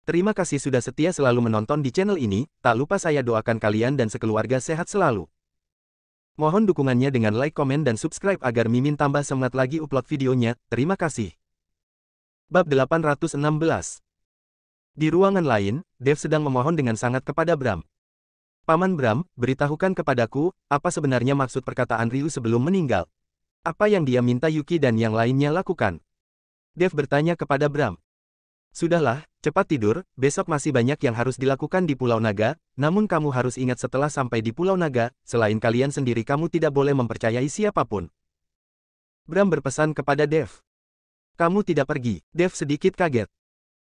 Terima kasih sudah setia selalu menonton di channel ini, tak lupa saya doakan kalian dan sekeluarga sehat selalu. Mohon dukungannya dengan like, komen, dan subscribe agar Mimin tambah semangat lagi upload videonya, terima kasih. Bab 816. Di ruangan lain, Dev sedang memohon dengan sangat kepada Bram. Paman Bram, beritahukan kepadaku, apa sebenarnya maksud perkataan Ryu sebelum meninggal? Apa yang dia minta Yuki dan yang lainnya lakukan? Dev bertanya kepada Bram. Sudahlah, cepat tidur, besok masih banyak yang harus dilakukan di Pulau Naga, namun kamu harus ingat setelah sampai di Pulau Naga, selain kalian sendiri kamu tidak boleh mempercayai siapapun. Bram berpesan kepada Dev. Kamu tidak pergi. Dev sedikit kaget.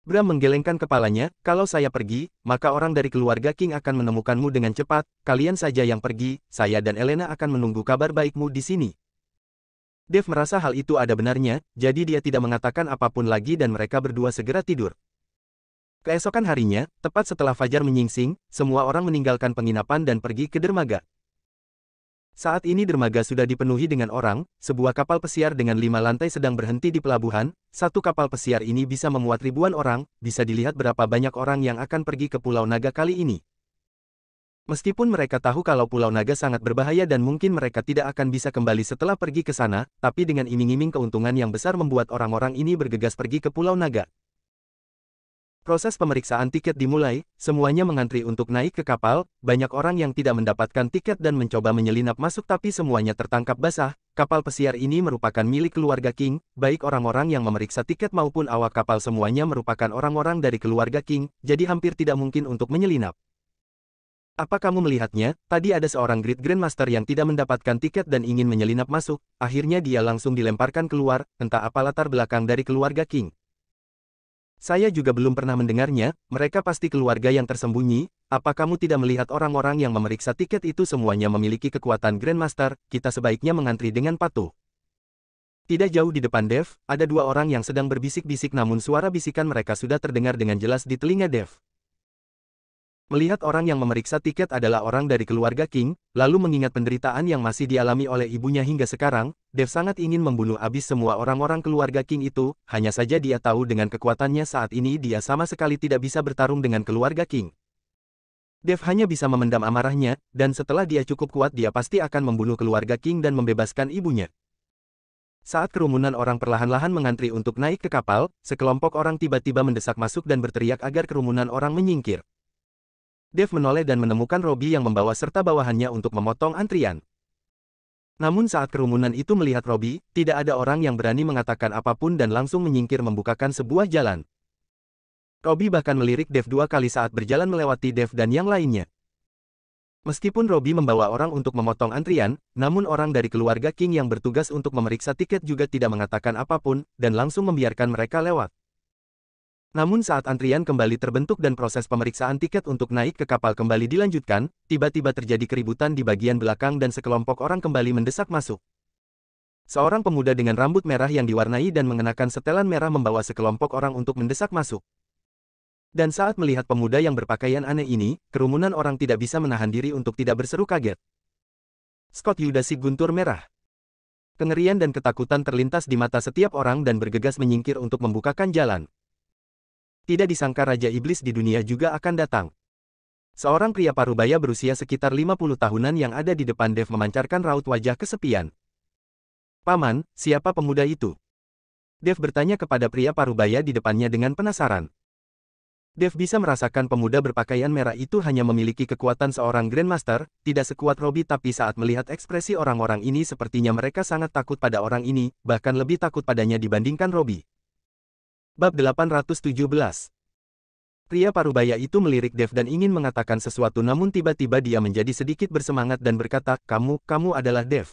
Bram menggelengkan kepalanya, kalau saya pergi, maka orang dari keluarga King akan menemukanmu dengan cepat, kalian saja yang pergi, saya dan Elena akan menunggu kabar baikmu di sini. Dev merasa hal itu ada benarnya, jadi dia tidak mengatakan apapun lagi dan mereka berdua segera tidur. Keesokan harinya, tepat setelah fajar menyingsing, semua orang meninggalkan penginapan dan pergi ke dermaga. Saat ini dermaga sudah dipenuhi dengan orang, sebuah kapal pesiar dengan 5 lantai sedang berhenti di pelabuhan, satu kapal pesiar ini bisa memuat ribuan orang, bisa dilihat berapa banyak orang yang akan pergi ke Pulau Naga kali ini. Meskipun mereka tahu kalau Pulau Naga sangat berbahaya dan mungkin mereka tidak akan bisa kembali setelah pergi ke sana, tapi dengan iming-iming keuntungan yang besar membuat orang-orang ini bergegas pergi ke Pulau Naga. Proses pemeriksaan tiket dimulai, semuanya mengantri untuk naik ke kapal, banyak orang yang tidak mendapatkan tiket dan mencoba menyelinap masuk tapi semuanya tertangkap basah. Kapal pesiar ini merupakan milik keluarga King, baik orang-orang yang memeriksa tiket maupun awak kapal semuanya merupakan orang-orang dari keluarga King, jadi hampir tidak mungkin untuk menyelinap. Apa kamu melihatnya? Tadi ada seorang Great Grandmaster yang tidak mendapatkan tiket dan ingin menyelinap masuk, akhirnya dia langsung dilemparkan keluar, entah apa latar belakang dari keluarga King. Saya juga belum pernah mendengarnya, mereka pasti keluarga yang tersembunyi, apa kamu tidak melihat orang-orang yang memeriksa tiket itu semuanya memiliki kekuatan Grandmaster, kita sebaiknya mengantri dengan patuh. Tidak jauh di depan Dev, ada dua orang yang sedang berbisik-bisik namun suara bisikan mereka sudah terdengar dengan jelas di telinga Dev. Melihat orang yang memeriksa tiket adalah orang dari keluarga King, lalu mengingat penderitaan yang masih dialami oleh ibunya hingga sekarang, Dev sangat ingin membunuh habis semua orang-orang keluarga King itu, hanya saja dia tahu dengan kekuatannya saat ini dia sama sekali tidak bisa bertarung dengan keluarga King. Dev hanya bisa memendam amarahnya, dan setelah dia cukup kuat dia pasti akan membunuh keluarga King dan membebaskan ibunya. Saat kerumunan orang perlahan-lahan mengantri untuk naik ke kapal, sekelompok orang tiba-tiba mendesak masuk dan berteriak agar kerumunan orang menyingkir. Dev menoleh dan menemukan Robbie yang membawa serta bawahannya untuk memotong antrian. Namun saat kerumunan itu melihat Robbie, tidak ada orang yang berani mengatakan apapun dan langsung menyingkir membukakan sebuah jalan. Robbie bahkan melirik Dev 2 kali saat berjalan melewati Dev dan yang lainnya. Meskipun Robbie membawa orang untuk memotong antrian, namun orang dari keluarga King yang bertugas untuk memeriksa tiket juga tidak mengatakan apapun, dan langsung membiarkan mereka lewat. Namun saat antrian kembali terbentuk dan proses pemeriksaan tiket untuk naik ke kapal kembali dilanjutkan, tiba-tiba terjadi keributan di bagian belakang dan sekelompok orang kembali mendesak masuk. Seorang pemuda dengan rambut merah yang diwarnai dan mengenakan setelan merah membawa sekelompok orang untuk mendesak masuk. Dan saat melihat pemuda yang berpakaian aneh ini, kerumunan orang tidak bisa menahan diri untuk tidak berseru kaget. Scott Yudasi guntur merah. Kengerian dan ketakutan terlintas di mata setiap orang dan bergegas menyingkir untuk membukakan jalan. Tidak disangka Raja Iblis di dunia juga akan datang. Seorang pria parubaya berusia sekitar 50 tahunan yang ada di depan Dev memancarkan raut wajah kesepian. Paman, siapa pemuda itu? Dev bertanya kepada pria parubaya di depannya dengan penasaran. Dev bisa merasakan pemuda berpakaian merah itu hanya memiliki kekuatan seorang Grandmaster, tidak sekuat Robbie tapi saat melihat ekspresi orang-orang ini sepertinya mereka sangat takut pada orang ini, bahkan lebih takut padanya dibandingkan Robbie. Bab 817. Pria parubaya itu melirik Dev dan ingin mengatakan sesuatu namun tiba-tiba dia menjadi sedikit bersemangat dan berkata, kamu adalah Dev.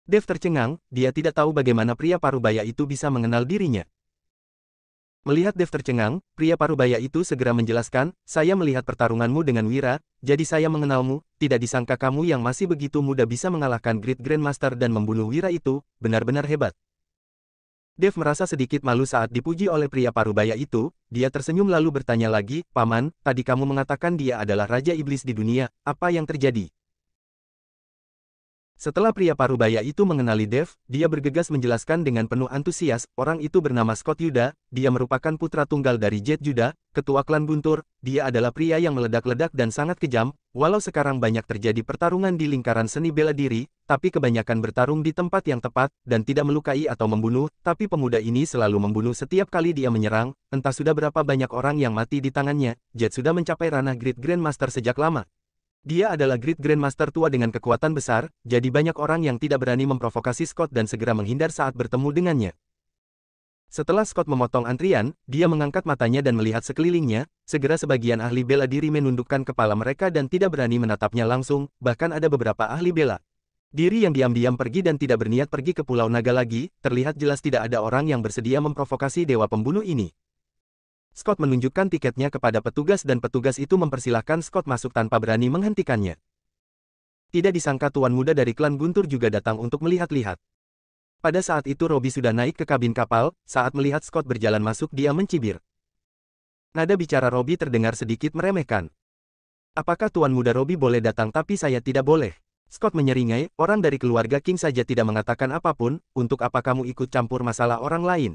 Dev tercengang, dia tidak tahu bagaimana pria parubaya itu bisa mengenal dirinya. Melihat Dev tercengang, pria parubaya itu segera menjelaskan, saya melihat pertarunganmu dengan Wira, jadi saya mengenalmu, tidak disangka kamu yang masih begitu muda bisa mengalahkan Great Grandmaster dan membunuh Wira itu, benar-benar hebat. Dev merasa sedikit malu saat dipuji oleh pria parubaya itu, dia tersenyum lalu bertanya lagi, Paman, tadi kamu mengatakan dia adalah Raja Iblis di dunia, apa yang terjadi? Setelah pria parubaya itu mengenali Dave, dia bergegas menjelaskan dengan penuh antusias, orang itu bernama Scott Yuda, dia merupakan putra tunggal dari Jet Yuda, ketua klan Guntur, dia adalah pria yang meledak-ledak dan sangat kejam, walau sekarang banyak terjadi pertarungan di lingkaran seni bela diri, tapi kebanyakan bertarung di tempat yang tepat, dan tidak melukai atau membunuh, tapi pemuda ini selalu membunuh setiap kali dia menyerang, entah sudah berapa banyak orang yang mati di tangannya, Jet sudah mencapai ranah Great Grandmaster sejak lama. Dia adalah Great Grandmaster tua dengan kekuatan besar, jadi banyak orang yang tidak berani memprovokasi Scott dan segera menghindar saat bertemu dengannya. Setelah Scott memotong antrian, dia mengangkat matanya dan melihat sekelilingnya, segera sebagian ahli bela diri menundukkan kepala mereka dan tidak berani menatapnya langsung, bahkan ada beberapa ahli bela diri yang diam-diam pergi dan tidak berniat pergi ke Pulau Naga lagi, terlihat jelas tidak ada orang yang bersedia memprovokasi dewa pembunuh ini. Scott menunjukkan tiketnya kepada petugas dan petugas itu mempersilahkan Scott masuk tanpa berani menghentikannya. Tidak disangka tuan muda dari klan Guntur juga datang untuk melihat-lihat. Pada saat itu Robbie sudah naik ke kabin kapal, saat melihat Scott berjalan masuk dia mencibir. Nada bicara Robbie terdengar sedikit meremehkan. Apakah tuan muda Robbie boleh datang tapi saya tidak boleh? Scott menyeringai, orang dari keluarga King saja tidak mengatakan apapun, untuk apa kamu ikut campur masalah orang lain?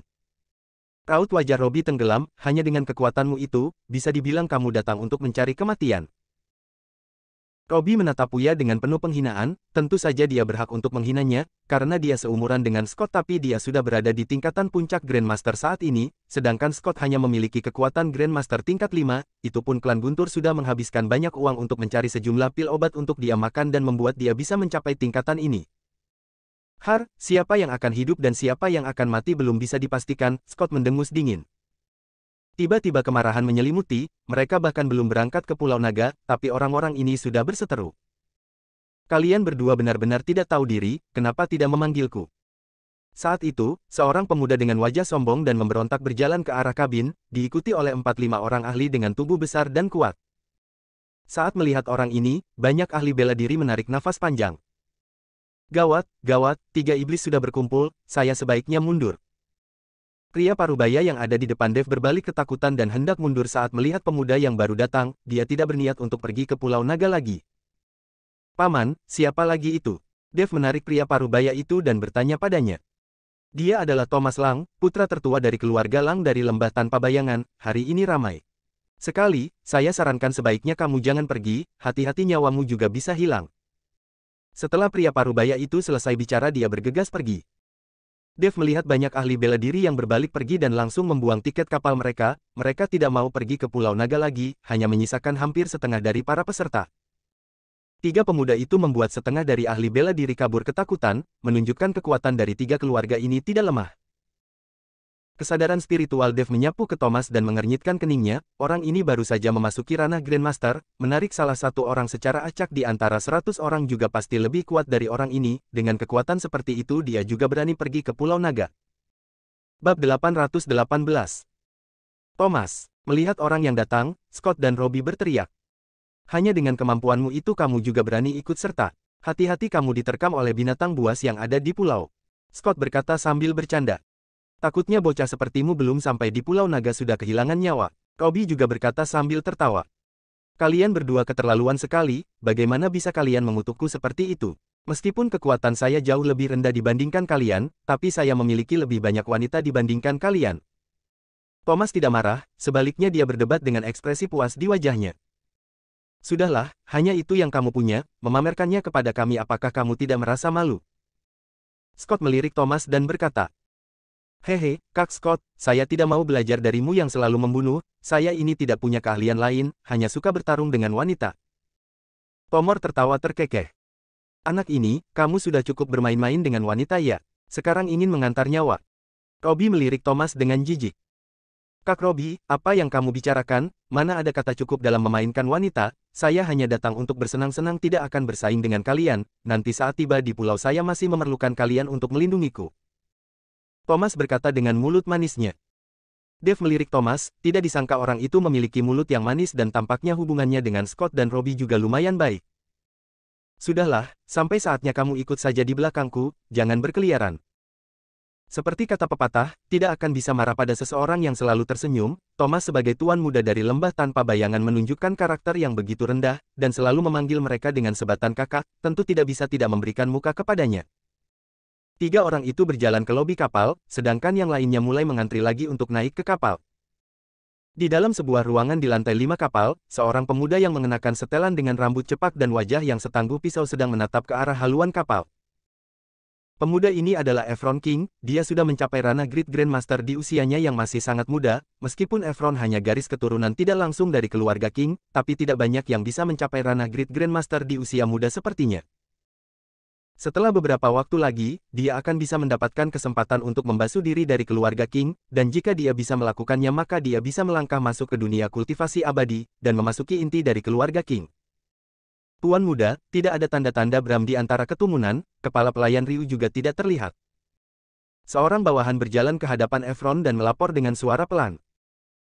Raut wajah Robbie tenggelam, hanya dengan kekuatanmu itu, bisa dibilang kamu datang untuk mencari kematian. Robbie menatap Uya dengan penuh penghinaan, tentu saja dia berhak untuk menghinanya, karena dia seumuran dengan Scott tapi dia sudah berada di tingkatan puncak Grandmaster saat ini, sedangkan Scott hanya memiliki kekuatan Grandmaster tingkat 5, itu pun klan Guntur sudah menghabiskan banyak uang untuk mencari sejumlah pil obat untuk dia makan dan membuat dia bisa mencapai tingkatan ini. Siapa yang akan hidup dan siapa yang akan mati belum bisa dipastikan, Scott mendengus dingin. Tiba-tiba kemarahan menyelimuti, mereka bahkan belum berangkat ke Pulau Naga, tapi orang-orang ini sudah berseteru. Kalian berdua benar-benar tidak tahu diri, kenapa tidak memanggilku? Saat itu, seorang pemuda dengan wajah sombong dan memberontak berjalan ke arah kabin, diikuti oleh 4-5 orang ahli dengan tubuh besar dan kuat. Saat melihat orang ini, banyak ahli bela diri menarik nafas panjang. Gawat, 3 iblis sudah berkumpul, saya sebaiknya mundur. Pria parubaya yang ada di depan Dave berbalik ketakutan dan hendak mundur saat melihat pemuda yang baru datang, dia tidak berniat untuk pergi ke Pulau Naga lagi. Paman, siapa lagi itu? Dave menarik pria parubaya itu dan bertanya padanya. Dia adalah Thomas Lang, putra tertua dari keluarga Lang dari Lembah Tanpa Bayangan, hari ini ramai. Sekali, saya sarankan sebaiknya kamu jangan pergi, hati-hati nyawamu juga bisa hilang. Setelah pria parubaya itu selesai bicara dia bergegas pergi. Dave melihat banyak ahli bela diri yang berbalik pergi dan langsung membuang tiket kapal mereka tidak mau pergi ke Pulau Naga lagi, hanya menyisakan hampir setengah dari para peserta. 3 pemuda itu membuat setengah dari ahli bela diri kabur ketakutan, menunjukkan kekuatan dari 3 keluarga ini tidak lemah. Kesadaran spiritual Dave menyapu ke Thomas dan mengernyitkan keningnya, orang ini baru saja memasuki ranah Grandmaster, menarik salah satu orang secara acak di antara 100 orang juga pasti lebih kuat dari orang ini, dengan kekuatan seperti itu dia juga berani pergi ke Pulau Naga. Bab 818. Thomas, melihat orang yang datang, Scott dan Robbie berteriak. Hanya dengan kemampuanmu itu kamu juga berani ikut serta. Hati-hati kamu diterkam oleh binatang buas yang ada di pulau. Scott berkata sambil bercanda. Takutnya bocah sepertimu belum sampai di Pulau Naga sudah kehilangan nyawa. Robbie juga berkata sambil tertawa. Kalian berdua keterlaluan sekali, bagaimana bisa kalian mengutukku seperti itu? Meskipun kekuatan saya jauh lebih rendah dibandingkan kalian, tapi saya memiliki lebih banyak wanita dibandingkan kalian. Thomas tidak marah, sebaliknya dia berdebat dengan ekspresi puas di wajahnya. Sudahlah, hanya itu yang kamu punya, memamerkannya kepada kami apakah kamu tidak merasa malu? Scott melirik Thomas dan berkata, Hehe, Kak Scott, saya tidak mau belajar darimu yang selalu membunuh, saya ini tidak punya keahlian lain, hanya suka bertarung dengan wanita. Tomor tertawa terkekeh. Anak ini, kamu sudah cukup bermain-main dengan wanita ya? Sekarang ingin mengantar nyawa. Robbie melirik Thomas dengan jijik. Kak Robbie, apa yang kamu bicarakan? Mana ada kata cukup dalam memainkan wanita? Saya hanya datang untuk bersenang-senang tidak akan bersaing dengan kalian, nanti saat tiba di pulau saya masih memerlukan kalian untuk melindungiku. Thomas berkata dengan mulut manisnya. Dave melirik Thomas, tidak disangka orang itu memiliki mulut yang manis dan tampaknya hubungannya dengan Scott dan Robbie juga lumayan baik. Sudahlah, sampai saatnya kamu ikut saja di belakangku, jangan berkeliaran. Seperti kata pepatah, tidak akan bisa marah pada seseorang yang selalu tersenyum. Thomas sebagai tuan muda dari lembah tanpa bayangan menunjukkan karakter yang begitu rendah, dan selalu memanggil mereka dengan sebatan kakak, tentu tidak bisa tidak memberikan muka kepadanya. 3 orang itu berjalan ke lobi kapal, sedangkan yang lainnya mulai mengantri lagi untuk naik ke kapal. Di dalam sebuah ruangan di lantai 5 kapal, seorang pemuda yang mengenakan setelan dengan rambut cepak dan wajah yang setangguh pisau sedang menatap ke arah haluan kapal. Pemuda ini adalah Efron King, dia sudah mencapai ranah Great Grandmaster di usianya yang masih sangat muda, meskipun Efron hanya garis keturunan tidak langsung dari keluarga King, tapi tidak banyak yang bisa mencapai ranah Great Grandmaster di usia muda sepertinya. Setelah beberapa waktu lagi, dia akan bisa mendapatkan kesempatan untuk membasuh diri dari keluarga King, dan jika dia bisa melakukannya maka dia bisa melangkah masuk ke dunia kultivasi abadi, dan memasuki inti dari keluarga King. Tuan muda, tidak ada tanda-tanda Bram di antara keturunan, kepala pelayan Ryu juga tidak terlihat. Seorang bawahan berjalan ke hadapan Efron dan melapor dengan suara pelan.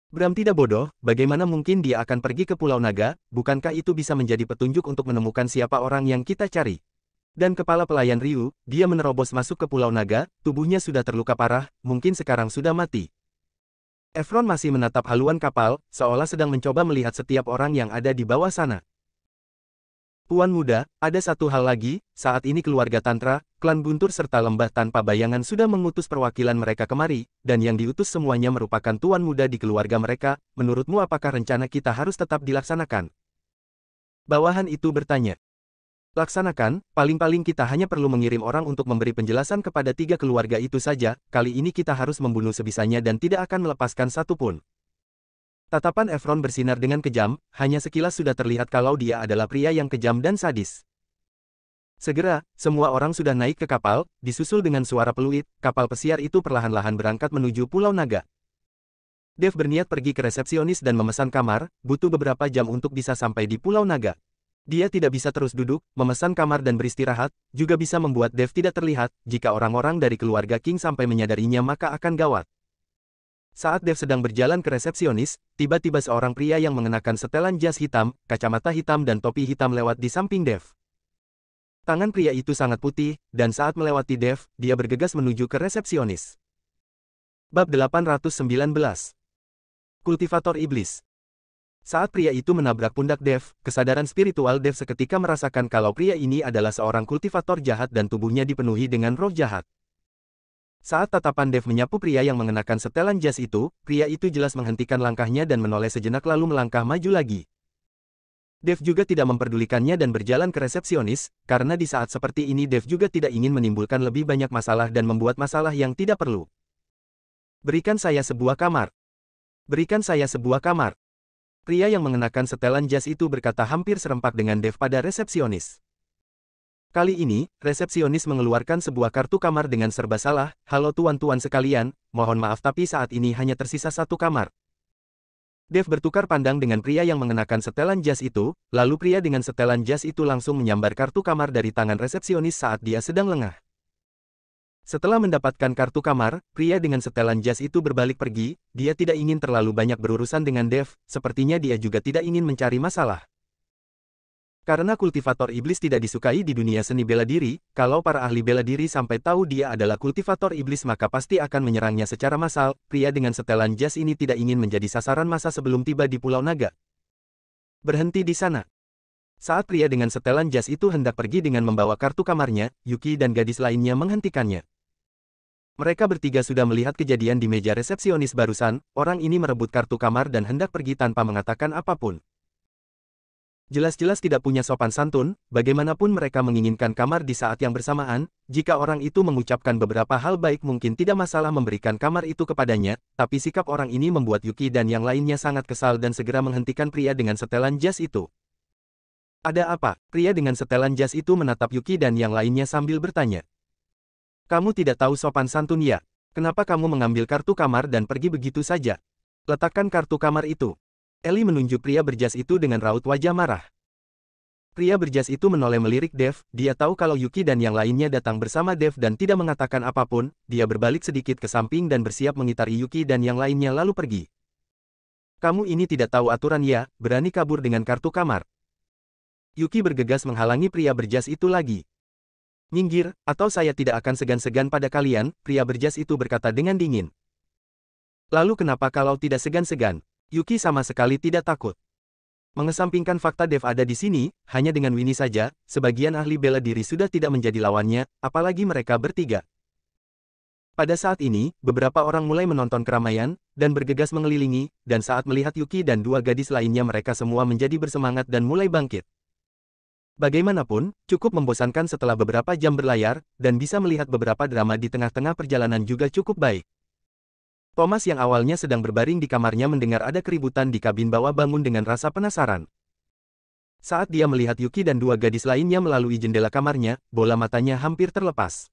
Bram tidak bodoh, bagaimana mungkin dia akan pergi ke Pulau Naga, bukankah itu bisa menjadi petunjuk untuk menemukan siapa orang yang kita cari? Dan kepala pelayan Ryu, dia menerobos masuk ke Pulau Naga, tubuhnya sudah terluka parah, mungkin sekarang sudah mati. Efron masih menatap haluan kapal, seolah sedang mencoba melihat setiap orang yang ada di bawah sana. Tuan muda, ada satu hal lagi, saat ini keluarga Tantra, klan Guntur serta lembah tanpa bayangan sudah mengutus perwakilan mereka kemari, dan yang diutus semuanya merupakan tuan muda di keluarga mereka, menurutmu apakah rencana kita harus tetap dilaksanakan? Bawahan itu bertanya. Laksanakan, paling-paling kita hanya perlu mengirim orang untuk memberi penjelasan kepada 3 keluarga itu saja, kali ini kita harus membunuh sebisanya dan tidak akan melepaskan satu pun. Tatapan Efron bersinar dengan kejam, hanya sekilas sudah terlihat kalau dia adalah pria yang kejam dan sadis. Segera, semua orang sudah naik ke kapal, disusul dengan suara peluit, kapal pesiar itu perlahan-lahan berangkat menuju Pulau Naga. Dev berniat pergi ke resepsionis dan memesan kamar, butuh beberapa jam untuk bisa sampai di Pulau Naga. Dia tidak bisa terus duduk, memesan kamar dan beristirahat, juga bisa membuat Dev tidak terlihat, jika orang-orang dari keluarga King sampai menyadarinya maka akan gawat. Saat Dev sedang berjalan ke resepsionis, tiba-tiba seorang pria yang mengenakan setelan jas hitam, kacamata hitam dan topi hitam lewat di samping Dev. Tangan pria itu sangat putih, dan saat melewati Dev, dia bergegas menuju ke resepsionis. Bab 819. Kultivator Iblis. Saat pria itu menabrak pundak Dev, kesadaran spiritual Dev seketika merasakan kalau pria ini adalah seorang kultivator jahat dan tubuhnya dipenuhi dengan roh jahat. Saat tatapan Dev menyapu pria yang mengenakan setelan jas itu, pria itu jelas menghentikan langkahnya dan menoleh sejenak lalu melangkah maju lagi. Dev juga tidak memperdulikannya dan berjalan ke resepsionis, karena di saat seperti ini Dev juga tidak ingin menimbulkan lebih banyak masalah dan membuat masalah yang tidak perlu. Berikan saya sebuah kamar. Berikan saya sebuah kamar. Pria yang mengenakan setelan jas itu berkata hampir serempak dengan Dev pada resepsionis. Kali ini, resepsionis mengeluarkan sebuah kartu kamar dengan serba salah, "Halo tuan-tuan sekalian, mohon maaf tapi saat ini hanya tersisa satu kamar." Dev bertukar pandang dengan pria yang mengenakan setelan jas itu, lalu pria dengan setelan jas itu langsung menyambar kartu kamar dari tangan resepsionis saat dia sedang lengah. Setelah mendapatkan kartu kamar, pria dengan setelan jas itu berbalik pergi, dia tidak ingin terlalu banyak berurusan dengan Dev, sepertinya dia juga tidak ingin mencari masalah. Karena kultivator iblis tidak disukai di dunia seni bela diri, kalau para ahli bela diri sampai tahu dia adalah kultivator iblis maka pasti akan menyerangnya secara massal. Pria dengan setelan jas ini tidak ingin menjadi sasaran massa sebelum tiba di Pulau Naga. Berhenti di sana. Saat pria dengan setelan jas itu hendak pergi dengan membawa kartu kamarnya, Yuki dan gadis lainnya menghentikannya. Mereka bertiga sudah melihat kejadian di meja resepsionis barusan, orang ini merebut kartu kamar dan hendak pergi tanpa mengatakan apapun. Jelas-jelas tidak punya sopan santun, bagaimanapun mereka menginginkan kamar di saat yang bersamaan, jika orang itu mengucapkan beberapa hal baik mungkin tidak masalah memberikan kamar itu kepadanya, tapi sikap orang ini membuat Yuki dan yang lainnya sangat kesal dan segera menghentikan pria dengan setelan jas itu. Ada apa? Pria dengan setelan jas itu menatap Yuki dan yang lainnya sambil bertanya. Kamu tidak tahu sopan santun ya? Kenapa kamu mengambil kartu kamar dan pergi begitu saja? Letakkan kartu kamar itu. Eli menunjuk pria berjas itu dengan raut wajah marah. Pria berjas itu menoleh melirik Dev, dia tahu kalau Yuki dan yang lainnya datang bersama Dev dan tidak mengatakan apapun, dia berbalik sedikit ke samping dan bersiap mengitari Yuki dan yang lainnya lalu pergi. Kamu ini tidak tahu aturan ya, berani kabur dengan kartu kamar. Yuki bergegas menghalangi pria berjas itu lagi. Minggir, atau saya tidak akan segan-segan pada kalian, pria berjas itu berkata dengan dingin. Lalu kenapa kalau tidak segan-segan? Yuki sama sekali tidak takut. Mengesampingkan fakta Dev ada di sini, hanya dengan Winnie saja, sebagian ahli bela diri sudah tidak menjadi lawannya, apalagi mereka bertiga. Pada saat ini, beberapa orang mulai menonton keramaian, dan bergegas mengelilingi, dan saat melihat Yuki dan dua gadis lainnya mereka semua menjadi bersemangat dan mulai bangkit. Bagaimanapun, cukup membosankan setelah beberapa jam berlayar, dan bisa melihat beberapa drama di tengah-tengah perjalanan juga cukup baik. Thomas yang awalnya sedang berbaring di kamarnya mendengar ada keributan di kabin bawah bangun dengan rasa penasaran. Saat dia melihat Yuki dan dua gadis lainnya melalui jendela kamarnya, bola matanya hampir terlepas.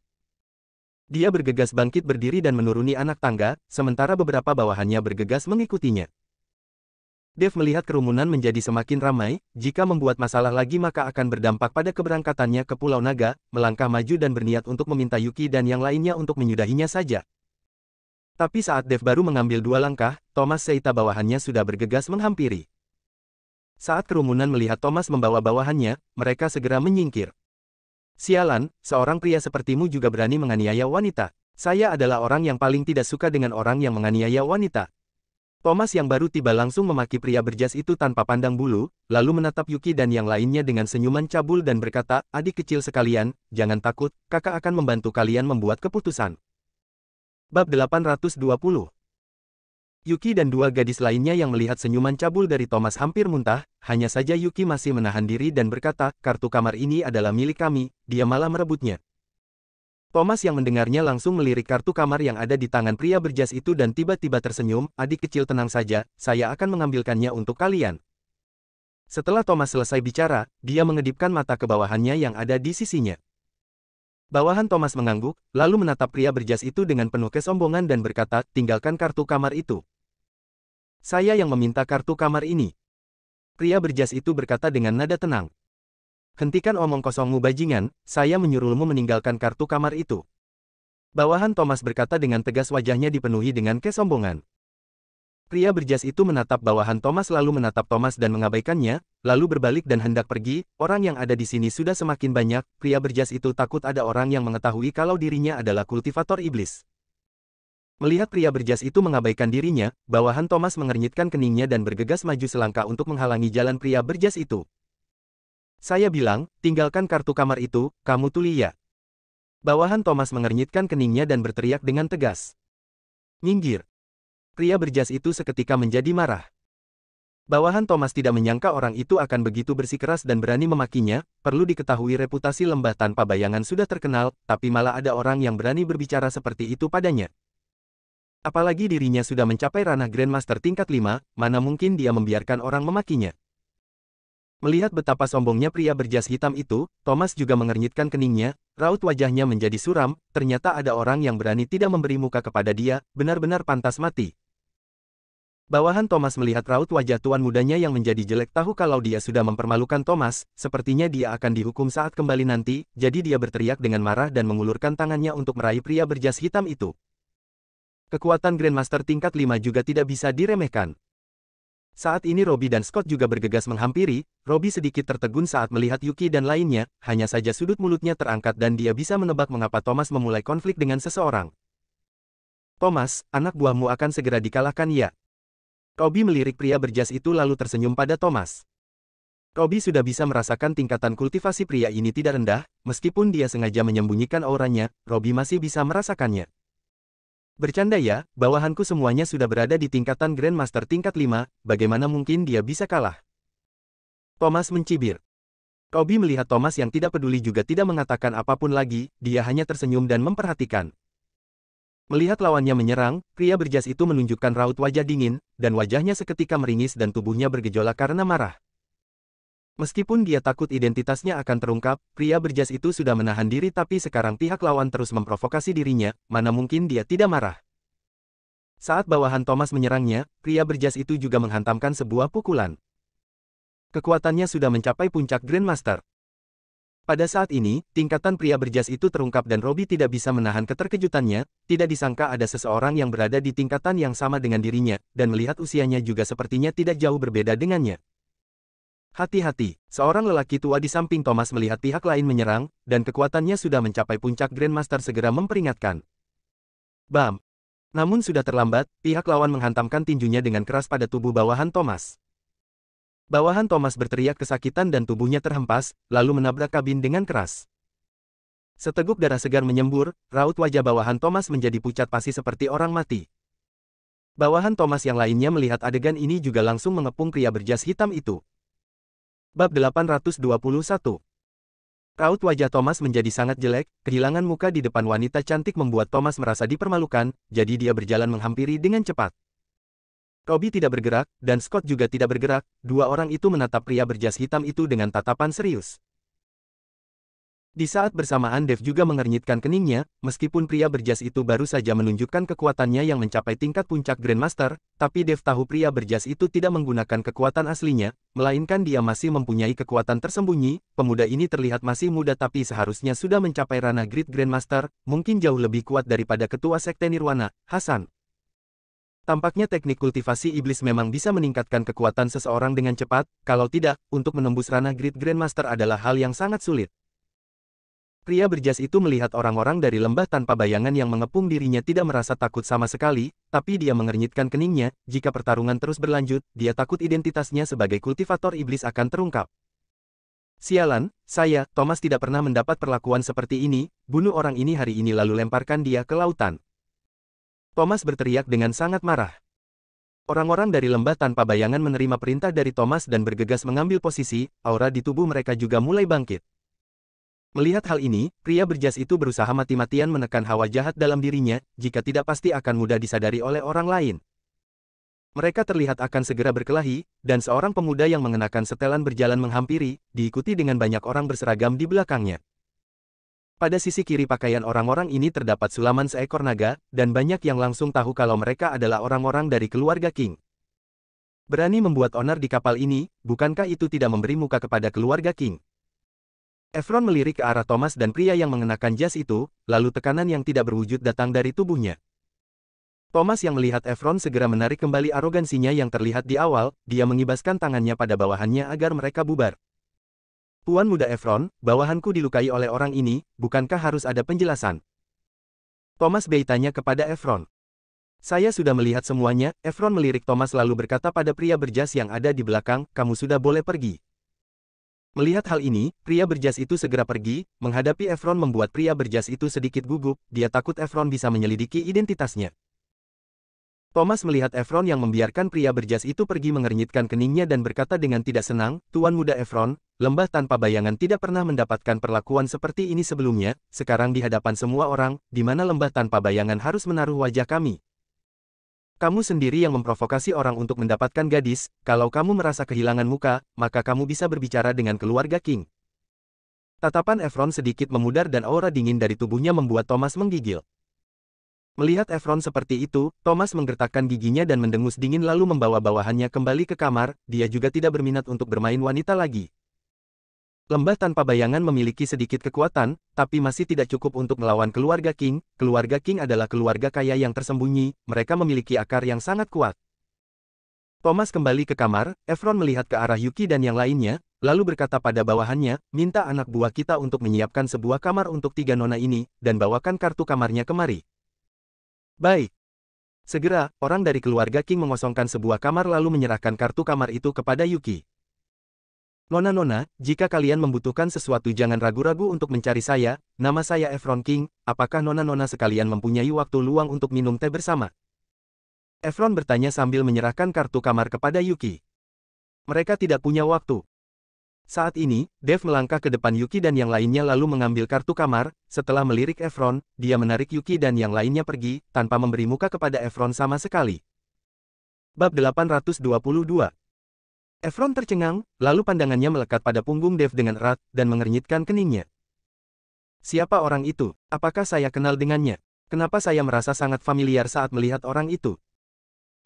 Dia bergegas bangkit berdiri dan menuruni anak tangga, sementara beberapa bawahannya bergegas mengikutinya. Dev melihat kerumunan menjadi semakin ramai, jika membuat masalah lagi maka akan berdampak pada keberangkatannya ke Pulau Naga, melangkah maju dan berniat untuk meminta Yuki dan yang lainnya untuk menyudahinya saja. Tapi saat Dev baru mengambil dua langkah, Thomas Seita bawahannya sudah bergegas menghampiri. Saat kerumunan melihat Thomas membawa bawahannya, mereka segera menyingkir. Sialan, seorang pria sepertimu juga berani menganiaya wanita. Saya adalah orang yang paling tidak suka dengan orang yang menganiaya wanita. Thomas yang baru tiba langsung memaki pria berjas itu tanpa pandang bulu, lalu menatap Yuki dan yang lainnya dengan senyuman cabul dan berkata, adik kecil sekalian, jangan takut, kakak akan membantu kalian membuat keputusan. Bab 820. Yuki dan dua gadis lainnya yang melihat senyuman cabul dari Thomas hampir muntah, hanya saja Yuki masih menahan diri dan berkata, kartu kamar ini adalah milik kami, dia malah merebutnya. Thomas yang mendengarnya langsung melirik kartu kamar yang ada di tangan pria berjas itu dan tiba-tiba tersenyum, adik kecil tenang saja, saya akan mengambilkannya untuk kalian. Setelah Thomas selesai bicara, dia mengedipkan mata ke bawahannya yang ada di sisinya. Bawahan Thomas mengangguk, lalu menatap pria berjas itu dengan penuh kesombongan dan berkata, tinggalkan kartu kamar itu. Saya yang meminta kartu kamar ini. Pria berjas itu berkata dengan nada tenang. Hentikan omong kosongmu bajingan, saya menyuruhmu meninggalkan kartu kamar itu. Bawahan Thomas berkata dengan tegas wajahnya dipenuhi dengan kesombongan. Pria berjas itu menatap bawahan Thomas lalu menatap Thomas dan mengabaikannya, lalu berbalik dan hendak pergi, orang yang ada di sini sudah semakin banyak, pria berjas itu takut ada orang yang mengetahui kalau dirinya adalah kultivator iblis. Melihat pria berjas itu mengabaikan dirinya, bawahan Thomas mengernyitkan keningnya dan bergegas maju selangkah untuk menghalangi jalan pria berjas itu. Saya bilang, tinggalkan kartu kamar itu, kamu tuli ya. Bawahan Thomas mengernyitkan keningnya dan berteriak dengan tegas. Minggir. Pria berjas itu seketika menjadi marah. Bawahan Thomas tidak menyangka orang itu akan begitu bersikeras dan berani memakinya, perlu diketahui reputasi lembah tanpa bayangan sudah terkenal, tapi malah ada orang yang berani berbicara seperti itu padanya. Apalagi dirinya sudah mencapai ranah Grandmaster tingkat 5, mana mungkin dia membiarkan orang memakinya. Melihat betapa sombongnya pria berjas hitam itu, Thomas juga mengernyitkan keningnya, raut wajahnya menjadi suram, ternyata ada orang yang berani tidak memberi muka kepada dia, benar-benar pantas mati. Bawahan Thomas melihat raut wajah tuan mudanya yang menjadi jelek tahu kalau dia sudah mempermalukan Thomas, sepertinya dia akan dihukum saat kembali nanti, jadi dia berteriak dengan marah dan mengulurkan tangannya untuk meraih pria berjas hitam itu. Kekuatan Grandmaster tingkat 5 juga tidak bisa diremehkan. Saat ini Robby dan Scott juga bergegas menghampiri, Robby sedikit tertegun saat melihat Yuki dan lainnya, hanya saja sudut mulutnya terangkat dan dia bisa menebak mengapa Thomas memulai konflik dengan seseorang. Thomas, anak buahmu akan segera dikalahkan ya. Robby melirik pria berjas itu lalu tersenyum pada Thomas. Robby sudah bisa merasakan tingkatan kultivasi pria ini tidak rendah, meskipun dia sengaja menyembunyikan auranya, Robby masih bisa merasakannya. Bercanda ya, bawahanku semuanya sudah berada di tingkatan Grandmaster tingkat 5, bagaimana mungkin dia bisa kalah? Thomas mencibir. Robby melihat Thomas yang tidak peduli juga tidak mengatakan apapun lagi, dia hanya tersenyum dan memperhatikan. Melihat lawannya menyerang, pria berjas itu menunjukkan raut wajah dingin, dan wajahnya seketika meringis dan tubuhnya bergejolak karena marah. Meskipun dia takut identitasnya akan terungkap, pria berjas itu sudah menahan diri tapi sekarang pihak lawan terus memprovokasi dirinya, mana mungkin dia tidak marah. Saat bawahan Thomas menyerangnya, pria berjas itu juga menghantamkan sebuah pukulan. Kekuatannya sudah mencapai puncak Grandmaster. Pada saat ini, tingkatan pria berjas itu terungkap dan Robby tidak bisa menahan keterkejutannya, tidak disangka ada seseorang yang berada di tingkatan yang sama dengan dirinya, dan melihat usianya juga sepertinya tidak jauh berbeda dengannya. Hati-hati, seorang lelaki tua di samping Thomas melihat pihak lain menyerang, dan kekuatannya sudah mencapai puncak Grandmaster segera memperingatkan. Bam! Namun sudah terlambat, pihak lawan menghantamkan tinjunya dengan keras pada tubuh bawahan Thomas. Bawahan Thomas berteriak kesakitan dan tubuhnya terhempas, lalu menabrak kabin dengan keras. Seteguk darah segar menyembur, raut wajah bawahan Thomas menjadi pucat pasi seperti orang mati. Bawahan Thomas yang lainnya melihat adegan ini juga langsung mengepung pria berjas hitam itu. Bab 821. Raut wajah Thomas menjadi sangat jelek, kehilangan muka di depan wanita cantik membuat Thomas merasa dipermalukan, jadi dia berjalan menghampiri dengan cepat. Robbie tidak bergerak, dan Scott juga tidak bergerak, dua orang itu menatap pria berjas hitam itu dengan tatapan serius. Di saat bersamaan Dave juga mengernyitkan keningnya, meskipun pria berjas itu baru saja menunjukkan kekuatannya yang mencapai tingkat puncak Grandmaster, tapi Dave tahu pria berjas itu tidak menggunakan kekuatan aslinya, melainkan dia masih mempunyai kekuatan tersembunyi. Pemuda ini terlihat masih muda tapi seharusnya sudah mencapai ranah Great Grandmaster, mungkin jauh lebih kuat daripada ketua sekte Nirwana, Hasan. Tampaknya teknik kultivasi iblis memang bisa meningkatkan kekuatan seseorang dengan cepat, kalau tidak, untuk menembus ranah Great Grandmaster adalah hal yang sangat sulit. Pria berjas itu melihat orang-orang dari lembah tanpa bayangan yang mengepung dirinya tidak merasa takut sama sekali, tapi dia mengernyitkan keningnya, jika pertarungan terus berlanjut, dia takut identitasnya sebagai kultivator iblis akan terungkap. Sialan, saya, Thomas tidak pernah mendapat perlakuan seperti ini, bunuh orang ini hari ini lalu lemparkan dia ke lautan. Thomas berteriak dengan sangat marah. Orang-orang dari lembah tanpa bayangan menerima perintah dari Thomas dan bergegas mengambil posisi, aura di tubuh mereka juga mulai bangkit. Melihat hal ini, pria berjas itu berusaha mati-matian menekan hawa jahat dalam dirinya, jika tidak pasti akan mudah disadari oleh orang lain. Mereka terlihat akan segera berkelahi, dan seorang pemuda yang mengenakan setelan berjalan menghampiri, diikuti dengan banyak orang berseragam di belakangnya. Pada sisi kiri pakaian orang-orang ini terdapat sulaman seekor naga, dan banyak yang langsung tahu kalau mereka adalah orang-orang dari keluarga King. Berani membuat onar di kapal ini, bukankah itu tidak memberi muka kepada keluarga King? Efron melirik ke arah Thomas dan pria yang mengenakan jas itu, lalu tekanan yang tidak berwujud datang dari tubuhnya. Thomas yang melihat Efron segera menarik kembali arogansinya yang terlihat di awal, dia mengibaskan tangannya pada bawahannya agar mereka bubar. Tuan muda Efron, bawahanku dilukai oleh orang ini, bukankah harus ada penjelasan? Thomas Bay tanya kepada Efron. Saya sudah melihat semuanya, Efron melirik Thomas lalu berkata pada pria berjas yang ada di belakang, kamu sudah boleh pergi. Melihat hal ini, pria berjas itu segera pergi, menghadapi Efron membuat pria berjas itu sedikit gugup, dia takut Efron bisa menyelidiki identitasnya. Thomas melihat Efron yang membiarkan pria berjas itu pergi mengernyitkan keningnya dan berkata dengan tidak senang, Tuan muda Efron, lembah tanpa bayangan tidak pernah mendapatkan perlakuan seperti ini sebelumnya, sekarang di hadapan semua orang, di mana lembah tanpa bayangan harus menaruh wajah kami. Kamu sendiri yang memprovokasi orang untuk mendapatkan gadis, kalau kamu merasa kehilangan muka, maka kamu bisa berbicara dengan keluarga King. Tatapan Efron sedikit memudar dan aura dingin dari tubuhnya membuat Thomas menggigil. Melihat Efron seperti itu, Thomas menggertakkan giginya dan mendengus dingin lalu membawa bawahannya kembali ke kamar, dia juga tidak berminat untuk bermain wanita lagi. Lembah tanpa bayangan memiliki sedikit kekuatan, tapi masih tidak cukup untuk melawan keluarga King. Keluarga King adalah keluarga kaya yang tersembunyi, mereka memiliki akar yang sangat kuat. Thomas kembali ke kamar, Efron melihat ke arah Yuki dan yang lainnya, lalu berkata pada bawahannya, minta anak buah kita untuk menyiapkan sebuah kamar untuk 3 nona ini, dan bawakan kartu kamarnya kemari. Baik. Segera, orang dari keluarga King mengosongkan sebuah kamar lalu menyerahkan kartu kamar itu kepada Yuki. Nona-nona, jika kalian membutuhkan sesuatu jangan ragu-ragu untuk mencari saya, nama saya Efron King, apakah nona-nona sekalian mempunyai waktu luang untuk minum teh bersama? Efron bertanya sambil menyerahkan kartu kamar kepada Yuki. Mereka tidak punya waktu. Saat ini, Dave melangkah ke depan Yuki dan yang lainnya lalu mengambil kartu kamar, setelah melirik Efron, dia menarik Yuki dan yang lainnya pergi, tanpa memberi muka kepada Efron sama sekali. Bab 822. Efron tercengang, lalu pandangannya melekat pada punggung Dave dengan erat, dan mengernyitkan keningnya. Siapa orang itu? Apakah saya kenal dengannya? Kenapa saya merasa sangat familiar saat melihat orang itu?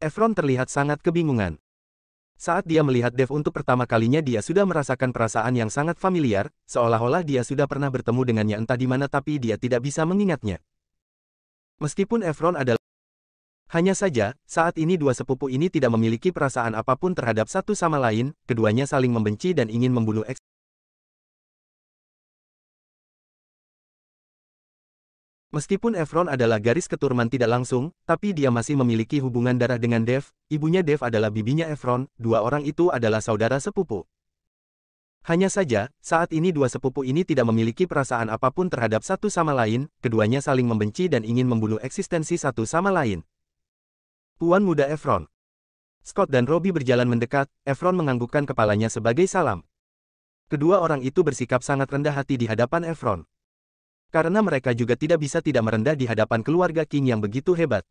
Efron terlihat sangat kebingungan. Saat dia melihat Dave untuk pertama kalinya dia sudah merasakan perasaan yang sangat familiar, seolah-olah dia sudah pernah bertemu dengannya entah di mana tapi dia tidak bisa mengingatnya. Meskipun Efron adalah Hanya saja, saat ini dua sepupu ini tidak memiliki perasaan apapun terhadap satu sama lain, keduanya saling membenci dan ingin membunuh Meskipun Efron adalah garis keturunan tidak langsung, tapi dia masih memiliki hubungan darah dengan Dev. Ibunya Dev adalah bibinya Efron, dua orang itu adalah saudara sepupu. Hanya saja, saat ini dua sepupu ini tidak memiliki perasaan apapun terhadap satu sama lain, keduanya saling membenci dan ingin membunuh eksistensi satu sama lain. Puan muda Efron. Scott dan Robbie berjalan mendekat, Efron menganggukkan kepalanya sebagai salam. Kedua orang itu bersikap sangat rendah hati di hadapan Efron. Karena mereka juga tidak bisa tidak merendah di hadapan keluarga King yang begitu hebat.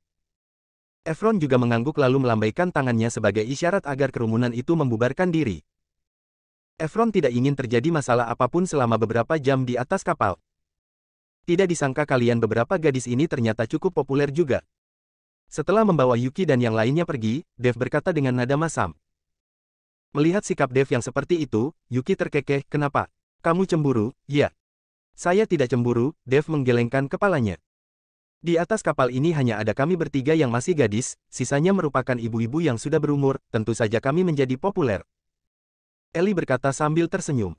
Efron juga mengangguk lalu melambaikan tangannya sebagai isyarat agar kerumunan itu membubarkan diri. Efron tidak ingin terjadi masalah apapun selama beberapa jam di atas kapal. Tidak disangka kalian beberapa gadis ini ternyata cukup populer juga. Setelah membawa Yuki dan yang lainnya pergi, Dev berkata dengan nada masam. Melihat sikap Dev yang seperti itu, Yuki terkekeh, kenapa? Kamu cemburu? Ya. Saya tidak cemburu, Dev menggelengkan kepalanya. Di atas kapal ini hanya ada kami bertiga yang masih gadis, sisanya merupakan ibu-ibu yang sudah berumur, tentu saja kami menjadi populer. Ellie berkata sambil tersenyum.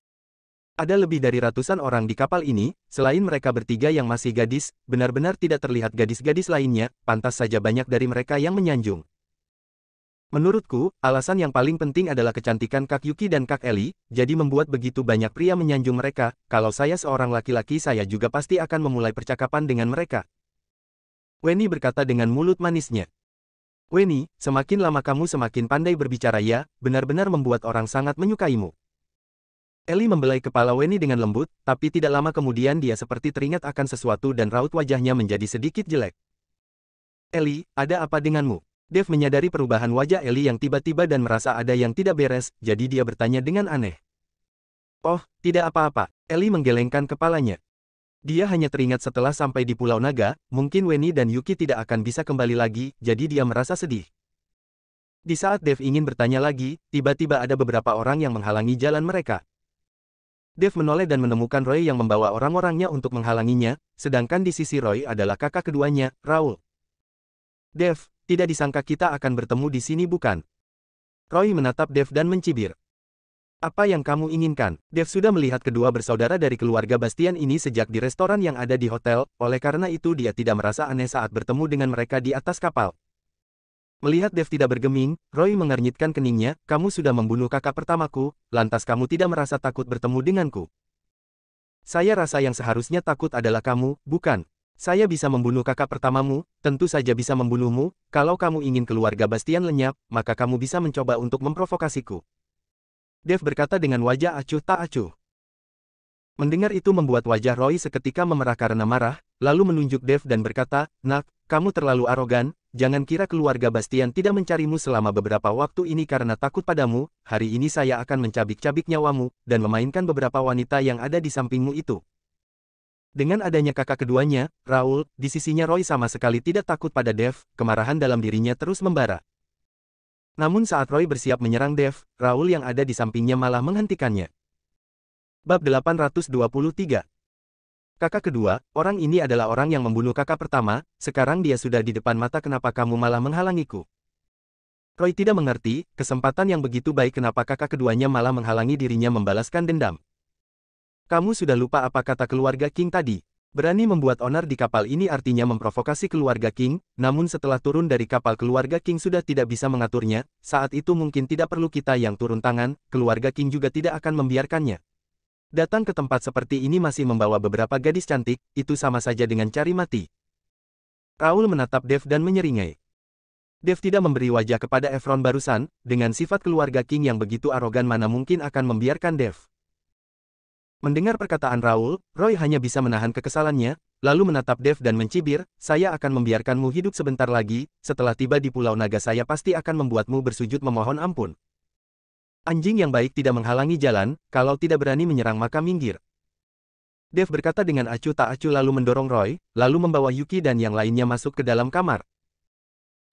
Ada lebih dari ratusan orang di kapal ini, selain mereka bertiga yang masih gadis, benar-benar tidak terlihat gadis-gadis lainnya, pantas saja banyak dari mereka yang menyanjung. Menurutku, alasan yang paling penting adalah kecantikan Kak Yuki dan Kak Ellie, jadi membuat begitu banyak pria menyanjung mereka, kalau saya seorang laki-laki saya juga pasti akan memulai percakapan dengan mereka. Weni berkata dengan mulut manisnya. Weni, semakin lama kamu semakin pandai berbicara ya, benar-benar membuat orang sangat menyukaimu. Ellie membelai kepala Weni dengan lembut, tapi tidak lama kemudian dia seperti teringat akan sesuatu dan raut wajahnya menjadi sedikit jelek. Ellie, ada apa denganmu? Dev menyadari perubahan wajah Ellie yang tiba-tiba dan merasa ada yang tidak beres, jadi dia bertanya dengan aneh. Oh, tidak apa-apa, Ellie menggelengkan kepalanya. Dia hanya teringat setelah sampai di Pulau Naga, mungkin Weni dan Yuki tidak akan bisa kembali lagi, jadi dia merasa sedih. Di saat Dev ingin bertanya lagi, tiba-tiba ada beberapa orang yang menghalangi jalan mereka. Dev menoleh dan menemukan Roy yang membawa orang-orangnya untuk menghalanginya, sedangkan di sisi Roy adalah kakak keduanya, Raul. Dev, tidak disangka kita akan bertemu di sini bukan? Roy menatap Dev dan mencibir. Apa yang kamu inginkan? Dev sudah melihat kedua bersaudara dari keluarga Bastian ini sejak di restoran yang ada di hotel, oleh karena itu dia tidak merasa aneh saat bertemu dengan mereka di atas kapal. Melihat Dev tidak bergeming, Roy mengernyitkan keningnya, kamu sudah membunuh kakak pertamaku, lantas kamu tidak merasa takut bertemu denganku. Saya rasa yang seharusnya takut adalah kamu, bukan? Saya bisa membunuh kakak pertamamu, tentu saja bisa membunuhmu, kalau kamu ingin keluarga Bastian lenyap, maka kamu bisa mencoba untuk memprovokasiku. Dev berkata dengan wajah acuh tak acuh. Mendengar itu membuat wajah Roy seketika memerah karena marah, lalu menunjuk Dev dan berkata, Nak, kamu terlalu arogan, jangan kira keluarga Bastian tidak mencarimu selama beberapa waktu ini karena takut padamu, hari ini saya akan mencabik-cabik nyawamu, dan memainkan beberapa wanita yang ada di sampingmu itu. Dengan adanya kakak keduanya, Raul, di sisinya Roy sama sekali tidak takut pada Dev, kemarahan dalam dirinya terus membara. Namun saat Roy bersiap menyerang Dev, Raul yang ada di sampingnya malah menghentikannya. Bab 823. Kakak kedua, orang ini adalah orang yang membunuh kakak pertama, sekarang dia sudah di depan mata kenapa kamu malah menghalangiku? Roy tidak mengerti, kesempatan yang begitu baik kenapa kakak keduanya malah menghalangi dirinya membalaskan dendam. Kamu sudah lupa apa kata keluarga King tadi? Berani membuat onar di kapal ini artinya memprovokasi keluarga King, namun setelah turun dari kapal keluarga King sudah tidak bisa mengaturnya, saat itu mungkin tidak perlu kita yang turun tangan, keluarga King juga tidak akan membiarkannya. Datang ke tempat seperti ini masih membawa beberapa gadis cantik, itu sama saja dengan cari mati. Raul menatap Dev dan menyeringai. Dev tidak memberi wajah kepada Efron barusan, dengan sifat keluarga King yang begitu arogan mana mungkin akan membiarkan Dev. Mendengar perkataan Raul, Roy hanya bisa menahan kekesalannya, lalu menatap Dev dan mencibir, saya akan membiarkanmu hidup sebentar lagi, setelah tiba di Pulau Naga saya pasti akan membuatmu bersujud memohon ampun. Anjing yang baik tidak menghalangi jalan, kalau tidak berani menyerang maka minggir. Dev berkata dengan acuh tak acuh lalu mendorong Roy, lalu membawa Yuki dan yang lainnya masuk ke dalam kamar.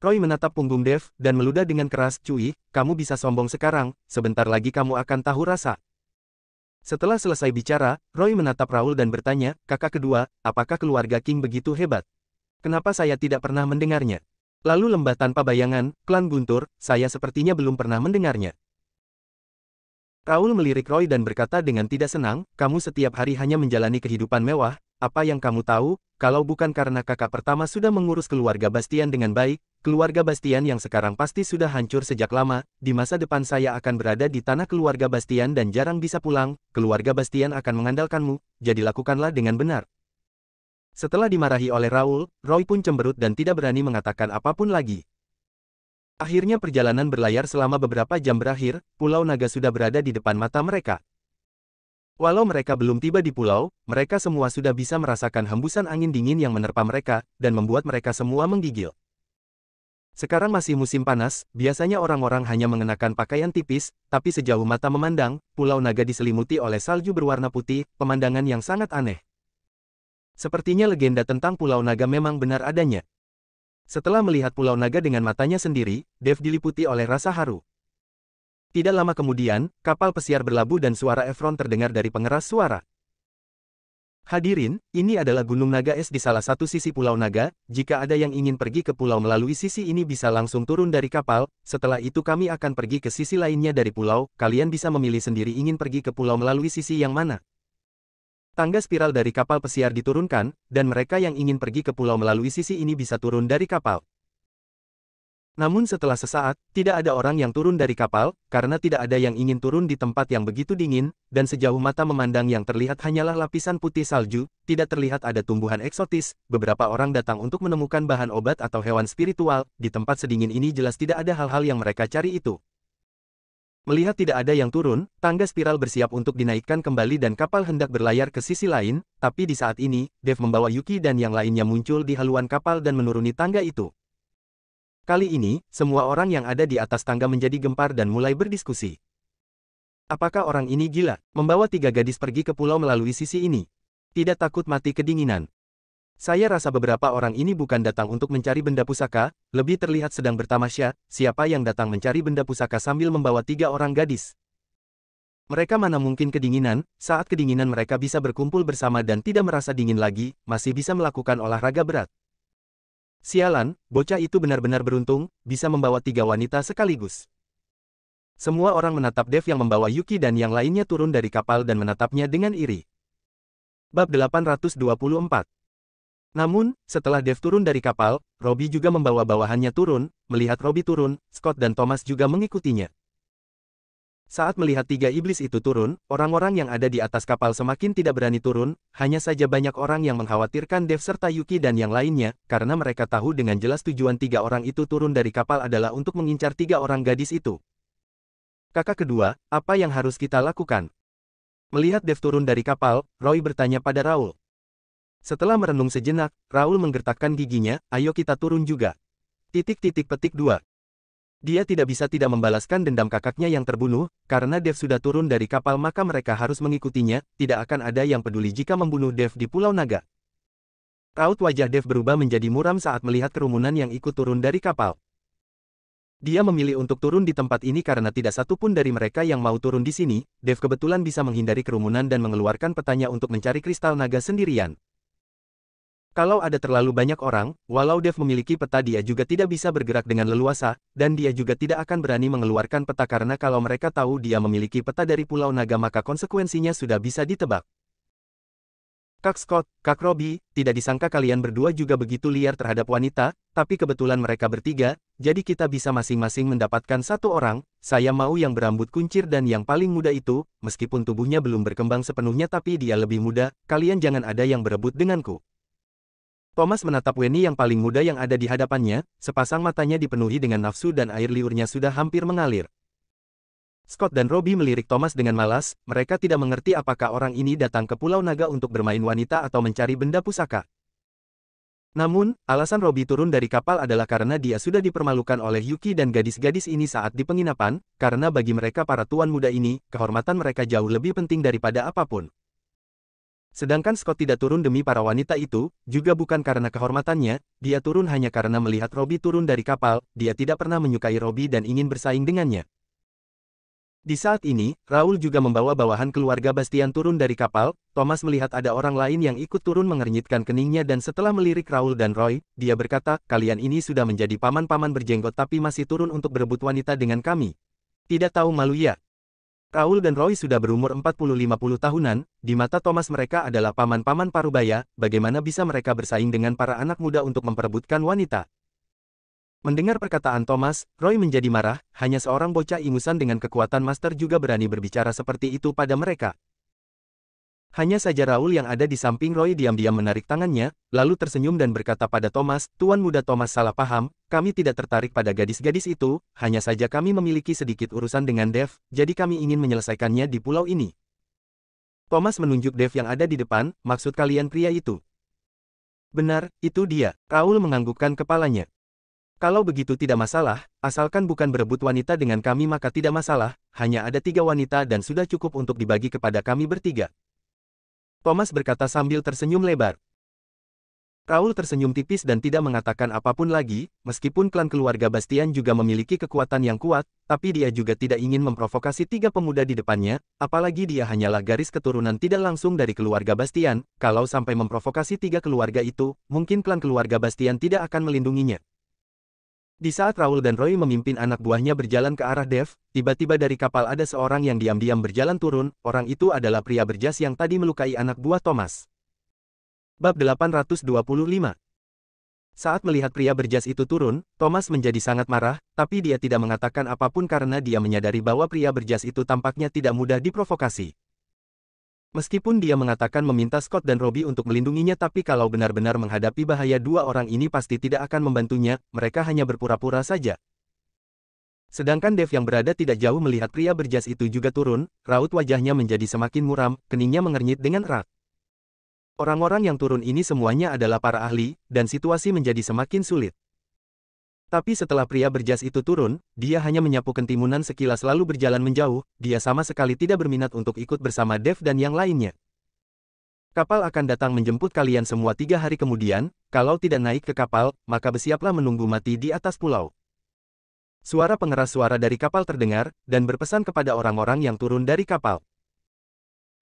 Roy menatap punggung Dev, dan meludah dengan keras, cuy, kamu bisa sombong sekarang, sebentar lagi kamu akan tahu rasa. Setelah selesai bicara, Roy menatap Raul dan bertanya, kakak kedua, apakah keluarga King begitu hebat? Kenapa saya tidak pernah mendengarnya? Lalu lembah tanpa bayangan, klan Guntur, saya sepertinya belum pernah mendengarnya. Raul melirik Roy dan berkata dengan tidak senang, kamu setiap hari hanya menjalani kehidupan mewah, apa yang kamu tahu, kalau bukan karena kakak pertama sudah mengurus keluarga Bastian dengan baik, keluarga Bastian yang sekarang pasti sudah hancur sejak lama, di masa depan saya akan berada di tanah keluarga Bastian dan jarang bisa pulang, keluarga Bastian akan mengandalkanmu, jadi lakukanlah dengan benar. Setelah dimarahi oleh Raul, Roy pun cemberut dan tidak berani mengatakan apapun lagi. Akhirnya perjalanan berlayar selama beberapa jam berakhir, Pulau Naga sudah berada di depan mata mereka. Walau mereka belum tiba di pulau, mereka semua sudah bisa merasakan hembusan angin dingin yang menerpa mereka, dan membuat mereka semua menggigil. Sekarang masih musim panas, biasanya orang-orang hanya mengenakan pakaian tipis, tapi sejauh mata memandang, Pulau Naga diselimuti oleh salju berwarna putih, pemandangan yang sangat aneh. Sepertinya legenda tentang Pulau Naga memang benar adanya. Setelah melihat Pulau Naga dengan matanya sendiri, Dev diliputi oleh rasa haru. Tidak lama kemudian, kapal pesiar berlabuh dan suara Efron terdengar dari pengeras suara. Hadirin, ini adalah Gunung Naga Es di salah satu sisi Pulau Naga, jika ada yang ingin pergi ke pulau melalui sisi ini bisa langsung turun dari kapal, setelah itu kami akan pergi ke sisi lainnya dari pulau, kalian bisa memilih sendiri ingin pergi ke pulau melalui sisi yang mana. Tangga spiral dari kapal pesiar diturunkan, dan mereka yang ingin pergi ke pulau melalui sisi ini bisa turun dari kapal. Namun setelah sesaat, tidak ada orang yang turun dari kapal, karena tidak ada yang ingin turun di tempat yang begitu dingin, dan sejauh mata memandang yang terlihat hanyalah lapisan putih salju, tidak terlihat ada tumbuhan eksotis, beberapa orang datang untuk menemukan bahan obat atau hewan spiritual, di tempat sedingin ini jelas tidak ada hal-hal yang mereka cari itu. Melihat tidak ada yang turun, tangga spiral bersiap untuk dinaikkan kembali dan kapal hendak berlayar ke sisi lain, tapi di saat ini, Dev membawa Yuki dan yang lainnya muncul di haluan kapal dan menuruni tangga itu. Kali ini, semua orang yang ada di atas tangga menjadi gempar dan mulai berdiskusi. Apakah orang ini gila, membawa 3 gadis pergi ke pulau melalui sisi ini? Tidak takut mati kedinginan. Saya rasa beberapa orang ini bukan datang untuk mencari benda pusaka, lebih terlihat sedang bertamasya, siapa yang datang mencari benda pusaka sambil membawa 3 orang gadis. Mereka mana mungkin kedinginan, saat kedinginan mereka bisa berkumpul bersama dan tidak merasa dingin lagi, masih bisa melakukan olahraga berat. Sialan, bocah itu benar-benar beruntung, bisa membawa 3 wanita sekaligus. Semua orang menatap Dev yang membawa Yuki dan yang lainnya turun dari kapal dan menatapnya dengan iri. Bab 824. Namun, setelah Dev turun dari kapal, Robbie juga membawa bawahannya turun, melihat Robbie turun, Scott dan Thomas juga mengikutinya. Saat melihat 3 iblis itu turun, orang-orang yang ada di atas kapal semakin tidak berani turun, hanya saja banyak orang yang mengkhawatirkan Dev serta Yuki dan yang lainnya, karena mereka tahu dengan jelas tujuan 3 orang itu turun dari kapal adalah untuk mengincar 3 orang gadis itu. Kakak kedua, apa yang harus kita lakukan? Melihat Dev turun dari kapal, Roy bertanya pada Raul. Setelah merenung sejenak, Raul menggertakkan giginya, ayo kita turun juga. Petik 2. Dia tidak bisa tidak membalaskan dendam kakaknya yang terbunuh, karena Dev sudah turun dari kapal maka mereka harus mengikutinya, tidak akan ada yang peduli jika membunuh Dev di Pulau Naga. Raut wajah Dev berubah menjadi muram saat melihat kerumunan yang ikut turun dari kapal. Dia memilih untuk turun di tempat ini karena tidak satu pun dari mereka yang mau turun di sini, Dev kebetulan bisa menghindari kerumunan dan mengeluarkan petanya untuk mencari kristal naga sendirian. Kalau ada terlalu banyak orang, walau Dev memiliki peta dia juga tidak bisa bergerak dengan leluasa, dan dia juga tidak akan berani mengeluarkan peta karena kalau mereka tahu dia memiliki peta dari Pulau Naga maka konsekuensinya sudah bisa ditebak. Kak Scott, Kak Robbie, tidak disangka kalian berdua juga begitu liar terhadap wanita, tapi kebetulan mereka bertiga, jadi kita bisa masing-masing mendapatkan 1 orang, saya mau yang berambut kuncir dan yang paling muda itu, meskipun tubuhnya belum berkembang sepenuhnya tapi dia lebih muda, kalian jangan ada yang berebut denganku. Thomas menatap Wenny yang paling muda yang ada di hadapannya, sepasang matanya dipenuhi dengan nafsu dan air liurnya sudah hampir mengalir. Scott dan Robbie melirik Thomas dengan malas, mereka tidak mengerti apakah orang ini datang ke Pulau Naga untuk bermain wanita atau mencari benda pusaka. Namun, alasan Robbie turun dari kapal adalah karena dia sudah dipermalukan oleh Yuki dan gadis-gadis ini saat di penginapan, karena bagi mereka para tuan muda ini, kehormatan mereka jauh lebih penting daripada apapun. Sedangkan Scott tidak turun demi para wanita itu, juga bukan karena kehormatannya, dia turun hanya karena melihat Robbie turun dari kapal, dia tidak pernah menyukai Robbie dan ingin bersaing dengannya. Di saat ini, Raul juga membawa bawahan keluarga Bastian turun dari kapal. Thomas melihat ada orang lain yang ikut turun mengernyitkan keningnya dan setelah melirik Raul dan Roy, dia berkata, kalian ini sudah menjadi paman-paman berjenggot tapi masih turun untuk berebut wanita dengan kami. Tidak tahu malu ya? Raul dan Roy sudah berumur 40-50 tahunan, di mata Thomas mereka adalah paman-paman parubaya, bagaimana bisa mereka bersaing dengan para anak muda untuk memperebutkan wanita? Mendengar perkataan Thomas, Roy menjadi marah, hanya seorang bocah ingusan dengan kekuatan master juga berani berbicara seperti itu pada mereka. Hanya saja Raul yang ada di samping Roy diam-diam menarik tangannya, lalu tersenyum dan berkata pada Thomas, Tuan muda Thomas salah paham, kami tidak tertarik pada gadis-gadis itu, hanya saja kami memiliki sedikit urusan dengan Dev, jadi kami ingin menyelesaikannya di pulau ini. Thomas menunjuk Dev yang ada di depan, maksud kalian pria itu? Benar, itu dia. Raul menganggukkan kepalanya. Kalau begitu tidak masalah, asalkan bukan berebut wanita dengan kami maka tidak masalah, hanya ada 3 wanita dan sudah cukup untuk dibagi kepada kami bertiga. Thomas berkata sambil tersenyum lebar. Raul tersenyum tipis dan tidak mengatakan apapun lagi, meskipun klan keluarga Bastian juga memiliki kekuatan yang kuat, tapi dia juga tidak ingin memprovokasi 3 pemuda di depannya, apalagi dia hanyalah garis keturunan tidak langsung dari keluarga Bastian, kalau sampai memprovokasi 3 keluarga itu, mungkin klan keluarga Bastian tidak akan melindunginya. Di saat Raul dan Roy memimpin anak buahnya berjalan ke arah Dev, tiba-tiba dari kapal ada seorang yang diam-diam berjalan turun, orang itu adalah pria berjas yang tadi melukai anak buah Thomas. Bab 825. Saat melihat pria berjas itu turun, Thomas menjadi sangat marah, tapi dia tidak mengatakan apapun karena dia menyadari bahwa pria berjas itu tampaknya tidak mudah diprovokasi. Meskipun dia mengatakan meminta Scott dan Robbie untuk melindunginya tapi kalau benar-benar menghadapi bahaya 2 orang ini pasti tidak akan membantunya, mereka hanya berpura-pura saja. Sedangkan Dev yang berada tidak jauh melihat pria berjas itu juga turun, raut wajahnya menjadi semakin muram, keningnya mengernyit dengan erat. Orang-orang yang turun ini semuanya adalah para ahli, dan situasi menjadi semakin sulit. Tapi setelah pria berjas itu turun, dia hanya menyapu ketimunan sekilas lalu berjalan menjauh, dia sama sekali tidak berminat untuk ikut bersama Dev dan yang lainnya. Kapal akan datang menjemput kalian semua 3 hari kemudian, kalau tidak naik ke kapal, maka bersiaplah menunggu mati di atas pulau. Suara pengeras suara dari kapal terdengar, dan berpesan kepada orang-orang yang turun dari kapal.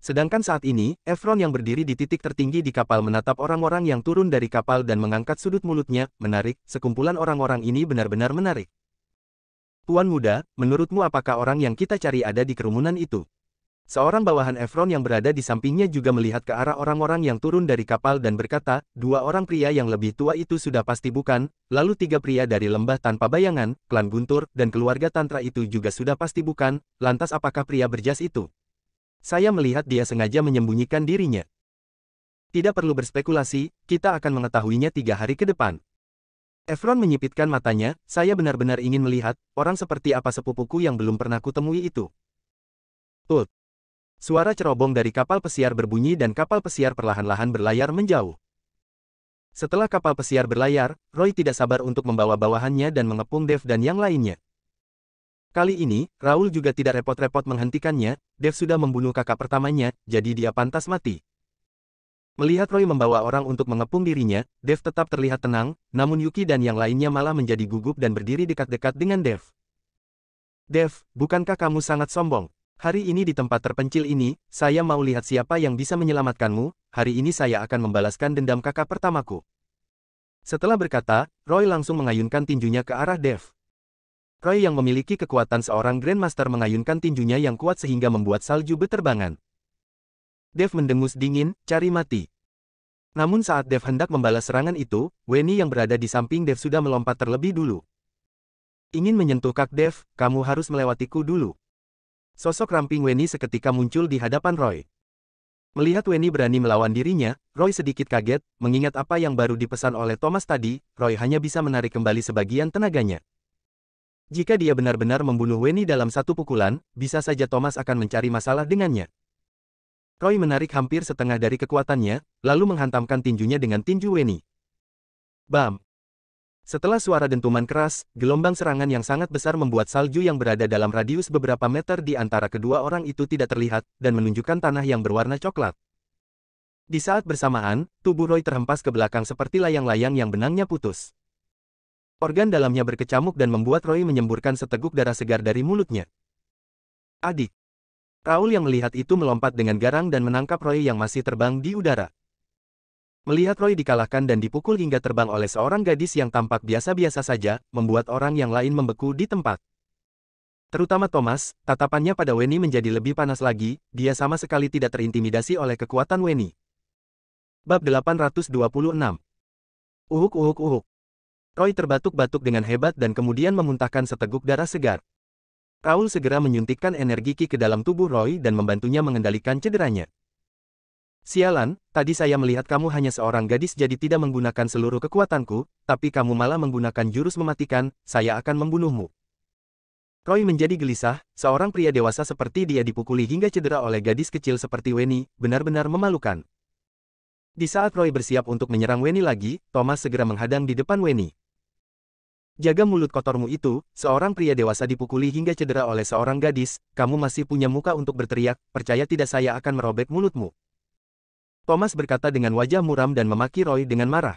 Sedangkan saat ini, Efron yang berdiri di titik tertinggi di kapal menatap orang-orang yang turun dari kapal dan mengangkat sudut mulutnya, menarik, sekumpulan orang-orang ini benar-benar menarik. Tuan muda, menurutmu apakah orang yang kita cari ada di kerumunan itu? Seorang bawahan Efron yang berada di sampingnya juga melihat ke arah orang-orang yang turun dari kapal dan berkata, 2 orang pria yang lebih tua itu sudah pasti bukan, lalu 3 pria dari lembah tanpa bayangan, klan Guntur, dan keluarga Tantra itu juga sudah pasti bukan, lantas apakah pria berjas itu? Saya melihat dia sengaja menyembunyikan dirinya. Tidak perlu berspekulasi, kita akan mengetahuinya 3 hari ke depan. Efron menyipitkan matanya, saya benar-benar ingin melihat, orang seperti apa sepupuku yang belum pernah kutemui itu. Tut. Suara cerobong dari kapal pesiar berbunyi dan kapal pesiar perlahan-lahan berlayar menjauh. Setelah kapal pesiar berlayar, Roy tidak sabar untuk membawa bawahannya dan mengepung Dev dan yang lainnya. Kali ini, Raul juga tidak repot-repot menghentikannya, Dev sudah membunuh kakak pertamanya, jadi dia pantas mati. Melihat Roy membawa orang untuk mengepung dirinya, Dev tetap terlihat tenang, namun Yuki dan yang lainnya malah menjadi gugup dan berdiri dekat-dekat dengan Dev. Dev, bukankah kamu sangat sombong? Hari ini di tempat terpencil ini, saya mau lihat siapa yang bisa menyelamatkanmu, hari ini saya akan membalaskan dendam kakak pertamaku. Setelah berkata, Roy langsung mengayunkan tinjunya ke arah Dev. Roy yang memiliki kekuatan seorang Grandmaster mengayunkan tinjunya yang kuat sehingga membuat salju beterbangan. Dev mendengus dingin, cari mati. Namun saat Dev hendak membalas serangan itu, Weni yang berada di samping Dev sudah melompat terlebih dulu. Ingin menyentuh kaki Dev, kamu harus melewatiku dulu. Sosok ramping Weni seketika muncul di hadapan Roy. Melihat Weni berani melawan dirinya, Roy sedikit kaget, mengingat apa yang baru dipesan oleh Thomas tadi, Roy hanya bisa menarik kembali sebagian tenaganya. Jika dia benar-benar membunuh Weni dalam satu pukulan, bisa saja Thomas akan mencari masalah dengannya. Roy menarik hampir setengah dari kekuatannya, lalu menghantamkan tinjunya dengan tinju Weni. Bam! Setelah suara dentuman keras, gelombang serangan yang sangat besar membuat salju yang berada dalam radius beberapa meter di antara kedua orang itu tidak terlihat, dan menunjukkan tanah yang berwarna coklat. Di saat bersamaan, tubuh Roy terhempas ke belakang seperti layang-layang yang benangnya putus. Organ dalamnya berkecamuk dan membuat Roy menyemburkan seteguk darah segar dari mulutnya. Adik. Raul yang melihat itu melompat dengan garang dan menangkap Roy yang masih terbang di udara. Melihat Roy dikalahkan dan dipukul hingga terbang oleh seorang gadis yang tampak biasa-biasa saja, membuat orang yang lain membeku di tempat. Terutama Thomas, tatapannya pada Wenny menjadi lebih panas lagi, dia sama sekali tidak terintimidasi oleh kekuatan Wenny. Bab 826. Uhuk uhuk uhuk. Roy terbatuk-batuk dengan hebat dan kemudian memuntahkan seteguk darah segar. Raul segera menyuntikkan energi Ki ke dalam tubuh Roy dan membantunya mengendalikan cederanya. Sialan, tadi saya melihat kamu hanya seorang gadis jadi tidak menggunakan seluruh kekuatanku, tapi kamu malah menggunakan jurus mematikan, saya akan membunuhmu. Roy menjadi gelisah, seorang pria dewasa seperti dia dipukuli hingga cedera oleh gadis kecil seperti Wenny, benar-benar memalukan. Di saat Roy bersiap untuk menyerang Wenny lagi, Thomas segera menghadang di depan Wenny. Jaga mulut kotormu itu, seorang pria dewasa dipukuli hingga cedera oleh seorang gadis, kamu masih punya muka untuk berteriak, percaya tidak saya akan merobek mulutmu. Thomas berkata dengan wajah muram dan memaki Roy dengan marah.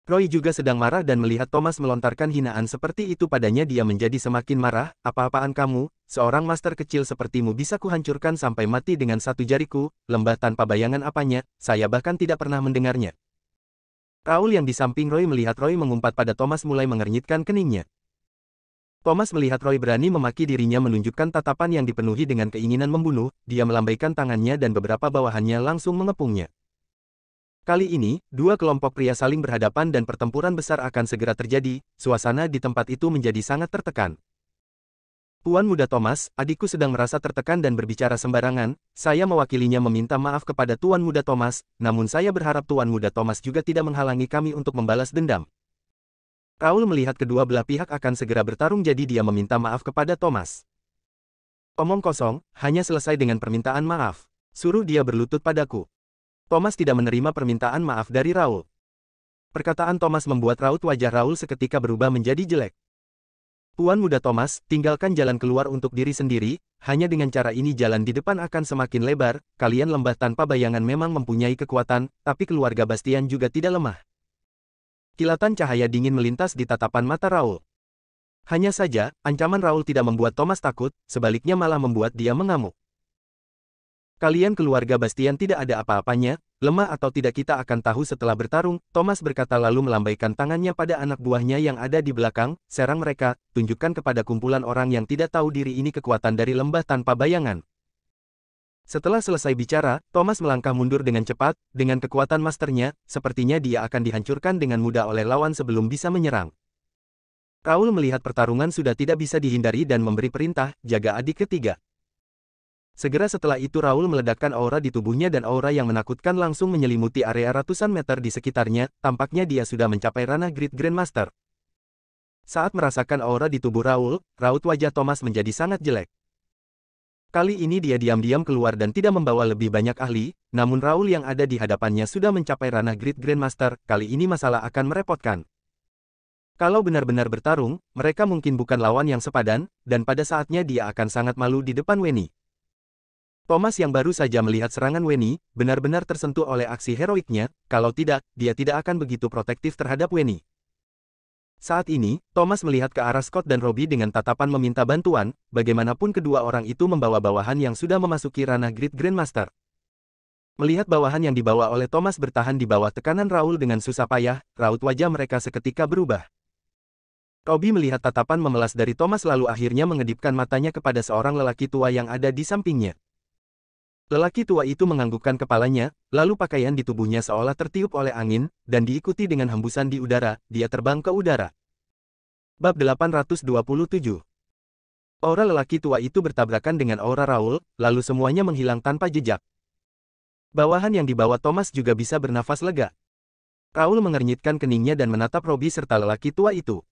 Roy juga sedang marah dan melihat Thomas melontarkan hinaan seperti itu padanya dia menjadi semakin marah, apa-apaan kamu, seorang master kecil sepertimu bisa kuhancurkan sampai mati dengan satu jariku, lembah tanpa bayangan apanya, saya bahkan tidak pernah mendengarnya. Raul yang di samping Roy melihat Roy mengumpat pada Thomas mulai mengernyitkan keningnya. Thomas melihat Roy berani memaki dirinya menunjukkan tatapan yang dipenuhi dengan keinginan membunuh, dia melambaikan tangannya dan beberapa bawahannya langsung mengepungnya. Kali ini, dua kelompok pria saling berhadapan dan pertempuran besar akan segera terjadi, suasana di tempat itu menjadi sangat tertekan. Tuan Muda Thomas, adikku sedang merasa tertekan dan berbicara sembarangan, saya mewakilinya meminta maaf kepada Tuan Muda Thomas, namun saya berharap Tuan Muda Thomas juga tidak menghalangi kami untuk membalas dendam. Raul melihat kedua belah pihak akan segera bertarung jadi dia meminta maaf kepada Thomas. Omong kosong, hanya selesai dengan permintaan maaf. Suruh dia berlutut padaku. Thomas tidak menerima permintaan maaf dari Raul. Perkataan Thomas membuat raut wajah Raul seketika berubah menjadi jelek. Tuan Muda Thomas, tinggalkan jalan keluar untuk diri sendiri, hanya dengan cara ini jalan di depan akan semakin lebar, kalian lembah tanpa bayangan memang mempunyai kekuatan, tapi keluarga Bastian juga tidak lemah. Kilatan cahaya dingin melintas di tatapan mata Raul. Hanya saja, ancaman Raul tidak membuat Thomas takut, sebaliknya malah membuat dia mengamuk. Kalian keluarga Bastian tidak ada apa-apanya, lemah atau tidak kita akan tahu setelah bertarung, Thomas berkata lalu melambaikan tangannya pada anak buahnya yang ada di belakang, serang mereka, tunjukkan kepada kumpulan orang yang tidak tahu diri ini kekuatan dari lembah tanpa bayangan. Setelah selesai bicara, Thomas melangkah mundur dengan cepat, dengan kekuatan masternya, sepertinya dia akan dihancurkan dengan mudah oleh lawan sebelum bisa menyerang. Raul melihat pertarungan sudah tidak bisa dihindari dan memberi perintah, jaga adik ketiga. Segera setelah itu Raul meledakkan aura di tubuhnya dan aura yang menakutkan langsung menyelimuti area ratusan meter di sekitarnya, tampaknya dia sudah mencapai ranah Great Grandmaster. Saat merasakan aura di tubuh Raul, raut wajah Thomas menjadi sangat jelek. Kali ini dia diam-diam keluar dan tidak membawa lebih banyak ahli, namun Raul yang ada di hadapannya sudah mencapai ranah Great Grandmaster, kali ini masalah akan merepotkan. Kalau benar-benar bertarung, mereka mungkin bukan lawan yang sepadan, dan pada saatnya dia akan sangat malu di depan Wenny. Thomas yang baru saja melihat serangan Wenny, benar-benar tersentuh oleh aksi heroiknya, kalau tidak, dia tidak akan begitu protektif terhadap Wenny. Saat ini, Thomas melihat ke arah Scott dan Robbie dengan tatapan meminta bantuan, bagaimanapun kedua orang itu membawa bawahan yang sudah memasuki ranah Great Grandmaster. Melihat bawahan yang dibawa oleh Thomas bertahan di bawah tekanan Raul dengan susah payah, raut wajah mereka seketika berubah. Robbie melihat tatapan memelas dari Thomas lalu akhirnya mengedipkan matanya kepada seorang lelaki tua yang ada di sampingnya. Lelaki tua itu menganggukkan kepalanya, lalu pakaian di tubuhnya seolah tertiup oleh angin, dan diikuti dengan hembusan di udara, dia terbang ke udara. Bab 827. Aura lelaki tua itu bertabrakan dengan aura Raul, lalu semuanya menghilang tanpa jejak. Bawahan yang dibawa Thomas juga bisa bernafas lega. Raul mengernyitkan keningnya dan menatap Robbie serta lelaki tua itu.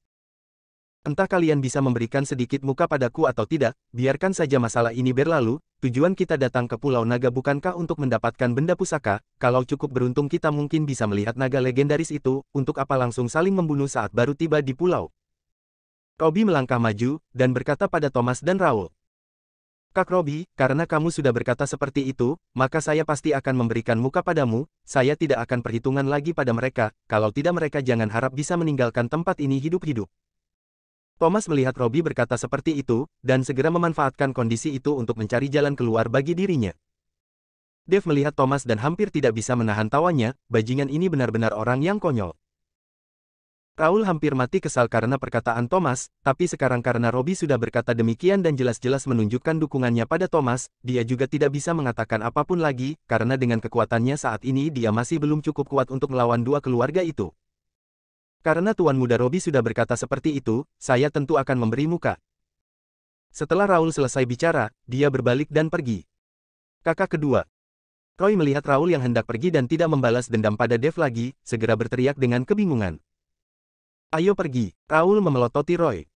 Entah kalian bisa memberikan sedikit muka padaku atau tidak, biarkan saja masalah ini berlalu, tujuan kita datang ke Pulau Naga bukankah untuk mendapatkan benda pusaka, kalau cukup beruntung kita mungkin bisa melihat naga legendaris itu, untuk apa langsung saling membunuh saat baru tiba di pulau. Robbie melangkah maju, dan berkata pada Thomas dan Raul. Kak Robbie, karena kamu sudah berkata seperti itu, maka saya pasti akan memberikan muka padamu, saya tidak akan perhitungan lagi pada mereka, kalau tidak mereka jangan harap bisa meninggalkan tempat ini hidup-hidup. Thomas melihat Robbie berkata seperti itu, dan segera memanfaatkan kondisi itu untuk mencari jalan keluar bagi dirinya. Dave melihat Thomas dan hampir tidak bisa menahan tawanya, bajingan ini benar-benar orang yang konyol. Raul hampir mati kesal karena perkataan Thomas, tapi sekarang karena Robbie sudah berkata demikian dan jelas-jelas menunjukkan dukungannya pada Thomas, dia juga tidak bisa mengatakan apapun lagi, karena dengan kekuatannya saat ini dia masih belum cukup kuat untuk melawan dua keluarga itu. Karena Tuan Muda Robbie sudah berkata seperti itu, saya tentu akan memberi muka. Setelah Raul selesai bicara, dia berbalik dan pergi. Kakak kedua. Roy melihat Raul yang hendak pergi dan tidak membalas dendam pada Dave lagi, segera berteriak dengan kebingungan. Ayo pergi, Raul memelototi Roy.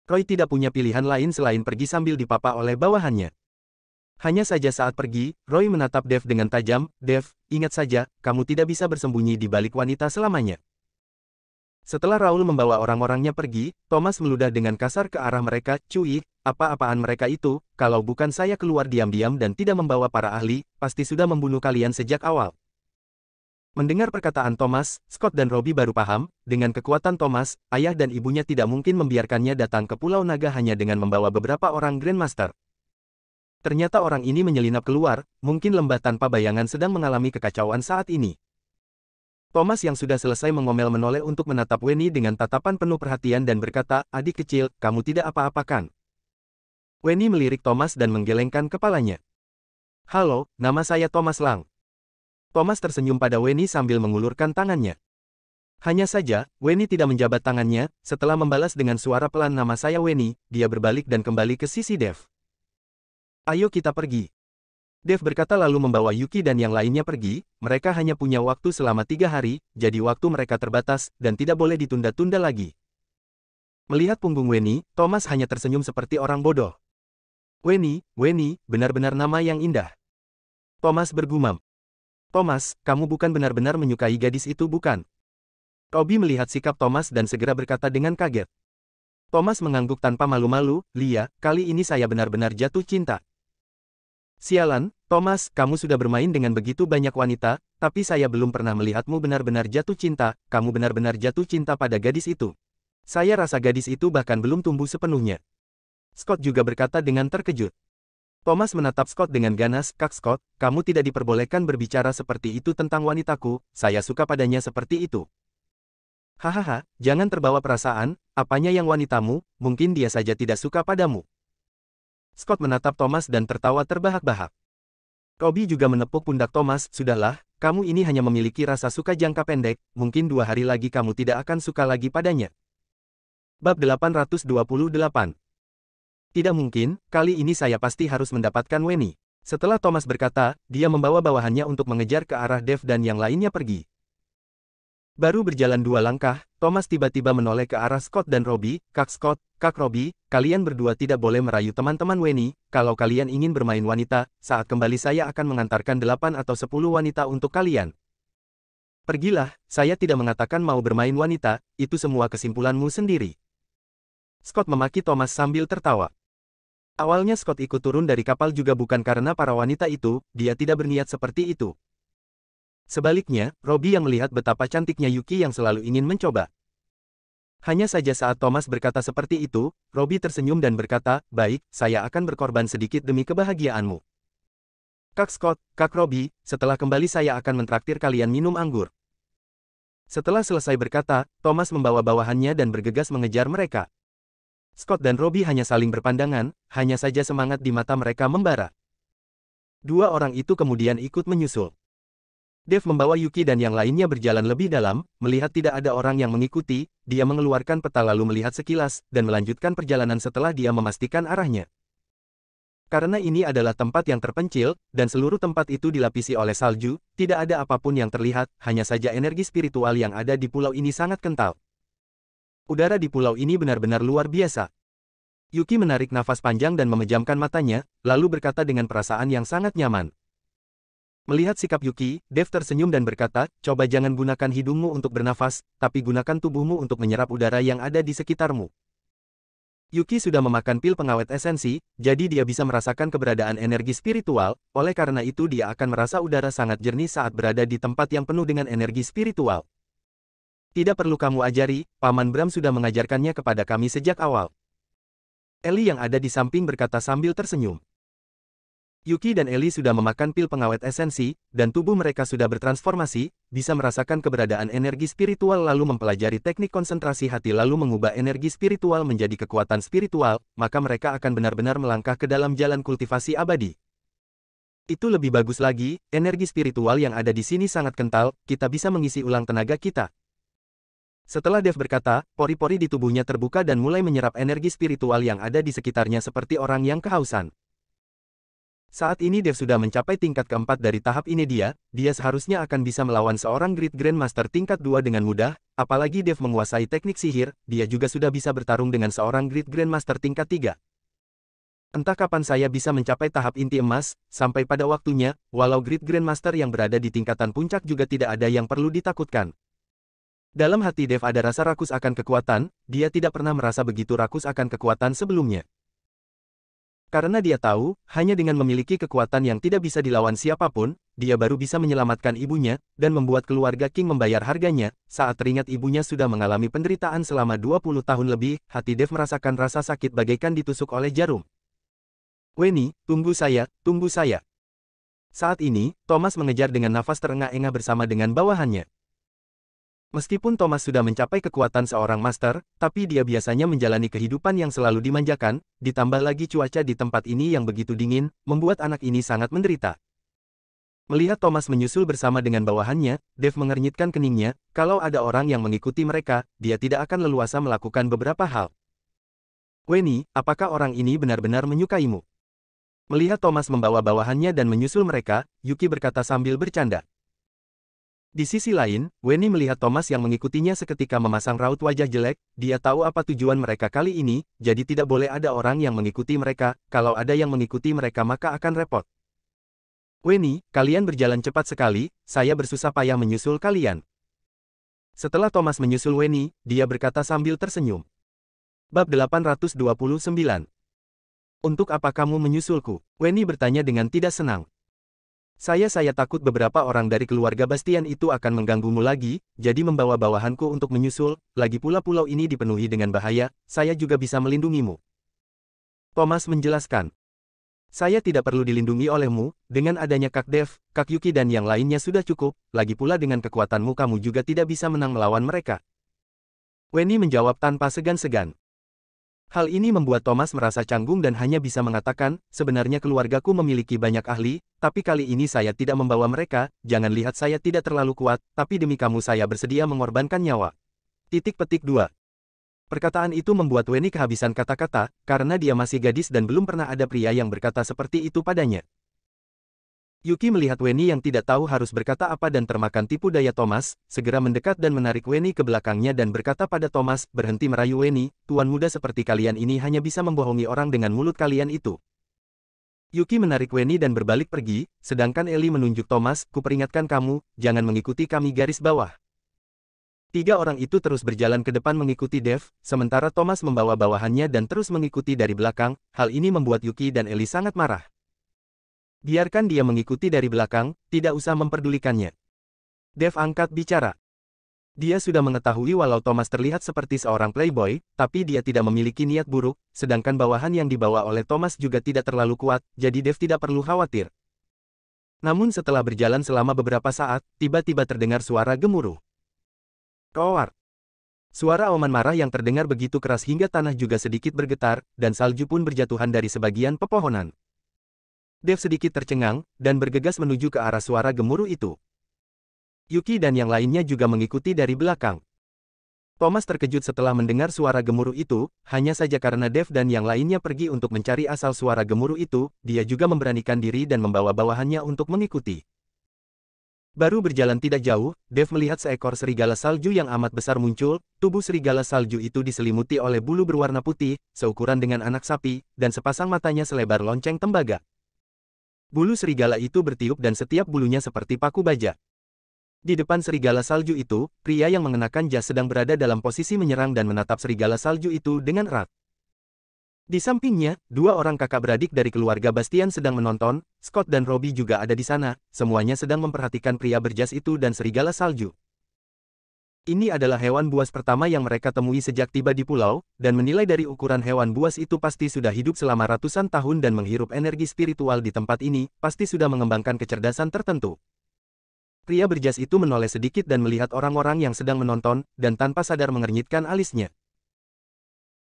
Roy tidak punya pilihan lain selain pergi sambil dipapa oleh bawahannya. Hanya saja saat pergi, Roy menatap Dave dengan tajam, Dave, ingat saja, kamu tidak bisa bersembunyi di balik wanita selamanya. Setelah Raul membawa orang-orangnya pergi, Thomas meludah dengan kasar ke arah mereka, cuy, apa-apaan mereka itu, kalau bukan saya keluar diam-diam dan tidak membawa para ahli, pasti sudah membunuh kalian sejak awal. Mendengar perkataan Thomas, Scott dan Robbie baru paham, dengan kekuatan Thomas, ayah dan ibunya tidak mungkin membiarkannya datang ke Pulau Naga hanya dengan membawa beberapa orang Grandmaster. Ternyata orang ini menyelinap keluar, mungkin lembah tanpa bayangan sedang mengalami kekacauan saat ini. Thomas yang sudah selesai mengomel menoleh untuk menatap Wenny dengan tatapan penuh perhatian dan berkata, adik kecil, kamu tidak apa-apa kan? Wenny melirik Thomas dan menggelengkan kepalanya. Halo, nama saya Thomas Lang. Thomas tersenyum pada Wenny sambil mengulurkan tangannya. Hanya saja, Wenny tidak menjabat tangannya, setelah membalas dengan suara pelan nama saya Wenny, dia berbalik dan kembali ke sisi Dave. Ayo kita pergi. Dave berkata lalu membawa Yuki dan yang lainnya pergi, mereka hanya punya waktu selama 3 hari, jadi waktu mereka terbatas, dan tidak boleh ditunda-tunda lagi. Melihat punggung Wenny, Thomas hanya tersenyum seperti orang bodoh. Wenny, benar-benar nama yang indah. Thomas bergumam. Thomas, kamu bukan benar-benar menyukai gadis itu bukan? Robbie melihat sikap Thomas dan segera berkata dengan kaget. Thomas mengangguk tanpa malu-malu, Lia, kali ini saya benar-benar jatuh cinta. Sialan, Thomas, kamu sudah bermain dengan begitu banyak wanita, tapi saya belum pernah melihatmu benar-benar jatuh cinta, kamu benar-benar jatuh cinta pada gadis itu. Saya rasa gadis itu bahkan belum tumbuh sepenuhnya. Scott juga berkata dengan terkejut. Thomas menatap Scott dengan ganas, Kak Scott, kamu tidak diperbolehkan berbicara seperti itu tentang wanitaku, saya suka padanya seperti itu. Hahaha, jangan terbawa perasaan, apanya yang wanitamu, mungkin dia saja tidak suka padamu. Scott menatap Thomas dan tertawa terbahak-bahak. Robbie juga menepuk pundak Thomas, sudahlah, kamu ini hanya memiliki rasa suka jangka pendek, mungkin 2 hari lagi kamu tidak akan suka lagi padanya. Bab 828. Tidak mungkin, kali ini saya pasti harus mendapatkan Wenny. Setelah Thomas berkata, dia membawa bawahannya untuk mengejar ke arah Dave dan yang lainnya pergi. Baru berjalan 2 langkah, Thomas tiba-tiba menoleh ke arah Scott dan Robbie, Kak Scott, Kak Robbie, kalian berdua tidak boleh merayu teman-teman Wenny, kalau kalian ingin bermain wanita, saat kembali saya akan mengantarkan 8 atau 10 wanita untuk kalian. Pergilah, saya tidak mengatakan mau bermain wanita, itu semua kesimpulanmu sendiri. Scott memaki Thomas sambil tertawa. Awalnya Scott ikut turun dari kapal juga bukan karena para wanita itu, dia tidak berniat seperti itu. Sebaliknya, Robbie yang melihat betapa cantiknya Yuki yang selalu ingin mencoba. Hanya saja saat Thomas berkata seperti itu, Robbie tersenyum dan berkata, baik, saya akan berkorban sedikit demi kebahagiaanmu. Kak Scott, Kak Robbie, setelah kembali saya akan mentraktir kalian minum anggur. Setelah selesai berkata, Thomas membawa bawahannya dan bergegas mengejar mereka. Scott dan Robbie hanya saling berpandangan, hanya saja semangat di mata mereka membara. 2 orang itu kemudian ikut menyusul. Dave membawa Yuki dan yang lainnya berjalan lebih dalam, melihat tidak ada orang yang mengikuti, dia mengeluarkan peta lalu melihat sekilas, dan melanjutkan perjalanan setelah dia memastikan arahnya. Karena ini adalah tempat yang terpencil, dan seluruh tempat itu dilapisi oleh salju, tidak ada apapun yang terlihat, hanya saja energi spiritual yang ada di pulau ini sangat kental. Udara di pulau ini benar-benar luar biasa. Yuki menarik nafas panjang dan memejamkan matanya, lalu berkata dengan perasaan yang sangat nyaman. Melihat sikap Yuki, Dave tersenyum dan berkata, coba jangan gunakan hidungmu untuk bernafas, tapi gunakan tubuhmu untuk menyerap udara yang ada di sekitarmu. Yuki sudah memakan pil pengawet esensi, jadi dia bisa merasakan keberadaan energi spiritual, oleh karena itu dia akan merasa udara sangat jernih saat berada di tempat yang penuh dengan energi spiritual. Tidak perlu kamu ajari, Paman Bram sudah mengajarkannya kepada kami sejak awal. Ellie yang ada di samping berkata sambil tersenyum. Yuki dan Ellie sudah memakan pil pengawet esensi, dan tubuh mereka sudah bertransformasi, bisa merasakan keberadaan energi spiritual lalu mempelajari teknik konsentrasi hati lalu mengubah energi spiritual menjadi kekuatan spiritual, maka mereka akan benar-benar melangkah ke dalam jalan kultivasi abadi. Itu lebih bagus lagi, energi spiritual yang ada di sini sangat kental, kita bisa mengisi ulang tenaga kita. Setelah Dev berkata, pori-pori di tubuhnya terbuka dan mulai menyerap energi spiritual yang ada di sekitarnya seperti orang yang kehausan. Saat ini Dev sudah mencapai tingkat keempat dari tahap ini dia seharusnya akan bisa melawan seorang Great Grandmaster tingkat 2 dengan mudah, apalagi Dev menguasai teknik sihir, dia juga sudah bisa bertarung dengan seorang Great Grandmaster tingkat 3. Entah kapan saya bisa mencapai tahap inti emas, sampai pada waktunya, walau Great Grandmaster yang berada di tingkatan puncak juga tidak ada yang perlu ditakutkan. Dalam hati Dev ada rasa rakus akan kekuatan, dia tidak pernah merasa begitu rakus akan kekuatan sebelumnya. Karena dia tahu, hanya dengan memiliki kekuatan yang tidak bisa dilawan siapapun, dia baru bisa menyelamatkan ibunya, dan membuat keluarga King membayar harganya. Saat teringat ibunya sudah mengalami penderitaan selama 20 tahun lebih, hati Dev merasakan rasa sakit bagaikan ditusuk oleh jarum. Weni, tunggu saya, tunggu saya. Saat ini, Thomas mengejar dengan nafas terengah-engah bersama dengan bawahannya. Meskipun Thomas sudah mencapai kekuatan seorang master, tapi dia biasanya menjalani kehidupan yang selalu dimanjakan, ditambah lagi cuaca di tempat ini yang begitu dingin, membuat anak ini sangat menderita. Melihat Thomas menyusul bersama dengan bawahannya, Dev mengernyitkan keningnya, kalau ada orang yang mengikuti mereka, dia tidak akan leluasa melakukan beberapa hal. Weni, apakah orang ini benar-benar menyukaimu? Melihat Thomas membawa bawahannya dan menyusul mereka, Yuki berkata sambil bercanda. Di sisi lain, Weni melihat Thomas yang mengikutinya seketika memasang raut wajah jelek, dia tahu apa tujuan mereka kali ini, jadi tidak boleh ada orang yang mengikuti mereka, kalau ada yang mengikuti mereka maka akan repot. Weni, kalian berjalan cepat sekali, saya bersusah payah menyusul kalian. Setelah Thomas menyusul Weni, dia berkata sambil tersenyum. Bab 829. Untuk apa kamu menyusulku? Weni bertanya dengan tidak senang. Saya takut beberapa orang dari keluarga Bastian itu akan mengganggumu lagi, jadi membawa bawahanku untuk menyusul, lagi pula pulau ini dipenuhi dengan bahaya, saya juga bisa melindungimu. Thomas menjelaskan. Saya tidak perlu dilindungi olehmu, dengan adanya Kak Dev, Kak Yuki dan yang lainnya sudah cukup, lagi pula dengan kekuatanmu kamu juga tidak bisa menang melawan mereka. Weni menjawab tanpa segan-segan. Hal ini membuat Thomas merasa canggung dan hanya bisa mengatakan, sebenarnya keluargaku memiliki banyak ahli, tapi kali ini saya tidak membawa mereka, jangan lihat saya tidak terlalu kuat, tapi demi kamu saya bersedia mengorbankan nyawa. Titik petik 2. Perkataan itu membuat Weni kehabisan kata-kata, karena dia masih gadis dan belum pernah ada pria yang berkata seperti itu padanya. Yuki melihat Weni yang tidak tahu harus berkata apa dan termakan tipu daya Thomas, segera mendekat dan menarik Weni ke belakangnya dan berkata pada Thomas, berhenti merayu Weni, tuan muda seperti kalian ini hanya bisa membohongi orang dengan mulut kalian itu. Yuki menarik Weni dan berbalik pergi, sedangkan Ellie menunjuk Thomas, kuperingatkan kamu, jangan mengikuti kami garis bawah. 3 orang itu terus berjalan ke depan mengikuti Dev, sementara Thomas membawa bawahannya dan terus mengikuti dari belakang, hal ini membuat Yuki dan Ellie sangat marah. Biarkan dia mengikuti dari belakang, tidak usah memperdulikannya. Dev angkat bicara. Dia sudah mengetahui walau Thomas terlihat seperti seorang playboy, tapi dia tidak memiliki niat buruk, sedangkan bawahan yang dibawa oleh Thomas juga tidak terlalu kuat, jadi Dev tidak perlu khawatir. Namun setelah berjalan selama beberapa saat, tiba-tiba terdengar suara gemuruh. Roar. Suara auman marah yang terdengar begitu keras hingga tanah juga sedikit bergetar, dan salju pun berjatuhan dari sebagian pepohonan. Dev sedikit tercengang, dan bergegas menuju ke arah suara gemuruh itu. Yuki dan yang lainnya juga mengikuti dari belakang. Thomas terkejut setelah mendengar suara gemuruh itu, hanya saja karena Dev dan yang lainnya pergi untuk mencari asal suara gemuruh itu, dia juga memberanikan diri dan membawa bawahannya untuk mengikuti. Baru berjalan tidak jauh, Dev melihat seekor serigala salju yang amat besar muncul, tubuh serigala salju itu diselimuti oleh bulu berwarna putih, seukuran dengan anak sapi, dan sepasang matanya selebar lonceng tembaga. Bulu serigala itu bertiup dan setiap bulunya seperti paku baja. Di depan serigala salju itu, pria yang mengenakan jas sedang berada dalam posisi menyerang dan menatap serigala salju itu dengan erat. Di sampingnya, 2 orang kakak beradik dari keluarga Bastian sedang menonton, Scott dan Robbie juga ada di sana, semuanya sedang memperhatikan pria berjas itu dan serigala salju. Ini adalah hewan buas pertama yang mereka temui sejak tiba di pulau, dan menilai dari ukuran hewan buas itu pasti sudah hidup selama ratusan tahun dan menghirup energi spiritual di tempat ini, pasti sudah mengembangkan kecerdasan tertentu. Pria berjas itu menoleh sedikit dan melihat orang-orang yang sedang menonton, dan tanpa sadar mengernyitkan alisnya.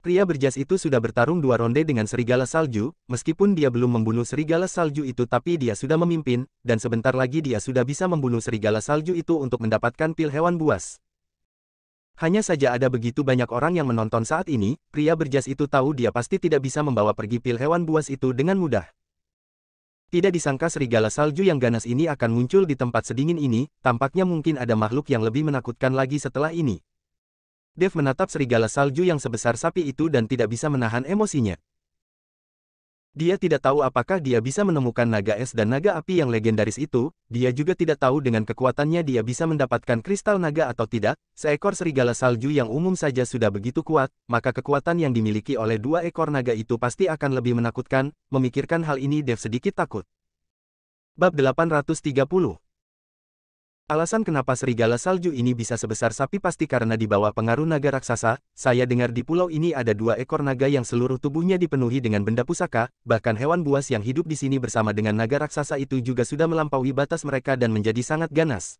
Pria berjas itu sudah bertarung 2 ronde dengan serigala salju, meskipun dia belum membunuh serigala salju itu tapi dia sudah memimpin, dan sebentar lagi dia sudah bisa membunuh serigala salju itu untuk mendapatkan pil hewan buas. Hanya saja ada begitu banyak orang yang menonton saat ini, pria berjas itu tahu dia pasti tidak bisa membawa pergi pil hewan buas itu dengan mudah. Tidak disangka serigala salju yang ganas ini akan muncul di tempat sedingin ini, tampaknya mungkin ada makhluk yang lebih menakutkan lagi setelah ini. Dev menatap serigala salju yang sebesar sapi itu dan tidak bisa menahan emosinya. Dia tidak tahu apakah dia bisa menemukan naga es dan naga api yang legendaris itu, dia juga tidak tahu dengan kekuatannya dia bisa mendapatkan kristal naga atau tidak, seekor serigala salju yang umum saja sudah begitu kuat, maka kekuatan yang dimiliki oleh 2 ekor naga itu pasti akan lebih menakutkan, memikirkan hal ini Dev sedikit takut. Bab 830. Alasan kenapa serigala salju ini bisa sebesar sapi pasti karena di bawah pengaruh naga raksasa. Saya dengar di pulau ini ada 2 ekor naga yang seluruh tubuhnya dipenuhi dengan benda pusaka, bahkan hewan buas yang hidup di sini bersama dengan naga raksasa itu juga sudah melampaui batas mereka dan menjadi sangat ganas.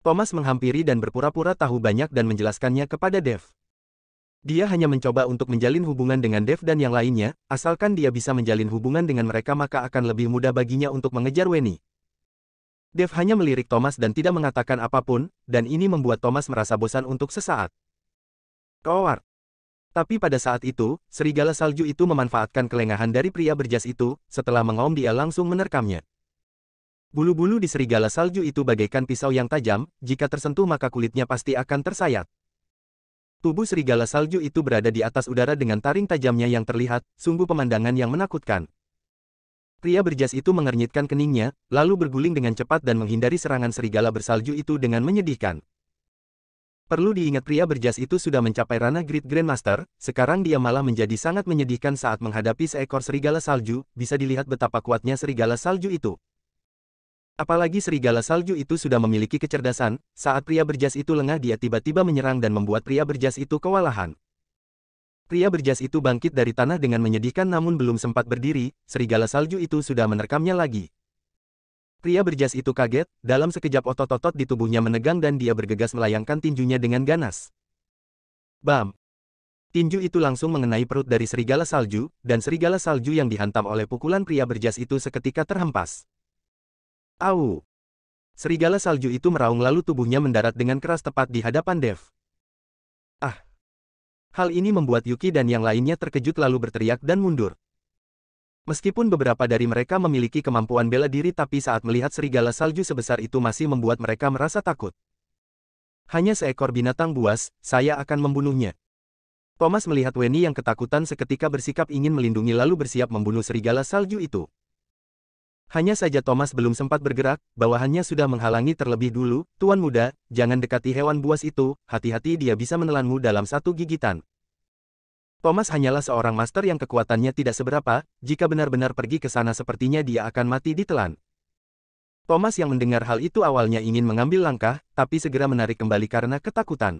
Thomas menghampiri dan berpura-pura tahu banyak dan menjelaskannya kepada Dev. Dia hanya mencoba untuk menjalin hubungan dengan Dev dan yang lainnya, asalkan dia bisa menjalin hubungan dengan mereka maka akan lebih mudah baginya untuk mengejar Wenny. Dev hanya melirik Thomas dan tidak mengatakan apapun, dan ini membuat Thomas merasa bosan untuk sesaat. Keluar. Tapi pada saat itu, serigala salju itu memanfaatkan kelengahan dari pria berjas itu, setelah mengaum dia langsung menerkamnya. Bulu-bulu di serigala salju itu bagaikan pisau yang tajam, jika tersentuh maka kulitnya pasti akan tersayat. Tubuh serigala salju itu berada di atas udara dengan taring tajamnya yang terlihat, sungguh pemandangan yang menakutkan. Pria berjas itu mengernyitkan keningnya, lalu berguling dengan cepat dan menghindari serangan serigala bersalju itu dengan menyedihkan. Perlu diingat pria berjas itu sudah mencapai ranah Great Grandmaster, sekarang dia malah menjadi sangat menyedihkan saat menghadapi seekor serigala salju, bisa dilihat betapa kuatnya serigala salju itu. Apalagi serigala salju itu sudah memiliki kecerdasan, saat pria berjas itu lengah dia tiba-tiba menyerang dan membuat pria berjas itu kewalahan. Pria berjas itu bangkit dari tanah dengan menyedihkan namun belum sempat berdiri, serigala salju itu sudah menerkamnya lagi. Pria berjas itu kaget, dalam sekejap otot-otot di tubuhnya menegang dan dia bergegas melayangkan tinjunya dengan ganas. Bam! Tinju itu langsung mengenai perut dari serigala salju, dan serigala salju yang dihantam oleh pukulan pria berjas itu seketika terhempas. Au! Serigala salju itu meraung lalu tubuhnya mendarat dengan keras tepat di hadapan Dev. Ah! Hal ini membuat Yuki dan yang lainnya terkejut lalu berteriak dan mundur. Meskipun beberapa dari mereka memiliki kemampuan bela diri tapi saat melihat serigala salju sebesar itu masih membuat mereka merasa takut. Hanya seekor binatang buas, saya akan membunuhnya. Thomas melihat Wenny yang ketakutan seketika bersikap ingin melindungi lalu bersiap membunuh serigala salju itu. Hanya saja Thomas belum sempat bergerak, bawahannya sudah menghalangi terlebih dulu. Tuan muda, jangan dekati hewan buas itu, hati-hati dia bisa menelanmu dalam 1 gigitan. Thomas hanyalah seorang master yang kekuatannya tidak seberapa, jika benar-benar pergi ke sana sepertinya dia akan mati ditelan. Thomas yang mendengar hal itu awalnya ingin mengambil langkah, tapi segera menarik kembali karena ketakutan.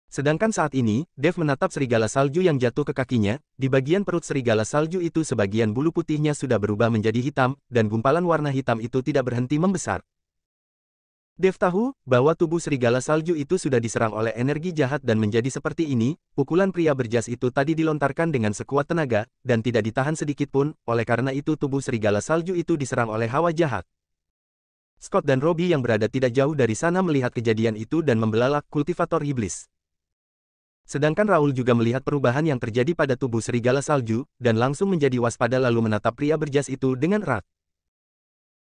Sedangkan saat ini, Dev menatap serigala salju yang jatuh ke kakinya, di bagian perut serigala salju itu sebagian bulu putihnya sudah berubah menjadi hitam, dan gumpalan warna hitam itu tidak berhenti membesar. Dev tahu bahwa tubuh serigala salju itu sudah diserang oleh energi jahat dan menjadi seperti ini, pukulan pria berjas itu tadi dilontarkan dengan sekuat tenaga, dan tidak ditahan sedikit pun, oleh karena itu tubuh serigala salju itu diserang oleh hawa jahat. Scott dan Robbie yang berada tidak jauh dari sana melihat kejadian itu dan membelalak kultivator iblis. Sedangkan Raul juga melihat perubahan yang terjadi pada tubuh serigala salju, dan langsung menjadi waspada lalu menatap pria berjas itu dengan erat.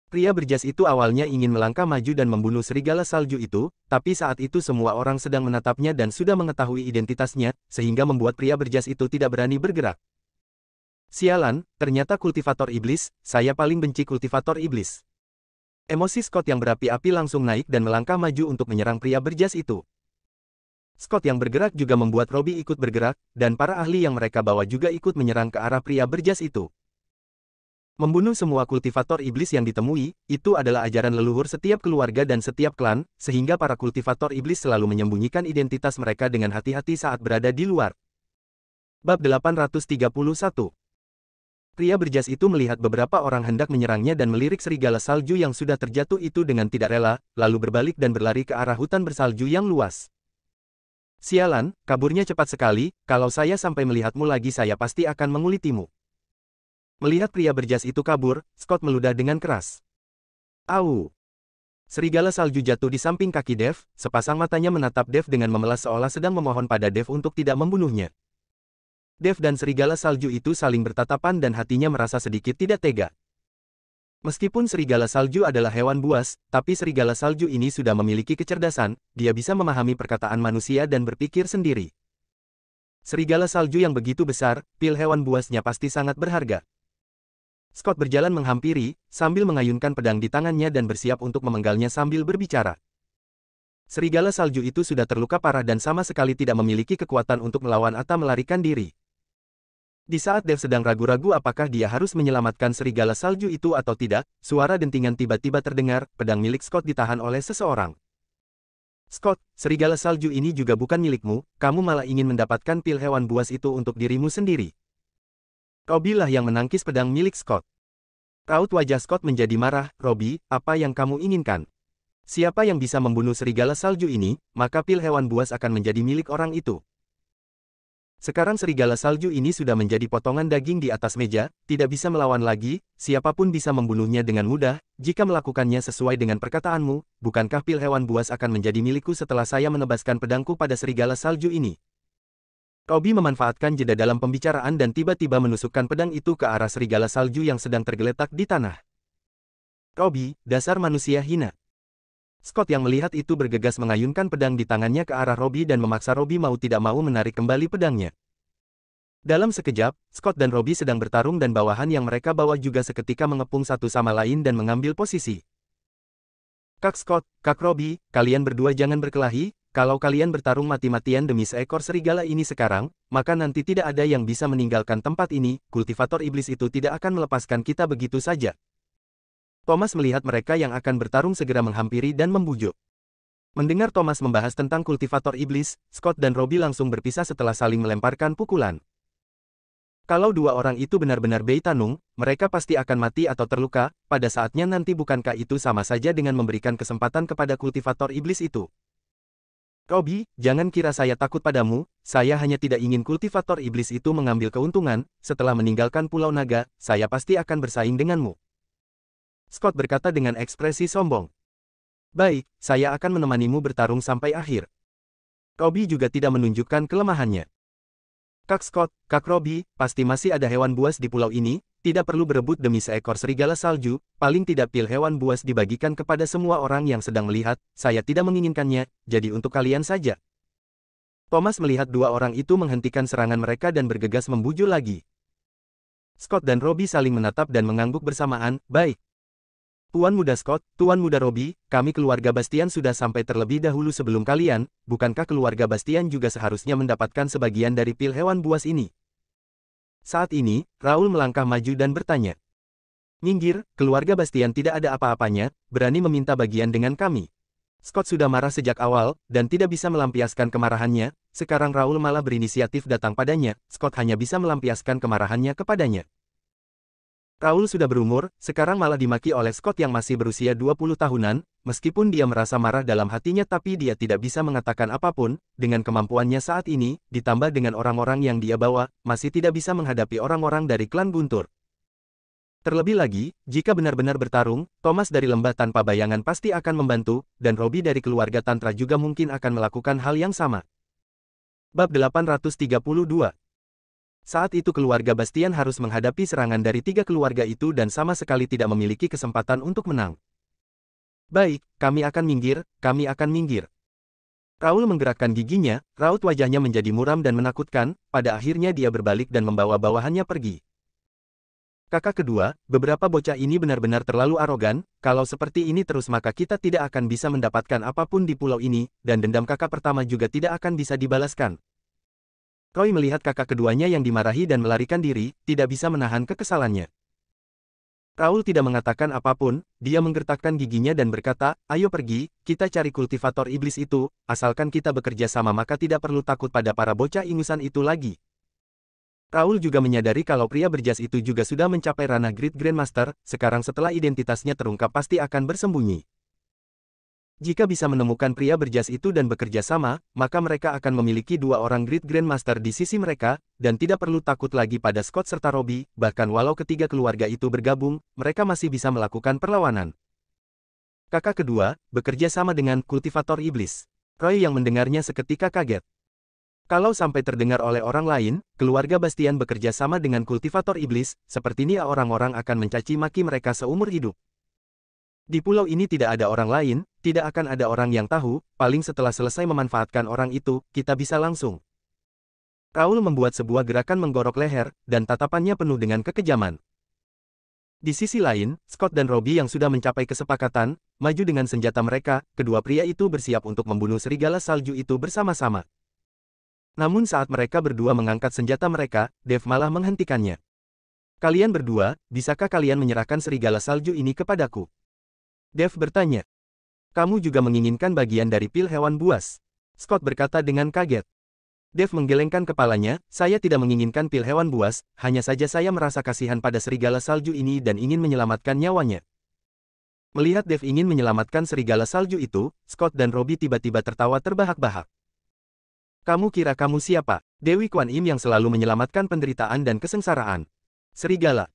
Pria berjas itu awalnya ingin melangkah maju dan membunuh serigala salju itu, tapi saat itu semua orang sedang menatapnya dan sudah mengetahui identitasnya, sehingga membuat pria berjas itu tidak berani bergerak. Sialan, ternyata kultivator iblis, saya paling benci kultivator iblis. Emosi Scott yang berapi-api langsung naik dan melangkah maju untuk menyerang pria berjas itu. Scott yang bergerak juga membuat Robbie ikut bergerak, dan para ahli yang mereka bawa juga ikut menyerang ke arah pria berjas itu. Membunuh semua kultivator iblis yang ditemui, itu adalah ajaran leluhur setiap keluarga dan setiap klan, sehingga para kultivator iblis selalu menyembunyikan identitas mereka dengan hati-hati saat berada di luar. Bab 831. Pria berjas itu melihat beberapa orang hendak menyerangnya dan melirik serigala salju yang sudah terjatuh itu dengan tidak rela, lalu berbalik dan berlari ke arah hutan bersalju yang luas. Sialan, kaburnya cepat sekali, kalau saya sampai melihatmu lagi saya pasti akan mengulitimu. Melihat pria berjas itu kabur, Scott meludah dengan keras. Au! Serigala salju jatuh di samping kaki Dev, sepasang matanya menatap Dev dengan memelas seolah sedang memohon pada Dev untuk tidak membunuhnya. Dev dan serigala salju itu saling bertatapan dan hatinya merasa sedikit tidak tega. Meskipun serigala salju adalah hewan buas, tapi serigala salju ini sudah memiliki kecerdasan, dia bisa memahami perkataan manusia dan berpikir sendiri. Serigala salju yang begitu besar, pil hewan buasnya pasti sangat berharga. Scott berjalan menghampiri, sambil mengayunkan pedang di tangannya dan bersiap untuk memenggalnya sambil berbicara. Serigala salju itu sudah terluka parah dan sama sekali tidak memiliki kekuatan untuk melawan atau melarikan diri. Di saat Dev sedang ragu-ragu apakah dia harus menyelamatkan serigala salju itu atau tidak, suara dentingan tiba-tiba terdengar, pedang milik Scott ditahan oleh seseorang. Scott, serigala salju ini juga bukan milikmu, kamu malah ingin mendapatkan pil hewan buas itu untuk dirimu sendiri. Robbie lah yang menangkis pedang milik Scott. Raut wajah Scott menjadi marah, Robbie, apa yang kamu inginkan? Siapa yang bisa membunuh serigala salju ini, maka pil hewan buas akan menjadi milik orang itu. Sekarang serigala salju ini sudah menjadi potongan daging di atas meja, tidak bisa melawan lagi, siapapun bisa membunuhnya dengan mudah, jika melakukannya sesuai dengan perkataanmu, bukankah pil hewan buas akan menjadi milikku setelah saya menebaskan pedangku pada serigala salju ini? Robbie memanfaatkan jeda dalam pembicaraan dan tiba-tiba menusukkan pedang itu ke arah serigala salju yang sedang tergeletak di tanah. Robbie, dasar manusia hina. Scott yang melihat itu bergegas mengayunkan pedang di tangannya ke arah Robbie dan memaksa Robbie mau tidak mau menarik kembali pedangnya. Dalam sekejap, Scott dan Robbie sedang bertarung dan bawahan yang mereka bawa juga seketika mengepung satu sama lain dan mengambil posisi. Kak Scott, Kak Robbie, kalian berdua jangan berkelahi. Kalau kalian bertarung mati-matian demi seekor serigala ini sekarang, maka nanti tidak ada yang bisa meninggalkan tempat ini, kultivator iblis itu tidak akan melepaskan kita begitu saja. Thomas melihat mereka yang akan bertarung segera menghampiri dan membujuk. Mendengar Thomas membahas tentang kultivator iblis, Scott dan Robbie langsung berpisah setelah saling melemparkan pukulan. Kalau dua orang itu benar-benar Beitanung, mereka pasti akan mati atau terluka, pada saatnya nanti bukankah itu sama saja dengan memberikan kesempatan kepada kultivator iblis itu? Robbie, jangan kira saya takut padamu, saya hanya tidak ingin kultivator iblis itu mengambil keuntungan, setelah meninggalkan Pulau Naga, saya pasti akan bersaing denganmu. Scott berkata dengan ekspresi sombong. Baik, saya akan menemanimu bertarung sampai akhir. Robbie juga tidak menunjukkan kelemahannya. Kak Scott, Kak Robbie, pasti masih ada hewan buas di pulau ini, tidak perlu berebut demi seekor serigala salju, paling tidak pil hewan buas dibagikan kepada semua orang yang sedang melihat, saya tidak menginginkannya, jadi untuk kalian saja. Thomas melihat dua orang itu menghentikan serangan mereka dan bergegas membujuk lagi. Scott dan Robbie saling menatap dan mengangguk bersamaan, baik. Tuan Muda Scott, Tuan Muda Robbie, kami keluarga Bastian sudah sampai terlebih dahulu sebelum kalian, bukankah keluarga Bastian juga seharusnya mendapatkan sebagian dari pil hewan buas ini? Saat ini, Raul melangkah maju dan bertanya. Minggir, keluarga Bastian tidak ada apa-apanya, berani meminta bagian dengan kami. Scott sudah marah sejak awal, dan tidak bisa melampiaskan kemarahannya, sekarang Raul malah berinisiatif datang padanya, Scott hanya bisa melampiaskan kemarahannya kepadanya. Raul sudah berumur, sekarang malah dimaki oleh Scott yang masih berusia 20 tahunan, meskipun dia merasa marah dalam hatinya tapi dia tidak bisa mengatakan apapun, dengan kemampuannya saat ini, ditambah dengan orang-orang yang dia bawa, masih tidak bisa menghadapi orang-orang dari klan Guntur. Terlebih lagi, jika benar-benar bertarung, Thomas dari Lembah Tanpa Bayangan pasti akan membantu, dan Robbie dari keluarga Tantra juga mungkin akan melakukan hal yang sama. Bab 832. Saat itu keluarga Bastian harus menghadapi serangan dari tiga keluarga itu dan sama sekali tidak memiliki kesempatan untuk menang. Baik, kami akan minggir, kami akan minggir. Raul menggerakkan giginya, raut wajahnya menjadi muram dan menakutkan, pada akhirnya dia berbalik dan membawa bawahannya pergi. Kakak kedua, beberapa bocah ini benar-benar terlalu arogan, kalau seperti ini terus maka kita tidak akan bisa mendapatkan apapun di pulau ini, dan dendam kakak pertama juga tidak akan bisa dibalaskan. Roy melihat kakak keduanya yang dimarahi dan melarikan diri, tidak bisa menahan kekesalannya. Raul tidak mengatakan apapun, dia menggertakkan giginya dan berkata, ayo pergi, kita cari kultivator iblis itu, asalkan kita bekerja sama maka tidak perlu takut pada para bocah ingusan itu lagi. Raul juga menyadari kalau pria berjas itu juga sudah mencapai ranah Great Grandmaster, sekarang setelah identitasnya terungkap pasti akan bersembunyi. Jika bisa menemukan pria berjas itu dan bekerja sama, maka mereka akan memiliki dua orang Great Grandmaster di sisi mereka, dan tidak perlu takut lagi pada Scott serta Robbie, bahkan walau ketiga keluarga itu bergabung, mereka masih bisa melakukan perlawanan. Kakak kedua, bekerja sama dengan kultivator iblis. Roy yang mendengarnya seketika kaget. Kalau sampai terdengar oleh orang lain, keluarga Bastian bekerja sama dengan kultivator iblis, sepertinya orang-orang akan mencaci maki mereka seumur hidup. Di pulau ini tidak ada orang lain, tidak akan ada orang yang tahu, paling setelah selesai memanfaatkan orang itu, kita bisa langsung. Raul membuat sebuah gerakan menggorok leher, dan tatapannya penuh dengan kekejaman. Di sisi lain, Scott dan Robbie yang sudah mencapai kesepakatan, maju dengan senjata mereka, kedua pria itu bersiap untuk membunuh serigala salju itu bersama-sama. Namun saat mereka berdua mengangkat senjata mereka, Dave malah menghentikannya. Kalian berdua, bisakah kalian menyerahkan serigala salju ini kepadaku? Dave bertanya. Kamu juga menginginkan bagian dari pil hewan buas? Scott berkata dengan kaget. Dave menggelengkan kepalanya, saya tidak menginginkan pil hewan buas, hanya saja saya merasa kasihan pada serigala salju ini dan ingin menyelamatkan nyawanya. Melihat Dave ingin menyelamatkan serigala salju itu, Scott dan Robbie tiba-tiba tertawa terbahak-bahak. Kamu kira kamu siapa? Dewi Kuan Im yang selalu menyelamatkan penderitaan dan kesengsaraan. Serigala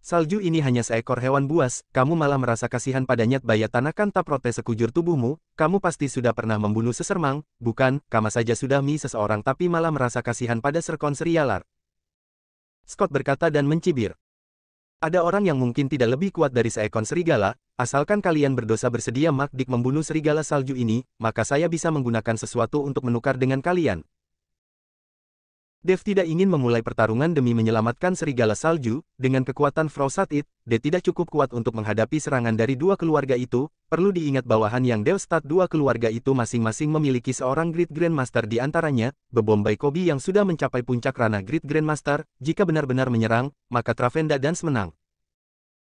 salju ini hanya seekor hewan buas, kamu malah merasa kasihan padanya. Baya tanakan tak protes sekujur tubuhmu, kamu pasti sudah pernah membunuh sesermang, bukan, kamu saja sudah seseorang tapi malah merasa kasihan pada serkon serialar. Scott berkata dan mencibir. Ada orang yang mungkin tidak lebih kuat dari seekor serigala, asalkan kalian berdosa bersedia makdik membunuh serigala salju ini, maka saya bisa menggunakan sesuatu untuk menukar dengan kalian. Dave tidak ingin memulai pertarungan demi menyelamatkan serigala salju, dengan kekuatan Frosatit, Dave tidak cukup kuat untuk menghadapi serangan dari dua keluarga itu, perlu diingat bawahan yang Devstat dua keluarga itu masing-masing memiliki seorang Great Grandmaster di antaranya, Bebombay Kobe yang sudah mencapai puncak ranah Great Grandmaster, jika benar-benar menyerang, maka Travenda Dance menang.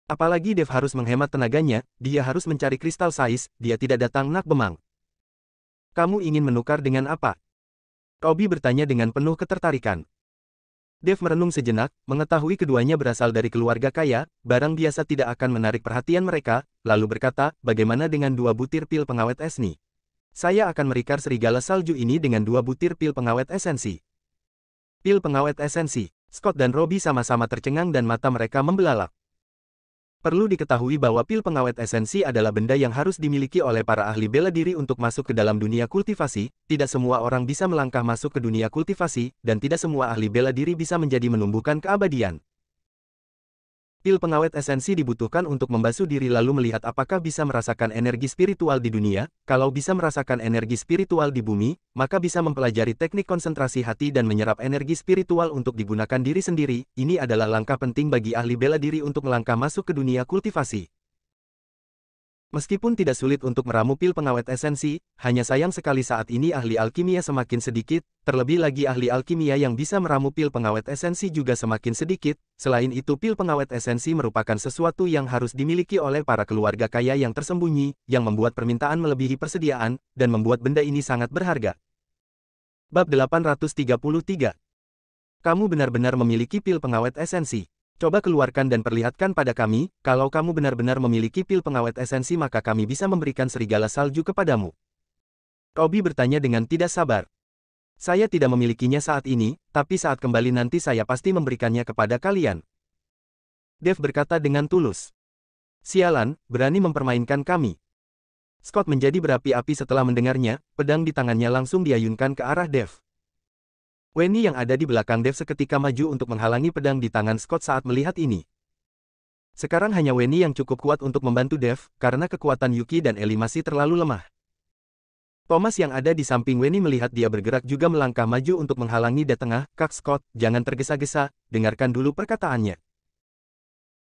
Apalagi Dave harus menghemat tenaganya, dia harus mencari kristal sais, dia tidak datang nak bemang. Kamu ingin menukar dengan apa? Robbie bertanya dengan penuh ketertarikan. Dave merenung sejenak, mengetahui keduanya berasal dari keluarga kaya, barang biasa tidak akan menarik perhatian mereka, lalu berkata, bagaimana dengan 2 butir pil pengawet esni? Saya akan merikar serigala salju ini dengan 2 butir pil pengawet esensi. Pil pengawet esensi. Scott dan Robbie sama-sama tercengang dan mata mereka membelalak. Perlu diketahui bahwa pil pengawet esensi adalah benda yang harus dimiliki oleh para ahli bela diri untuk masuk ke dalam dunia kultivasi, tidak semua orang bisa melangkah masuk ke dunia kultivasi, dan tidak semua ahli bela diri bisa menjadi menumbuhkan keabadian. Pil pengawet esensi dibutuhkan untuk membasuh diri lalu melihat apakah bisa merasakan energi spiritual di dunia, kalau bisa merasakan energi spiritual di bumi, maka bisa mempelajari teknik konsentrasi hati dan menyerap energi spiritual untuk digunakan diri sendiri, ini adalah langkah penting bagi ahli bela diri untuk melangkah masuk ke dunia kultivasi. Meskipun tidak sulit untuk meramu pil pengawet esensi, hanya sayang sekali saat ini ahli alkimia semakin sedikit, terlebih lagi ahli alkimia yang bisa meramu pil pengawet esensi juga semakin sedikit, selain itu pil pengawet esensi merupakan sesuatu yang harus dimiliki oleh para keluarga kaya yang tersembunyi, yang membuat permintaan melebihi persediaan, dan membuat benda ini sangat berharga. Bab 833. Kamu benar-benar memiliki pil pengawet esensi. Coba keluarkan dan perlihatkan pada kami, kalau kamu benar-benar memiliki pil pengawet esensi maka kami bisa memberikan serigala salju kepadamu. Robbie bertanya dengan tidak sabar. Saya tidak memilikinya saat ini, tapi saat kembali nanti saya pasti memberikannya kepada kalian. Dave berkata dengan tulus. Sialan, berani mempermainkan kami. Scott menjadi berapi-api setelah mendengarnya, pedang di tangannya langsung diayunkan ke arah Dave. Wenny yang ada di belakang Dave seketika maju untuk menghalangi pedang di tangan Scott saat melihat ini. Sekarang hanya Wenny yang cukup kuat untuk membantu Dave, karena kekuatan Yuki dan Ellie masih terlalu lemah. Thomas yang ada di samping Wenny melihat dia bergerak juga melangkah maju untuk menghalangi di tengah. Kak Scott, jangan tergesa-gesa, dengarkan dulu perkataannya.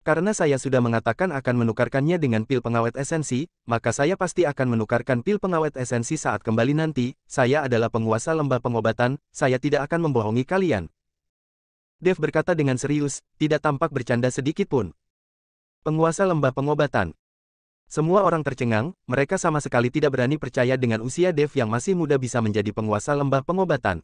Karena saya sudah mengatakan akan menukarkannya dengan pil pengawet esensi, maka saya pasti akan menukarkan pil pengawet esensi saat kembali nanti. Saya adalah penguasa lembah pengobatan, saya tidak akan membohongi kalian. Dave berkata dengan serius, tidak tampak bercanda sedikit pun. Penguasa lembah pengobatan. Semua orang tercengang, mereka sama sekali tidak berani percaya dengan usia Dev yang masih muda bisa menjadi penguasa lembah pengobatan.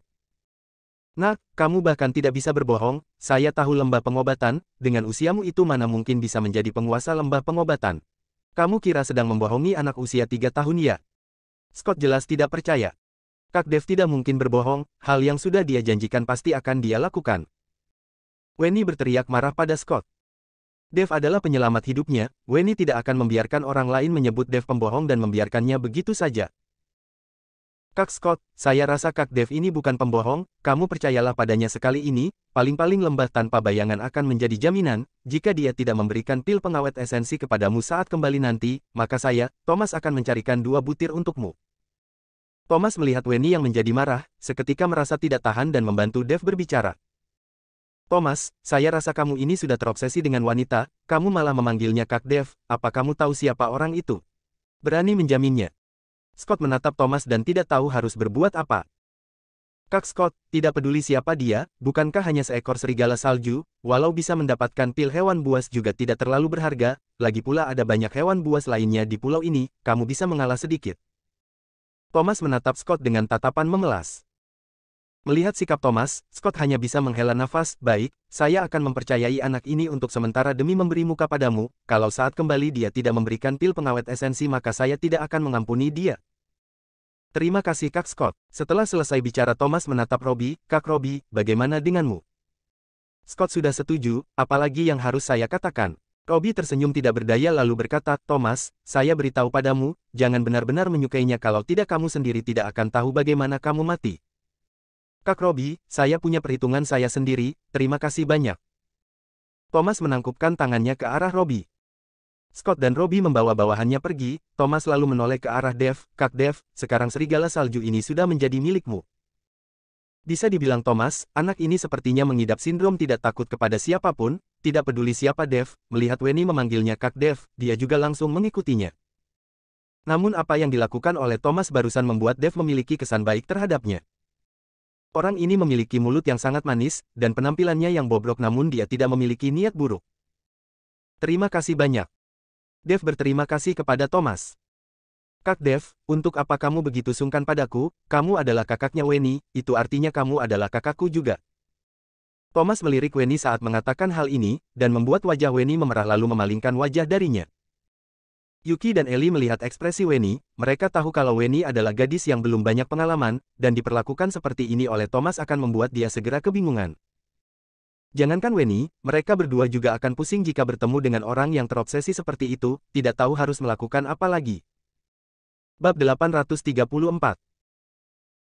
Nah, kamu bahkan tidak bisa berbohong, saya tahu lembah pengobatan, dengan usiamu itu mana mungkin bisa menjadi penguasa lembah pengobatan. Kamu kira sedang membohongi anak usia 3 tahun ya? Scott jelas tidak percaya. Kak Dev tidak mungkin berbohong, hal yang sudah dia janjikan pasti akan dia lakukan. Wenny berteriak marah pada Scott. Dev adalah penyelamat hidupnya, Wenny tidak akan membiarkan orang lain menyebut Dev pembohong dan membiarkannya begitu saja. Kak Scott, saya rasa Kak Dev ini bukan pembohong, kamu percayalah padanya sekali ini, paling-paling lembah tanpa bayangan akan menjadi jaminan, jika dia tidak memberikan pil pengawet esensi kepadamu saat kembali nanti, maka saya, Thomas akan mencarikan 2 butir untukmu. Thomas melihat Wenny yang menjadi marah, seketika merasa tidak tahan dan membantu Dev berbicara. Thomas, saya rasa kamu ini sudah terobsesi dengan wanita, kamu malah memanggilnya Kak Dev, apa kamu tahu siapa orang itu? Berani menjaminnya. Scott menatap Thomas dan tidak tahu harus berbuat apa. Kak Scott, tidak peduli siapa dia, bukankah hanya seekor serigala salju, walau bisa mendapatkan pil hewan buas juga tidak terlalu berharga, lagi pula ada banyak hewan buas lainnya di pulau ini, kamu bisa mengalah sedikit. Thomas menatap Scott dengan tatapan memelas. Melihat sikap Thomas, Scott hanya bisa menghela nafas, baik, saya akan mempercayai anak ini untuk sementara demi memberi muka padamu, kalau saat kembali dia tidak memberikan pil pengawet esensi maka saya tidak akan mengampuni dia. Terima kasih Kak Scott. Setelah selesai bicara Thomas menatap Robbie, Kak Robbie, bagaimana denganmu? Scott sudah setuju, apalagi yang harus saya katakan. Robbie tersenyum tidak berdaya lalu berkata, Thomas, saya beritahu padamu, jangan benar-benar menyukainya kalau tidak kamu sendiri tidak akan tahu bagaimana kamu mati. Kak Robbie, saya punya perhitungan saya sendiri, terima kasih banyak. Thomas menangkupkan tangannya ke arah Robbie. Scott dan Robbie membawa bawahannya pergi, Thomas lalu menoleh ke arah Dev, Kak Dev, sekarang serigala salju ini sudah menjadi milikmu. Bisa dibilang Thomas, anak ini sepertinya mengidap sindrom tidak takut kepada siapapun, tidak peduli siapa Dev, melihat Wenny memanggilnya Kak Dev, dia juga langsung mengikutinya. Namun apa yang dilakukan oleh Thomas barusan membuat Dev memiliki kesan baik terhadapnya. Orang ini memiliki mulut yang sangat manis, dan penampilannya yang bobrok namun dia tidak memiliki niat buruk. Terima kasih banyak. Dev berterima kasih kepada Thomas. Kak Dev, untuk apa kamu begitu sungkan padaku, kamu adalah kakaknya Wenny, itu artinya kamu adalah kakakku juga. Thomas melirik Wenny saat mengatakan hal ini, dan membuat wajah Wenny memerah lalu memalingkan wajah darinya. Yuki dan Ellie melihat ekspresi Wenny, mereka tahu kalau Wenny adalah gadis yang belum banyak pengalaman, dan diperlakukan seperti ini oleh Thomas akan membuat dia segera kebingungan. Jangankan Wenny, mereka berdua juga akan pusing jika bertemu dengan orang yang terobsesi seperti itu, tidak tahu harus melakukan apa lagi. Bab 834.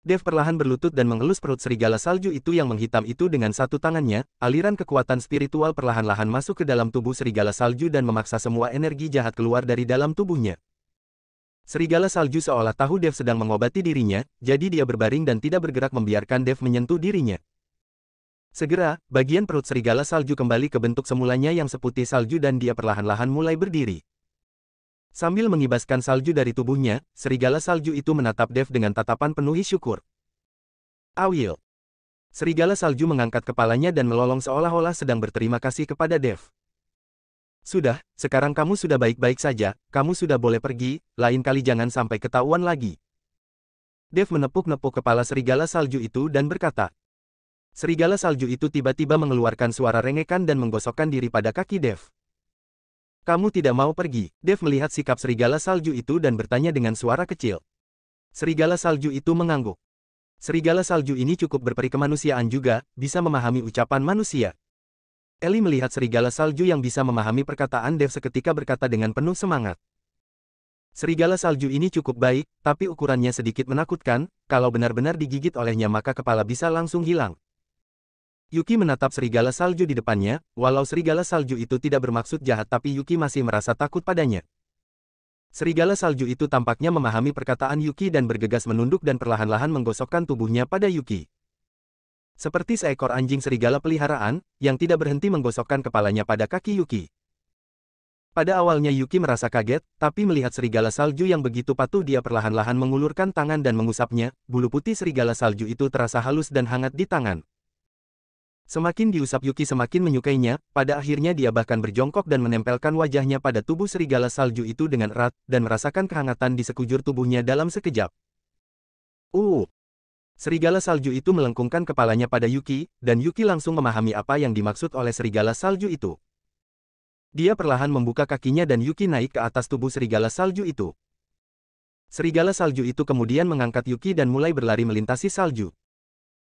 Dev perlahan berlutut dan mengelus perut serigala salju itu yang menghitam itu dengan satu tangannya, aliran kekuatan spiritual perlahan-lahan masuk ke dalam tubuh serigala salju dan memaksa semua energi jahat keluar dari dalam tubuhnya. Serigala salju seolah tahu Dev sedang mengobati dirinya, jadi dia berbaring dan tidak bergerak membiarkan Dev menyentuh dirinya. Segera, bagian perut serigala salju kembali ke bentuk semulanya yang seputih salju dan dia perlahan-lahan mulai berdiri. Sambil mengibaskan salju dari tubuhnya, serigala salju itu menatap Dev dengan tatapan penuh syukur. Awil. Serigala salju mengangkat kepalanya dan melolong seolah-olah sedang berterima kasih kepada Dev. Sudah, sekarang kamu sudah baik-baik saja, kamu sudah boleh pergi, lain kali jangan sampai ketahuan lagi. Dev menepuk-nepuk kepala serigala salju itu dan berkata. Serigala salju itu tiba-tiba mengeluarkan suara rengekan dan menggosokkan diri pada kaki Dev. Kamu tidak mau pergi. Dev melihat sikap serigala salju itu dan bertanya dengan suara kecil. Serigala salju itu mengangguk. Serigala salju ini cukup berperi kemanusiaan juga, bisa memahami ucapan manusia. Ellie melihat serigala salju yang bisa memahami perkataan Dev seketika berkata dengan penuh semangat. Serigala salju ini cukup baik, tapi ukurannya sedikit menakutkan, kalau benar-benar digigit olehnya maka kepala bisa langsung hilang. Yuki menatap serigala salju di depannya, walau serigala salju itu tidak bermaksud jahat tapi Yuki masih merasa takut padanya. Serigala salju itu tampaknya memahami perkataan Yuki dan bergegas menunduk dan perlahan-lahan menggosokkan tubuhnya pada Yuki. Seperti seekor anjing serigala peliharaan, yang tidak berhenti menggosokkan kepalanya pada kaki Yuki. Pada awalnya Yuki merasa kaget, tapi melihat serigala salju yang begitu patuh dia perlahan-lahan mengulurkan tangan dan mengusapnya, bulu putih serigala salju itu terasa halus dan hangat di tangan. Semakin diusap Yuki semakin menyukainya, pada akhirnya dia bahkan berjongkok dan menempelkan wajahnya pada tubuh serigala salju itu dengan erat, dan merasakan kehangatan di sekujur tubuhnya dalam sekejap. Serigala salju itu melengkungkan kepalanya pada Yuki, dan Yuki langsung memahami apa yang dimaksud oleh serigala salju itu. Dia perlahan membuka kakinya dan Yuki naik ke atas tubuh serigala salju itu. Serigala salju itu kemudian mengangkat Yuki dan mulai berlari melintasi salju.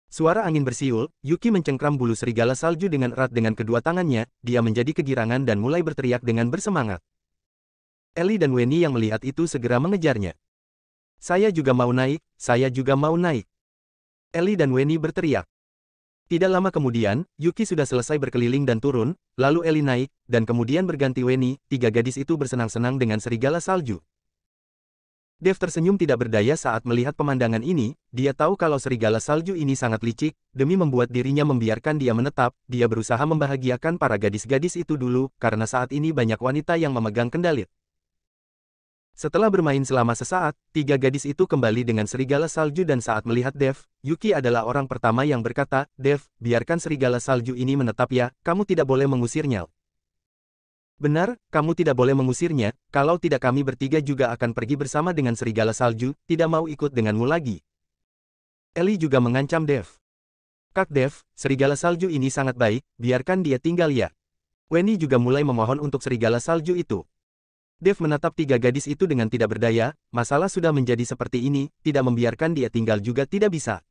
Suara angin bersiul, Yuki mencengkram bulu serigala salju dengan erat dengan kedua tangannya, dia menjadi kegirangan dan mulai berteriak dengan bersemangat. Ellie dan Wenny yang melihat itu segera mengejarnya. Saya juga mau naik, saya juga mau naik. Ellie dan Wenny berteriak. Tidak lama kemudian, Yuki sudah selesai berkeliling dan turun, lalu Ellie naik, dan kemudian berganti Wenny, tiga gadis itu bersenang-senang dengan serigala salju. Dev tersenyum tidak berdaya saat melihat pemandangan ini, dia tahu kalau serigala salju ini sangat licik, demi membuat dirinya membiarkan dia menetap, dia berusaha membahagiakan para gadis-gadis itu dulu, karena saat ini banyak wanita yang memegang kendali. Setelah bermain selama sesaat, tiga gadis itu kembali dengan serigala salju dan saat melihat Dev, Yuki adalah orang pertama yang berkata, Dev, biarkan serigala salju ini menetap ya, kamu tidak boleh mengusirnya. Benar, kamu tidak boleh mengusirnya, kalau tidak kami bertiga juga akan pergi bersama dengan serigala salju, tidak mau ikut denganmu lagi. Ellie juga mengancam Dev. Kak Dev, serigala salju ini sangat baik, biarkan dia tinggal ya. Wenny juga mulai memohon untuk serigala salju itu. Dev menatap tiga gadis itu dengan tidak berdaya, masalah sudah menjadi seperti ini, tidak membiarkan dia tinggal juga tidak bisa.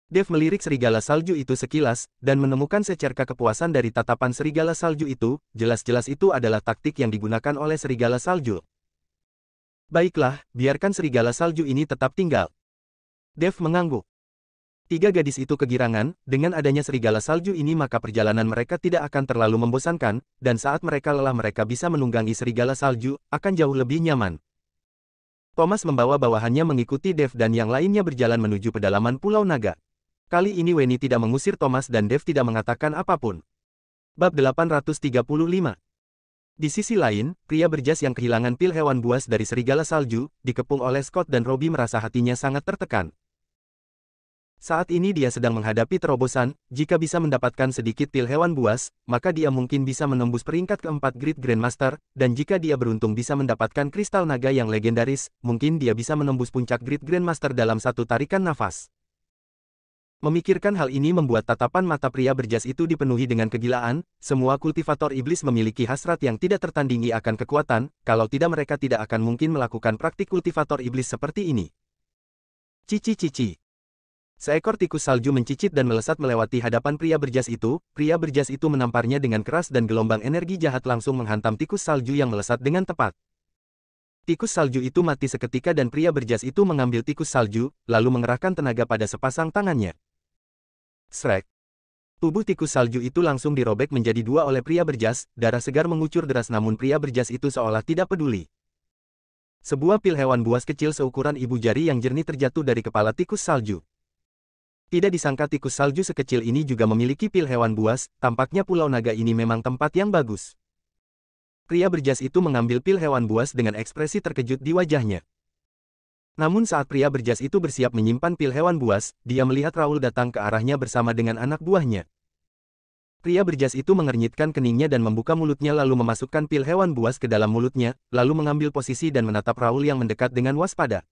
Dev melirik serigala salju itu sekilas, dan menemukan secerca kepuasan dari tatapan serigala salju itu, jelas-jelas itu adalah taktik yang digunakan oleh serigala salju. Baiklah, biarkan serigala salju ini tetap tinggal. Dev mengangguk. Tiga gadis itu kegirangan, dengan adanya serigala salju ini maka perjalanan mereka tidak akan terlalu membosankan, dan saat mereka lelah mereka bisa menunggangi serigala salju, akan jauh lebih nyaman. Thomas membawa bawahannya mengikuti Dev dan yang lainnya berjalan menuju pedalaman Pulau Naga. Kali ini Wenny tidak mengusir Thomas dan Dev tidak mengatakan apapun. Bab 835. Di sisi lain, pria berjas yang kehilangan pil hewan buas dari serigala salju, dikepung oleh Scott dan Robbie merasa hatinya sangat tertekan. Saat ini dia sedang menghadapi terobosan, jika bisa mendapatkan sedikit pil hewan buas, maka dia mungkin bisa menembus peringkat keempat Great Grandmaster, dan jika dia beruntung bisa mendapatkan kristal naga yang legendaris, mungkin dia bisa menembus puncak Great Grandmaster dalam satu tarikan nafas. Memikirkan hal ini membuat tatapan mata pria berjas itu dipenuhi dengan kegilaan, semua kultivator iblis memiliki hasrat yang tidak tertandingi akan kekuatan, kalau tidak mereka tidak akan mungkin melakukan praktik kultivator iblis seperti ini. Cici-cici. Seekor tikus salju mencicit dan melesat melewati hadapan pria berjas itu menamparnya dengan keras dan gelombang energi jahat langsung menghantam tikus salju yang melesat dengan tepat. Tikus salju itu mati seketika dan pria berjas itu mengambil tikus salju, lalu mengerahkan tenaga pada sepasang tangannya. Shrek. Tubuh tikus salju itu langsung dirobek menjadi dua oleh pria berjas, darah segar mengucur deras namun pria berjas itu seolah tidak peduli. Sebuah pil hewan buas kecil seukuran ibu jari yang jernih terjatuh dari kepala tikus salju. Tidak disangka tikus salju sekecil ini juga memiliki pil hewan buas, tampaknya Pulau Naga ini memang tempat yang bagus. Pria berjas itu mengambil pil hewan buas dengan ekspresi terkejut di wajahnya. Namun saat pria berjas itu bersiap menyimpan pil hewan buas, dia melihat Raul datang ke arahnya bersama dengan anak buahnya. Pria berjas itu mengernyitkan keningnya dan membuka mulutnya lalu memasukkan pil hewan buas ke dalam mulutnya, lalu mengambil posisi dan menatap Raul yang mendekat dengan waspada.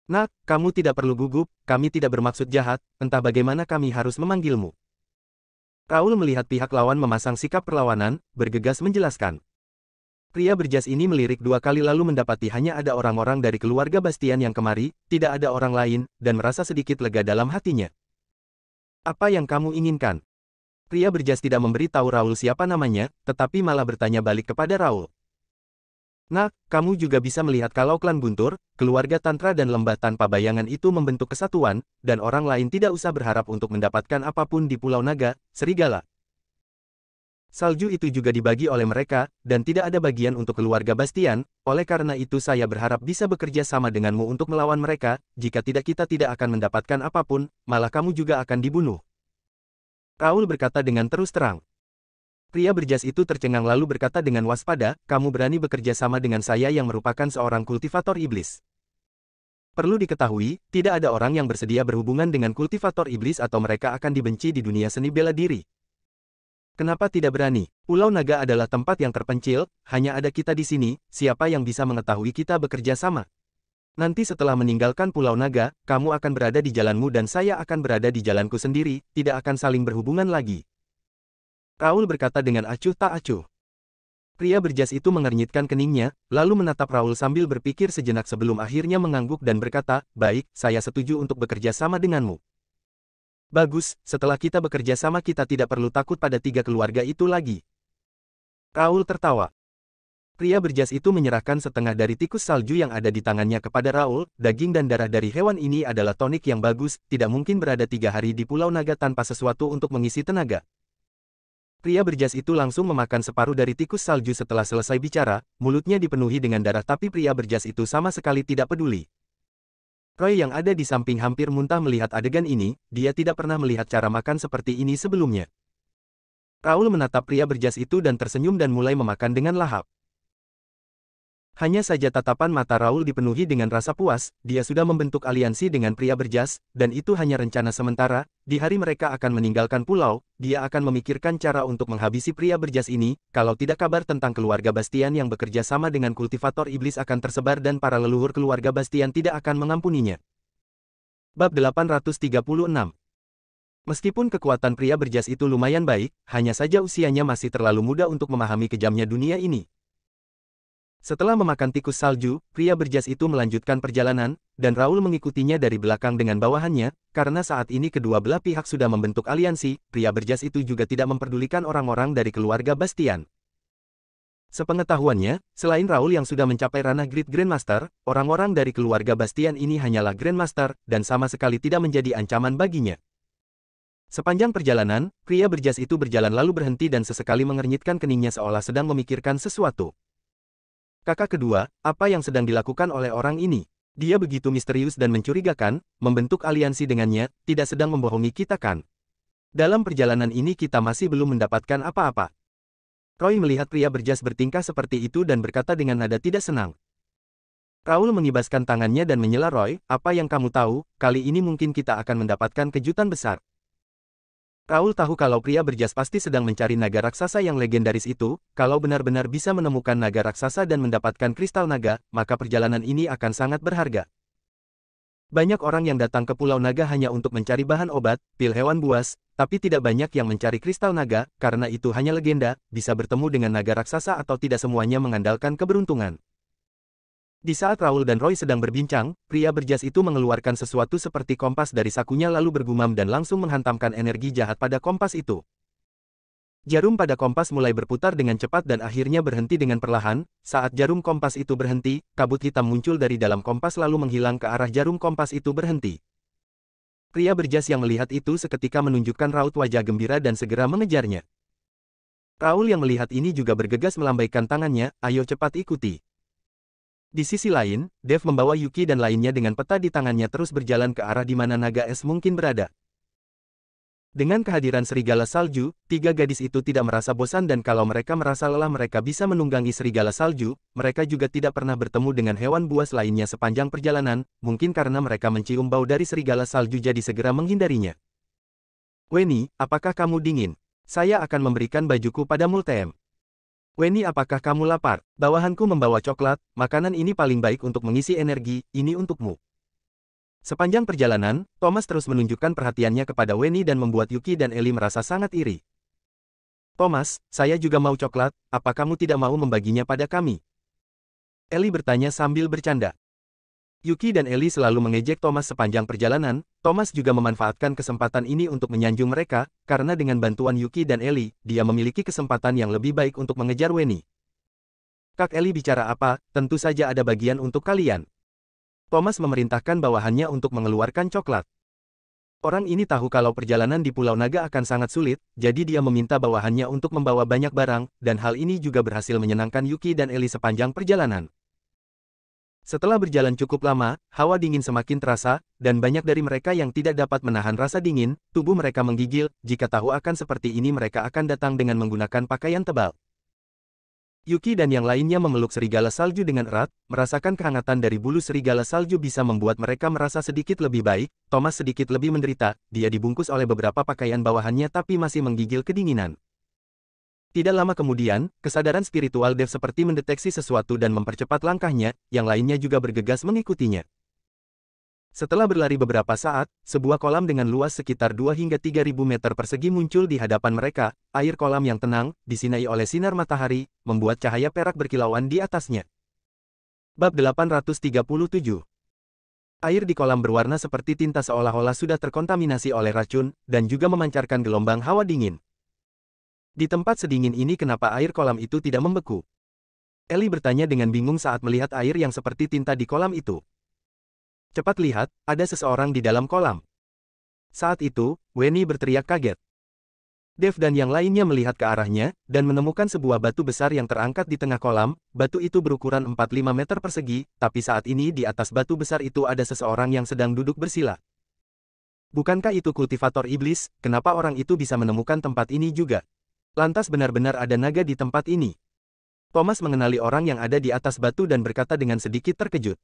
Nak, kamu tidak perlu gugup, kami tidak bermaksud jahat, entah bagaimana kami harus memanggilmu. Raul melihat pihak lawan memasang sikap perlawanan, bergegas menjelaskan. Pria berjas ini melirik dua kali lalu mendapati hanya ada orang-orang dari keluarga Bastian yang kemari, tidak ada orang lain, dan merasa sedikit lega dalam hatinya. Apa yang kamu inginkan? Pria berjas tidak memberi tahu Raul siapa namanya, tetapi malah bertanya balik kepada Raul. Nak, kamu juga bisa melihat kalau klan Guntur, keluarga Tantra dan lembah tanpa bayangan itu membentuk kesatuan, dan orang lain tidak usah berharap untuk mendapatkan apapun di Pulau Naga, serigala. Salju itu juga dibagi oleh mereka, dan tidak ada bagian untuk keluarga Bastian, oleh karena itu saya berharap bisa bekerja sama denganmu untuk melawan mereka, jika tidak kita tidak akan mendapatkan apapun, malah kamu juga akan dibunuh. Raul berkata dengan terus terang. Pria berjas itu tercengang lalu berkata dengan waspada, kamu berani bekerja sama dengan saya yang merupakan seorang kultivator iblis. Perlu diketahui, tidak ada orang yang bersedia berhubungan dengan kultivator iblis atau mereka akan dibenci di dunia seni bela diri. Kenapa tidak berani? Pulau Naga adalah tempat yang terpencil, hanya ada kita di sini, siapa yang bisa mengetahui kita bekerja sama? Nanti setelah meninggalkan Pulau Naga, kamu akan berada di jalanmu dan saya akan berada di jalanku sendiri, tidak akan saling berhubungan lagi. Raul berkata dengan acuh tak acuh. Pria berjas itu mengernyitkan keningnya, lalu menatap Raul sambil berpikir sejenak sebelum akhirnya mengangguk dan berkata, baik, saya setuju untuk bekerja sama denganmu. Bagus, setelah kita bekerja sama kita tidak perlu takut pada tiga keluarga itu lagi. Raul tertawa. Pria berjas itu menyerahkan setengah dari tikus salju yang ada di tangannya kepada Raul. Daging dan darah dari hewan ini adalah tonik yang bagus, tidak mungkin berada 3 hari di Pulau Naga tanpa sesuatu untuk mengisi tenaga. Pria berjas itu langsung memakan separuh dari tikus salju setelah selesai bicara, mulutnya dipenuhi dengan darah tapi pria berjas itu sama sekali tidak peduli. Roy yang ada di samping hampir muntah melihat adegan ini, dia tidak pernah melihat cara makan seperti ini sebelumnya. Raul menatap pria berjas itu dan tersenyum dan mulai memakan dengan lahap. Hanya saja tatapan mata Raul dipenuhi dengan rasa puas, dia sudah membentuk aliansi dengan pria berjas, dan itu hanya rencana sementara, di hari mereka akan meninggalkan pulau, dia akan memikirkan cara untuk menghabisi pria berjas ini, kalau tidak kabar tentang keluarga Bastian yang bekerja sama dengan kultivator iblis akan tersebar dan para leluhur keluarga Bastian tidak akan mengampuninya. Bab 836. Meskipun kekuatan pria berjas itu lumayan baik, hanya saja usianya masih terlalu muda untuk memahami kejamnya dunia ini. Setelah memakan tikus salju, pria berjas itu melanjutkan perjalanan, dan Raul mengikutinya dari belakang dengan bawahannya, karena saat ini kedua belah pihak sudah membentuk aliansi, pria berjas itu juga tidak memperdulikan orang-orang dari keluarga Bastian. Sepengetahuannya, selain Raul yang sudah mencapai ranah Great Grandmaster, orang-orang dari keluarga Bastian ini hanyalah Grandmaster, dan sama sekali tidak menjadi ancaman baginya. Sepanjang perjalanan, pria berjas itu berjalan lalu berhenti dan sesekali mengernyitkan keningnya seolah sedang memikirkan sesuatu. Kakak kedua, apa yang sedang dilakukan oleh orang ini? Dia begitu misterius dan mencurigakan, membentuk aliansi dengannya, tidak sedang membohongi kita kan? Dalam perjalanan ini kita masih belum mendapatkan apa-apa. Roy melihat pria berjas bertingkah seperti itu dan berkata dengan nada tidak senang. Raul mengibaskan tangannya dan menyela Roy, apa yang kamu tahu, kali ini mungkin kita akan mendapatkan kejutan besar. Raul tahu kalau pria berjas pasti sedang mencari naga raksasa yang legendaris itu, kalau benar-benar bisa menemukan naga raksasa dan mendapatkan kristal naga, maka perjalanan ini akan sangat berharga. Banyak orang yang datang ke Pulau Naga hanya untuk mencari bahan obat, pil hewan buas, tapi tidak banyak yang mencari kristal naga, karena itu hanya legenda, bisa bertemu dengan naga raksasa atau tidak semuanya mengandalkan keberuntungan. Di saat Raul dan Roy sedang berbincang, pria berjas itu mengeluarkan sesuatu seperti kompas dari sakunya lalu bergumam dan langsung menghantamkan energi jahat pada kompas itu. Jarum pada kompas mulai berputar dengan cepat dan akhirnya berhenti dengan perlahan. Saat jarum kompas itu berhenti, kabut hitam muncul dari dalam kompas lalu menghilang ke arah jarum kompas itu berhenti. Pria berjas yang melihat itu seketika menunjukkan raut wajah gembira dan segera mengejarnya. Raul yang melihat ini juga bergegas melambaikan tangannya, ayo cepat ikuti. Di sisi lain, Dev membawa Yuki dan lainnya dengan peta di tangannya terus berjalan ke arah di mana naga es mungkin berada. Dengan kehadiran serigala salju, tiga gadis itu tidak merasa bosan dan kalau mereka merasa lelah mereka bisa menunggangi serigala salju, mereka juga tidak pernah bertemu dengan hewan buas lainnya sepanjang perjalanan, mungkin karena mereka mencium bau dari serigala salju jadi segera menghindarinya. Weni, apakah kamu dingin? Saya akan memberikan bajuku pada Multeem. Weni, apakah kamu lapar? Bawahanku membawa coklat, makanan ini paling baik untuk mengisi energi, ini untukmu. Sepanjang perjalanan, Thomas terus menunjukkan perhatiannya kepada Weni dan membuat Yuki dan Ellie merasa sangat iri. Thomas, saya juga mau coklat, apa kamu tidak mau membaginya pada kami? Ellie bertanya sambil bercanda. Yuki dan Ellie selalu mengejek Thomas sepanjang perjalanan. Thomas juga memanfaatkan kesempatan ini untuk menyanjung mereka, karena dengan bantuan Yuki dan Ellie, dia memiliki kesempatan yang lebih baik untuk mengejar Weni. Kak Ellie bicara apa, tentu saja ada bagian untuk kalian. Thomas memerintahkan bawahannya untuk mengeluarkan coklat. Orang ini tahu kalau perjalanan di Pulau Naga akan sangat sulit, jadi dia meminta bawahannya untuk membawa banyak barang, dan hal ini juga berhasil menyenangkan Yuki dan Ellie sepanjang perjalanan. Setelah berjalan cukup lama, hawa dingin semakin terasa, dan banyak dari mereka yang tidak dapat menahan rasa dingin, tubuh mereka menggigil, jika tahu akan seperti ini mereka akan datang dengan menggunakan pakaian tebal. Yuki dan yang lainnya memeluk serigala salju dengan erat, merasakan kehangatan dari bulu serigala salju bisa membuat mereka merasa sedikit lebih baik. Thomas sedikit lebih menderita, dia dibungkus oleh beberapa pakaian bawahannya tapi masih menggigil kedinginan. Tidak lama kemudian, kesadaran spiritual Dev seperti mendeteksi sesuatu dan mempercepat langkahnya, yang lainnya juga bergegas mengikutinya. Setelah berlari beberapa saat, sebuah kolam dengan luas sekitar 2 hingga 3.000 meter persegi muncul di hadapan mereka. Air kolam yang tenang, disinai oleh sinar matahari, membuat cahaya perak berkilauan di atasnya. Bab 837. Air di kolam berwarna seperti tinta seolah-olah sudah terkontaminasi oleh racun, dan juga memancarkan gelombang hawa dingin. Di tempat sedingin ini kenapa air kolam itu tidak membeku? Ellie bertanya dengan bingung saat melihat air yang seperti tinta di kolam itu. Cepat lihat, ada seseorang di dalam kolam. Saat itu, Wenny berteriak kaget. Dev dan yang lainnya melihat ke arahnya, dan menemukan sebuah batu besar yang terangkat di tengah kolam. Batu itu berukuran 45 meter persegi, tapi saat ini di atas batu besar itu ada seseorang yang sedang duduk bersila. Bukankah itu kultivator iblis? Kenapa orang itu bisa menemukan tempat ini juga? Lantas benar-benar ada naga di tempat ini. Thomas mengenali orang yang ada di atas batu dan berkata dengan sedikit terkejut.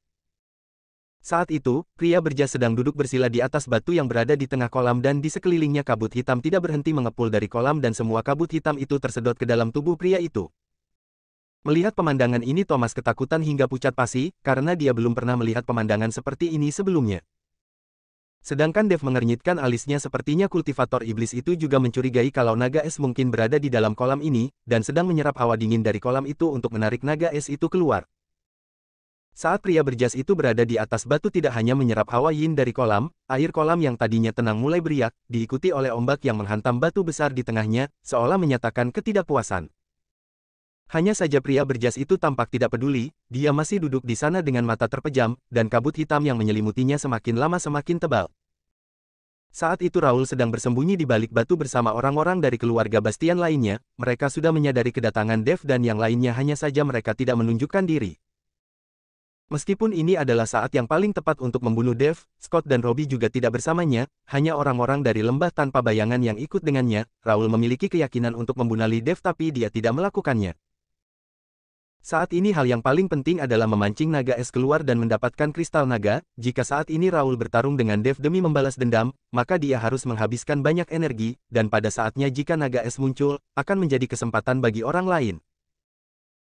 Saat itu, pria berjas sedang duduk bersila di atas batu yang berada di tengah kolam dan di sekelilingnya kabut hitam tidak berhenti mengepul dari kolam dan semua kabut hitam itu tersedot ke dalam tubuh pria itu. Melihat pemandangan ini Thomas ketakutan hingga pucat pasi, karena dia belum pernah melihat pemandangan seperti ini sebelumnya. Sedangkan Dev mengernyitkan alisnya sepertinya kultivator iblis itu juga mencurigai kalau naga es mungkin berada di dalam kolam ini, dan sedang menyerap hawa dingin dari kolam itu untuk menarik naga es itu keluar. Saat pria berjas itu berada di atas batu tidak hanya menyerap hawa yin dari kolam, air kolam yang tadinya tenang mulai beriak, diikuti oleh ombak yang menghantam batu besar di tengahnya, seolah menyatakan ketidakpuasan. Hanya saja pria berjas itu tampak tidak peduli, dia masih duduk di sana dengan mata terpejam, dan kabut hitam yang menyelimutinya semakin lama semakin tebal. Saat itu Raul sedang bersembunyi di balik batu bersama orang-orang dari keluarga Bastian lainnya, mereka sudah menyadari kedatangan Dev dan yang lainnya hanya saja mereka tidak menunjukkan diri. Meskipun ini adalah saat yang paling tepat untuk membunuh Dev, Scott dan Robbie juga tidak bersamanya, hanya orang-orang dari lembah tanpa bayangan yang ikut dengannya. Raul memiliki keyakinan untuk membunuh Dev tapi dia tidak melakukannya. Saat ini hal yang paling penting adalah memancing naga es keluar dan mendapatkan kristal naga. Jika saat ini Raul bertarung dengan Dev demi membalas dendam, maka dia harus menghabiskan banyak energi, dan pada saatnya jika naga es muncul, akan menjadi kesempatan bagi orang lain.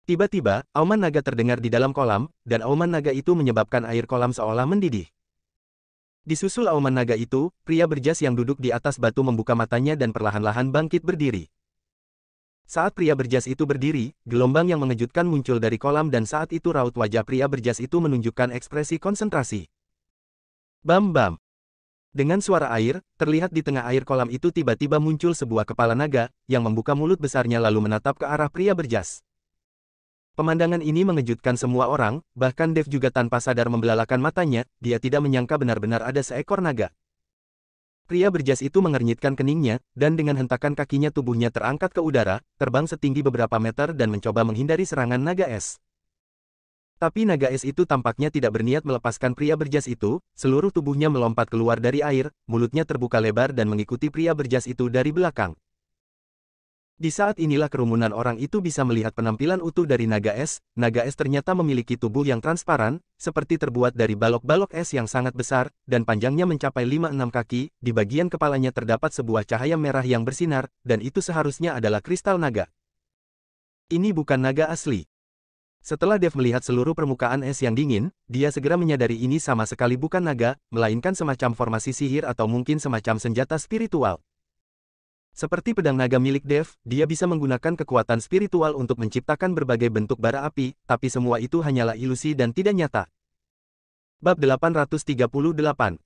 Tiba-tiba, auman naga terdengar di dalam kolam, dan auman naga itu menyebabkan air kolam seolah mendidih. Disusul auman naga itu, pria berjas yang duduk di atas batu membuka matanya dan perlahan-lahan bangkit berdiri. Saat pria berjas itu berdiri, gelombang yang mengejutkan muncul dari kolam dan saat itu raut wajah pria berjas itu menunjukkan ekspresi konsentrasi. Bam-bam. Dengan suara air, terlihat di tengah air kolam itu tiba-tiba muncul sebuah kepala naga, yang membuka mulut besarnya lalu menatap ke arah pria berjas. Pemandangan ini mengejutkan semua orang, bahkan Dev juga tanpa sadar membelalakan matanya, dia tidak menyangka benar-benar ada seekor naga. Pria berjas itu mengernyitkan keningnya, dan dengan hentakan kakinya tubuhnya terangkat ke udara, terbang setinggi beberapa meter dan mencoba menghindari serangan naga es. Tapi naga es itu tampaknya tidak berniat melepaskan pria berjas itu, seluruh tubuhnya melompat keluar dari air, mulutnya terbuka lebar dan mengikuti pria berjas itu dari belakang. Di saat inilah kerumunan orang itu bisa melihat penampilan utuh dari naga es. Naga es ternyata memiliki tubuh yang transparan, seperti terbuat dari balok-balok es yang sangat besar, dan panjangnya mencapai 5-6 kaki. Di bagian kepalanya terdapat sebuah cahaya merah yang bersinar, dan itu seharusnya adalah kristal naga. Ini bukan naga asli. Setelah Dev melihat seluruh permukaan es yang dingin, dia segera menyadari ini sama sekali bukan naga, melainkan semacam formasi sihir atau mungkin semacam senjata spiritual. Seperti pedang naga milik Dev, dia bisa menggunakan kekuatan spiritual untuk menciptakan berbagai bentuk bara api, tapi semua itu hanyalah ilusi dan tidak nyata. Bab 838.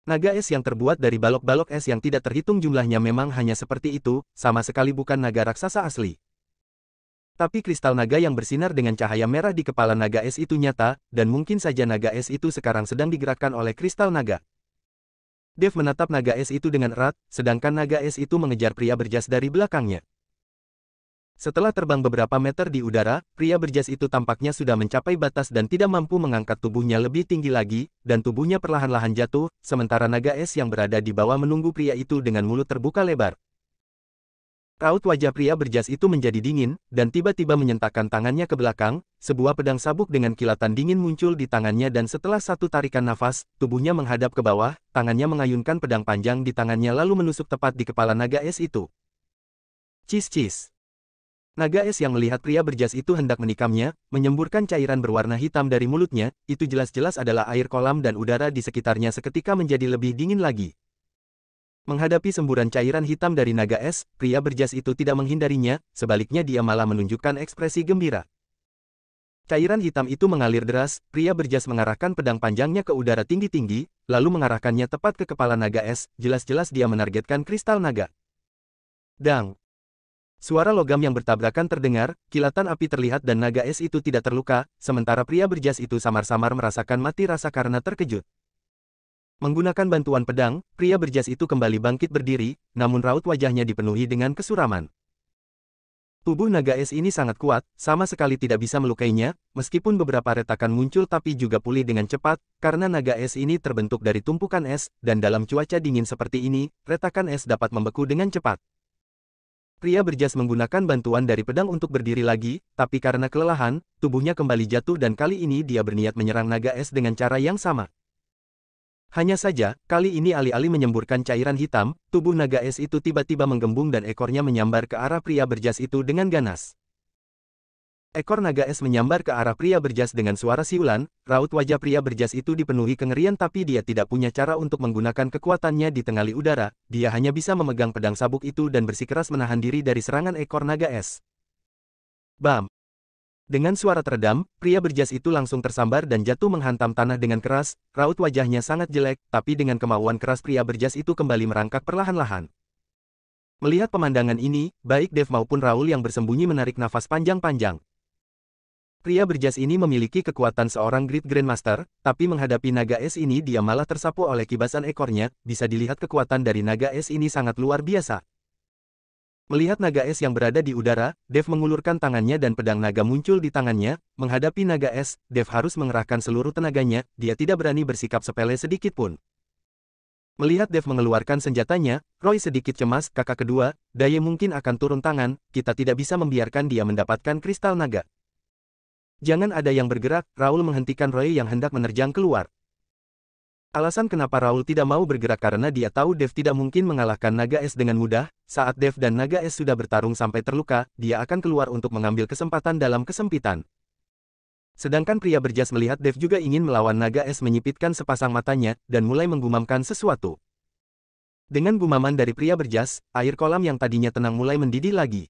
Naga es yang terbuat dari balok-balok es yang tidak terhitung jumlahnya memang hanya seperti itu, sama sekali bukan naga raksasa asli. Tapi kristal naga yang bersinar dengan cahaya merah di kepala naga es itu nyata, dan mungkin saja naga es itu sekarang sedang digerakkan oleh kristal naga. Dev menatap naga es itu dengan erat, sedangkan naga es itu mengejar pria berjas dari belakangnya. Setelah terbang beberapa meter di udara, pria berjas itu tampaknya sudah mencapai batas dan tidak mampu mengangkat tubuhnya lebih tinggi lagi, dan tubuhnya perlahan-lahan jatuh, sementara naga es yang berada di bawah menunggu pria itu dengan mulut terbuka lebar. Raut wajah pria berjas itu menjadi dingin, dan tiba-tiba menyentakkan tangannya ke belakang, sebuah pedang sabuk dengan kilatan dingin muncul di tangannya dan setelah satu tarikan nafas, tubuhnya menghadap ke bawah, tangannya mengayunkan pedang panjang di tangannya lalu menusuk tepat di kepala naga es itu. Cis-cis. Naga es yang melihat pria berjas itu hendak menikamnya, menyemburkan cairan berwarna hitam dari mulutnya, itu jelas-jelas adalah air kolam dan udara di sekitarnya seketika menjadi lebih dingin lagi. Menghadapi semburan cairan hitam dari naga es, pria berjas itu tidak menghindarinya, sebaliknya dia malah menunjukkan ekspresi gembira. Cairan hitam itu mengalir deras, pria berjas mengarahkan pedang panjangnya ke udara tinggi-tinggi, lalu mengarahkannya tepat ke kepala naga es, jelas-jelas dia menargetkan kristal naga. Dang! Suara logam yang bertabrakan terdengar, kilatan api terlihat dan naga es itu tidak terluka, sementara pria berjas itu samar-samar merasakan mati rasa karena terkejut. Menggunakan bantuan pedang, pria berjas itu kembali bangkit berdiri, namun raut wajahnya dipenuhi dengan kesuraman. Tubuh naga es ini sangat kuat, sama sekali tidak bisa melukainya, meskipun beberapa retakan muncul tapi juga pulih dengan cepat, karena naga es ini terbentuk dari tumpukan es, dan dalam cuaca dingin seperti ini, retakan es dapat membeku dengan cepat. Pria berjas menggunakan bantuan dari pedang untuk berdiri lagi, tapi karena kelelahan, tubuhnya kembali jatuh dan kali ini dia berniat menyerang naga es dengan cara yang sama. Hanya saja, kali ini alih-alih menyemburkan cairan hitam, tubuh naga es itu tiba-tiba menggembung dan ekornya menyambar ke arah pria berjas itu dengan ganas. Ekor naga es menyambar ke arah pria berjas dengan suara siulan, raut wajah pria berjas itu dipenuhi kengerian tapi dia tidak punya cara untuk menggunakan kekuatannya di tengah udara, dia hanya bisa memegang pedang sabuk itu dan bersikeras menahan diri dari serangan ekor naga es. Bam! Dengan suara teredam, pria berjas itu langsung tersambar dan jatuh menghantam tanah dengan keras, raut wajahnya sangat jelek, tapi dengan kemauan keras pria berjas itu kembali merangkak perlahan-lahan. Melihat pemandangan ini, baik Dev maupun Raul yang bersembunyi menarik nafas panjang-panjang. Pria berjas ini memiliki kekuatan seorang Great Grandmaster, tapi menghadapi naga es ini dia malah tersapu oleh kibasan ekornya, bisa dilihat kekuatan dari naga es ini sangat luar biasa. Melihat naga es yang berada di udara, Dev mengulurkan tangannya dan pedang naga muncul di tangannya. Menghadapi naga es, Dev harus mengerahkan seluruh tenaganya, dia tidak berani bersikap sepele sedikit pun. Melihat Dev mengeluarkan senjatanya, Roy sedikit cemas, kakak kedua, Daye mungkin akan turun tangan, kita tidak bisa membiarkan dia mendapatkan kristal naga. Jangan ada yang bergerak, Raul menghentikan Roy yang hendak menerjang keluar. Alasan kenapa Raul tidak mau bergerak karena dia tahu Dev tidak mungkin mengalahkan naga es dengan mudah, saat Dev dan naga es sudah bertarung sampai terluka, dia akan keluar untuk mengambil kesempatan dalam kesempitan. Sedangkan pria berjas melihat Dev juga ingin melawan naga es menyipitkan sepasang matanya, dan mulai menggumamkan sesuatu. Dengan gumaman dari pria berjas, air kolam yang tadinya tenang mulai mendidih lagi.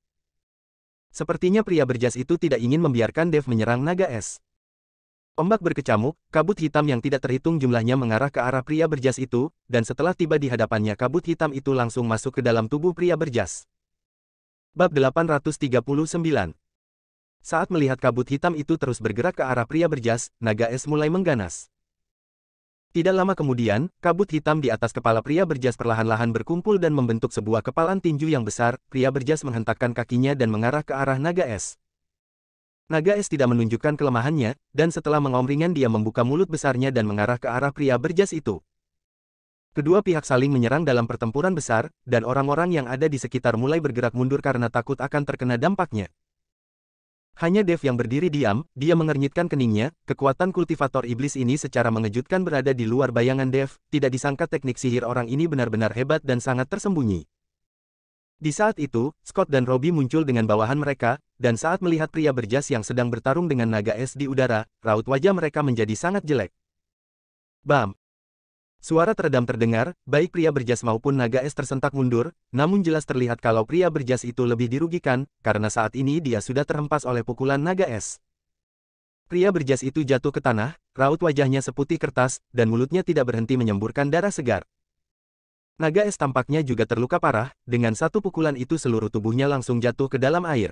Sepertinya pria berjas itu tidak ingin membiarkan Dev menyerang naga es. Ombak berkecamuk, kabut hitam yang tidak terhitung jumlahnya mengarah ke arah pria berjas itu, dan setelah tiba di hadapannya kabut hitam itu langsung masuk ke dalam tubuh pria berjas. Bab 839. Saat melihat kabut hitam itu terus bergerak ke arah pria berjas, naga es mulai mengganas. Tidak lama kemudian, kabut hitam di atas kepala pria berjas perlahan-lahan berkumpul dan membentuk sebuah kepalan tinju yang besar, pria berjas menghentakkan kakinya dan mengarah ke arah naga es. Naga es tidak menunjukkan kelemahannya, dan setelah mengom ringan dia membuka mulut besarnya dan mengarah ke arah pria berjas itu. Kedua pihak saling menyerang dalam pertempuran besar, dan orang-orang yang ada di sekitar mulai bergerak mundur karena takut akan terkena dampaknya. Hanya Dev yang berdiri diam, dia mengernyitkan keningnya, kekuatan kultivator iblis ini secara mengejutkan berada di luar bayangan Dev, tidak disangka teknik sihir orang ini benar-benar hebat dan sangat tersembunyi. Di saat itu, Scott dan Robbie muncul dengan bawahan mereka, dan saat melihat pria berjas yang sedang bertarung dengan naga es di udara, raut wajah mereka menjadi sangat jelek. Bam! Suara teredam terdengar, baik pria berjas maupun naga es tersentak mundur, namun jelas terlihat kalau pria berjas itu lebih dirugikan, karena saat ini dia sudah terhempas oleh pukulan naga es. Pria berjas itu jatuh ke tanah, raut wajahnya seputih kertas, dan mulutnya tidak berhenti menyemburkan darah segar. Naga es tampaknya juga terluka parah, dengan satu pukulan itu seluruh tubuhnya langsung jatuh ke dalam air.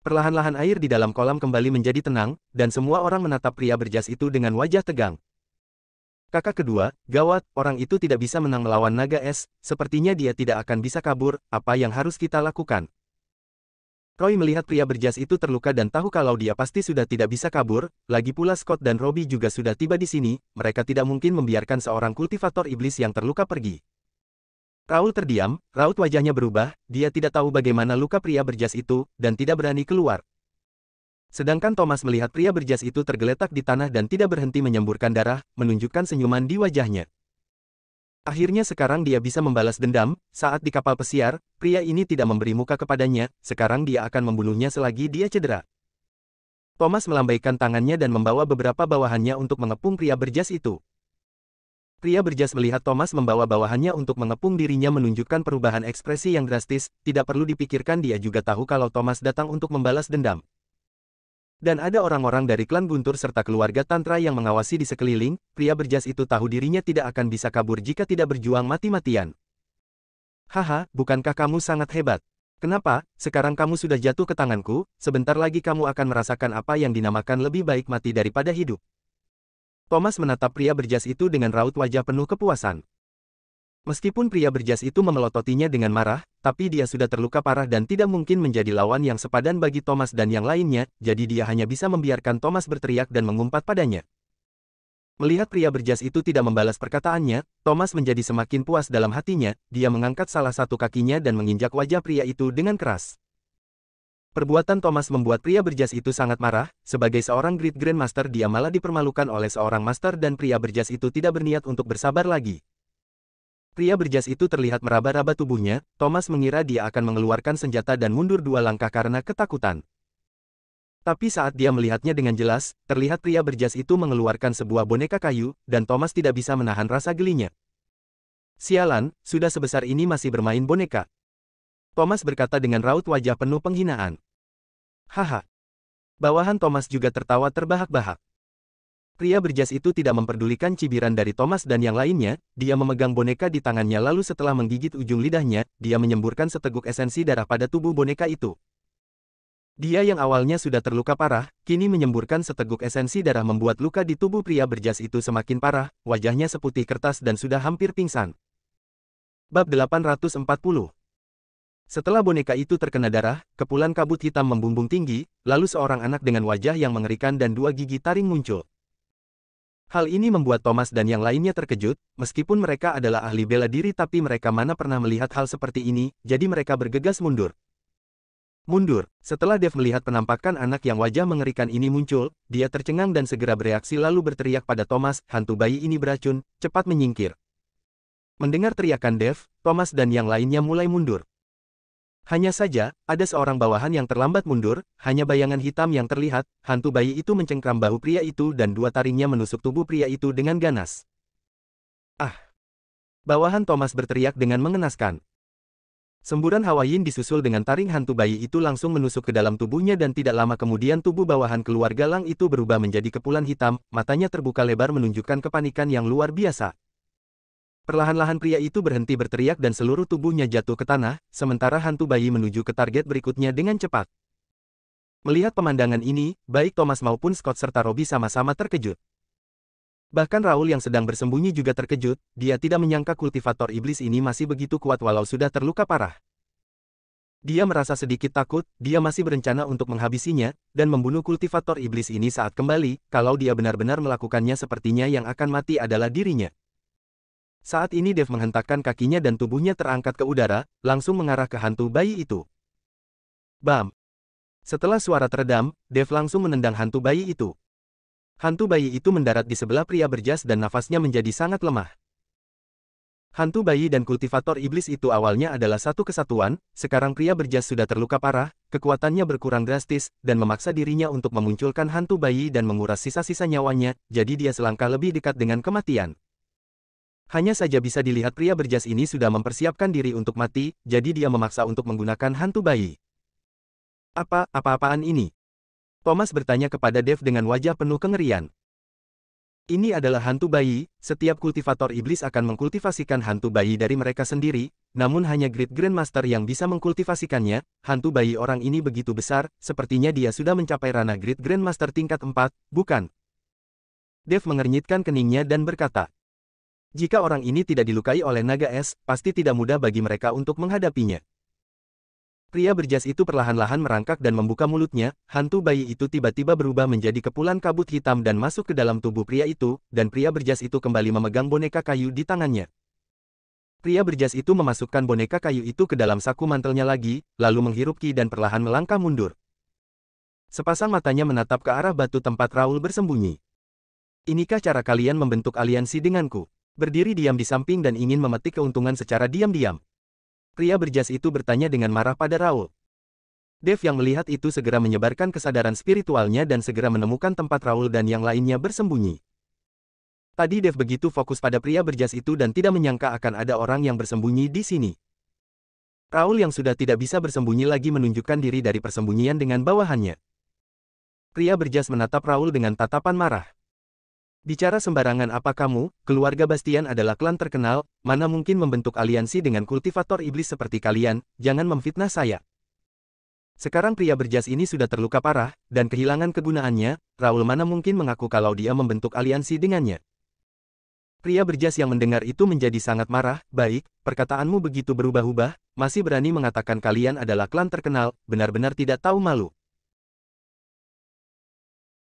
Perlahan-lahan air di dalam kolam kembali menjadi tenang, dan semua orang menatap pria berjas itu dengan wajah tegang. Kakak kedua, gawat, orang itu tidak bisa menang melawan naga es, sepertinya dia tidak akan bisa kabur, apa yang harus kita lakukan? Roy melihat pria berjas itu terluka dan tahu kalau dia pasti sudah tidak bisa kabur, lagi pula Scott dan Robbie juga sudah tiba di sini, mereka tidak mungkin membiarkan seorang kultivator iblis yang terluka pergi. Raul terdiam, raut wajahnya berubah, dia tidak tahu bagaimana luka pria berjas itu, dan tidak berani keluar. Sedangkan Thomas melihat pria berjas itu tergeletak di tanah dan tidak berhenti menyemburkan darah, menunjukkan senyuman di wajahnya. Akhirnya sekarang dia bisa membalas dendam, saat di kapal pesiar, pria ini tidak memberi muka kepadanya, sekarang dia akan membunuhnya selagi dia cedera. Thomas melambaikan tangannya dan membawa beberapa bawahannya untuk mengepung pria berjas itu. Pria berjas melihat Thomas membawa bawahannya untuk mengepung dirinya menunjukkan perubahan ekspresi yang drastis, tidak perlu dipikirkan dia juga tahu kalau Thomas datang untuk membalas dendam. Dan ada orang-orang dari klan Guntur serta keluarga Tantra yang mengawasi di sekeliling, pria berjas itu tahu dirinya tidak akan bisa kabur jika tidak berjuang mati-matian. Haha, bukankah kamu sangat hebat? Kenapa, sekarang kamu sudah jatuh ke tanganku, sebentar lagi kamu akan merasakan apa yang dinamakan lebih baik mati daripada hidup. Thomas menatap pria berjas itu dengan raut wajah penuh kepuasan. Meskipun pria berjas itu memelototinya dengan marah, tapi dia sudah terluka parah dan tidak mungkin menjadi lawan yang sepadan bagi Thomas dan yang lainnya, jadi dia hanya bisa membiarkan Thomas berteriak dan mengumpat padanya. Melihat pria berjas itu tidak membalas perkataannya, Thomas menjadi semakin puas dalam hatinya, dia mengangkat salah satu kakinya dan menginjak wajah pria itu dengan keras. Perbuatan Thomas membuat pria berjas itu sangat marah, sebagai seorang Great Grandmaster dia malah dipermalukan oleh seorang master dan pria berjas itu tidak berniat untuk bersabar lagi. Pria berjas itu terlihat meraba-raba tubuhnya, Thomas mengira dia akan mengeluarkan senjata dan mundur 2 langkah karena ketakutan. Tapi saat dia melihatnya dengan jelas, terlihat pria berjas itu mengeluarkan sebuah boneka kayu, dan Thomas tidak bisa menahan rasa gelinya. Sialan, sudah sebesar ini masih bermain boneka. Thomas berkata dengan raut wajah penuh penghinaan. Haha. Bawahan Thomas juga tertawa terbahak-bahak. Pria berjas itu tidak memperdulikan cibiran dari Thomas dan yang lainnya, dia memegang boneka di tangannya lalu setelah menggigit ujung lidahnya, dia menyemburkan seteguk esensi darah pada tubuh boneka itu. Dia yang awalnya sudah terluka parah, kini menyemburkan seteguk esensi darah membuat luka di tubuh pria berjas itu semakin parah, wajahnya seputih kertas dan sudah hampir pingsan. Bab 840. Setelah boneka itu terkena darah, kepulan kabut hitam membumbung tinggi, lalu seorang anak dengan wajah yang mengerikan dan 2 gigi taring muncul. Hal ini membuat Thomas dan yang lainnya terkejut, meskipun mereka adalah ahli bela diri tapi mereka mana pernah melihat hal seperti ini, jadi mereka bergegas mundur. Mundur. Setelah Dave melihat penampakan anak yang wajah mengerikan ini muncul, dia tercengang dan segera bereaksi lalu berteriak pada Thomas, hantu bayi ini beracun, cepat menyingkir. Mendengar teriakan Dave, Thomas dan yang lainnya mulai mundur. Hanya saja, ada seorang bawahan yang terlambat mundur, hanya bayangan hitam yang terlihat, hantu bayi itu mencengkram bahu pria itu dan 2 taringnya menusuk tubuh pria itu dengan ganas. Ah! Bawahan Thomas berteriak dengan mengenaskan. Semburan Hawaiian disusul dengan taring hantu bayi itu langsung menusuk ke dalam tubuhnya dan tidak lama kemudian tubuh bawahan keluarga Lang itu berubah menjadi kepulan hitam, matanya terbuka lebar menunjukkan kepanikan yang luar biasa. Perlahan-lahan pria itu berhenti berteriak dan seluruh tubuhnya jatuh ke tanah, sementara hantu bayi menuju ke target berikutnya dengan cepat. Melihat pemandangan ini, baik Thomas maupun Scott serta Robbie sama-sama terkejut. Bahkan Raul yang sedang bersembunyi juga terkejut, dia tidak menyangka kultivator iblis ini masih begitu kuat walau sudah terluka parah. Dia merasa sedikit takut, dia masih berencana untuk menghabisinya, dan membunuh kultivator iblis ini saat kembali, kalau dia benar-benar melakukannya sepertinya yang akan mati adalah dirinya. Saat ini Dave menghentakkan kakinya dan tubuhnya terangkat ke udara, langsung mengarah ke hantu bayi itu. Bam! Setelah suara teredam, Dave langsung menendang hantu bayi itu. Hantu bayi itu mendarat di sebelah pria berjas dan nafasnya menjadi sangat lemah. Hantu bayi dan kultivator iblis itu awalnya adalah satu kesatuan, sekarang pria berjas sudah terluka parah, kekuatannya berkurang drastis, dan memaksa dirinya untuk memunculkan hantu bayi dan menguras sisa-sisa nyawanya, jadi dia selangkah lebih dekat dengan kematian. Hanya saja bisa dilihat pria berjas ini sudah mempersiapkan diri untuk mati, jadi dia memaksa untuk menggunakan hantu bayi. Apa-apaan ini? Thomas bertanya kepada Dave dengan wajah penuh kengerian. Ini adalah hantu bayi, setiap kultivator iblis akan mengkultivasikan hantu bayi dari mereka sendiri, namun hanya Great Grandmaster yang bisa mengkultivasikannya, hantu bayi orang ini begitu besar, sepertinya dia sudah mencapai ranah Great Grandmaster tingkat 4, bukan? Dave mengernyitkan keningnya dan berkata, jika orang ini tidak dilukai oleh naga es, pasti tidak mudah bagi mereka untuk menghadapinya. Pria berjas itu perlahan-lahan merangkak dan membuka mulutnya, hantu bayi itu tiba-tiba berubah menjadi kepulan kabut hitam dan masuk ke dalam tubuh pria itu, dan pria berjas itu kembali memegang boneka kayu di tangannya. Pria berjas itu memasukkan boneka kayu itu ke dalam saku mantelnya lagi, lalu menghirup ki dan perlahan melangkah mundur. Sepasang matanya menatap ke arah batu tempat Raul bersembunyi. Inikah cara kalian membentuk aliansi denganku? Berdiri diam di samping dan ingin memetik keuntungan secara diam-diam. Pria berjas itu bertanya dengan marah pada Raul. Dev yang melihat itu segera menyebarkan kesadaran spiritualnya dan segera menemukan tempat Raul dan yang lainnya bersembunyi. Tadi Dev begitu fokus pada pria berjas itu dan tidak menyangka akan ada orang yang bersembunyi di sini. Raul yang sudah tidak bisa bersembunyi lagi menunjukkan diri dari persembunyian dengan bawahannya. Pria berjas menatap Raul dengan tatapan marah. Bicara sembarangan apa kamu, keluarga Bastian adalah klan terkenal, mana mungkin membentuk aliansi dengan kultivator iblis seperti kalian, jangan memfitnah saya. Sekarang pria berjas ini sudah terluka parah, dan kehilangan kegunaannya, Raul mana mungkin mengaku kalau dia membentuk aliansi dengannya. Pria berjas yang mendengar itu menjadi sangat marah, baik, perkataanmu begitu berubah-ubah, masih berani mengatakan kalian adalah klan terkenal, benar-benar tidak tahu malu.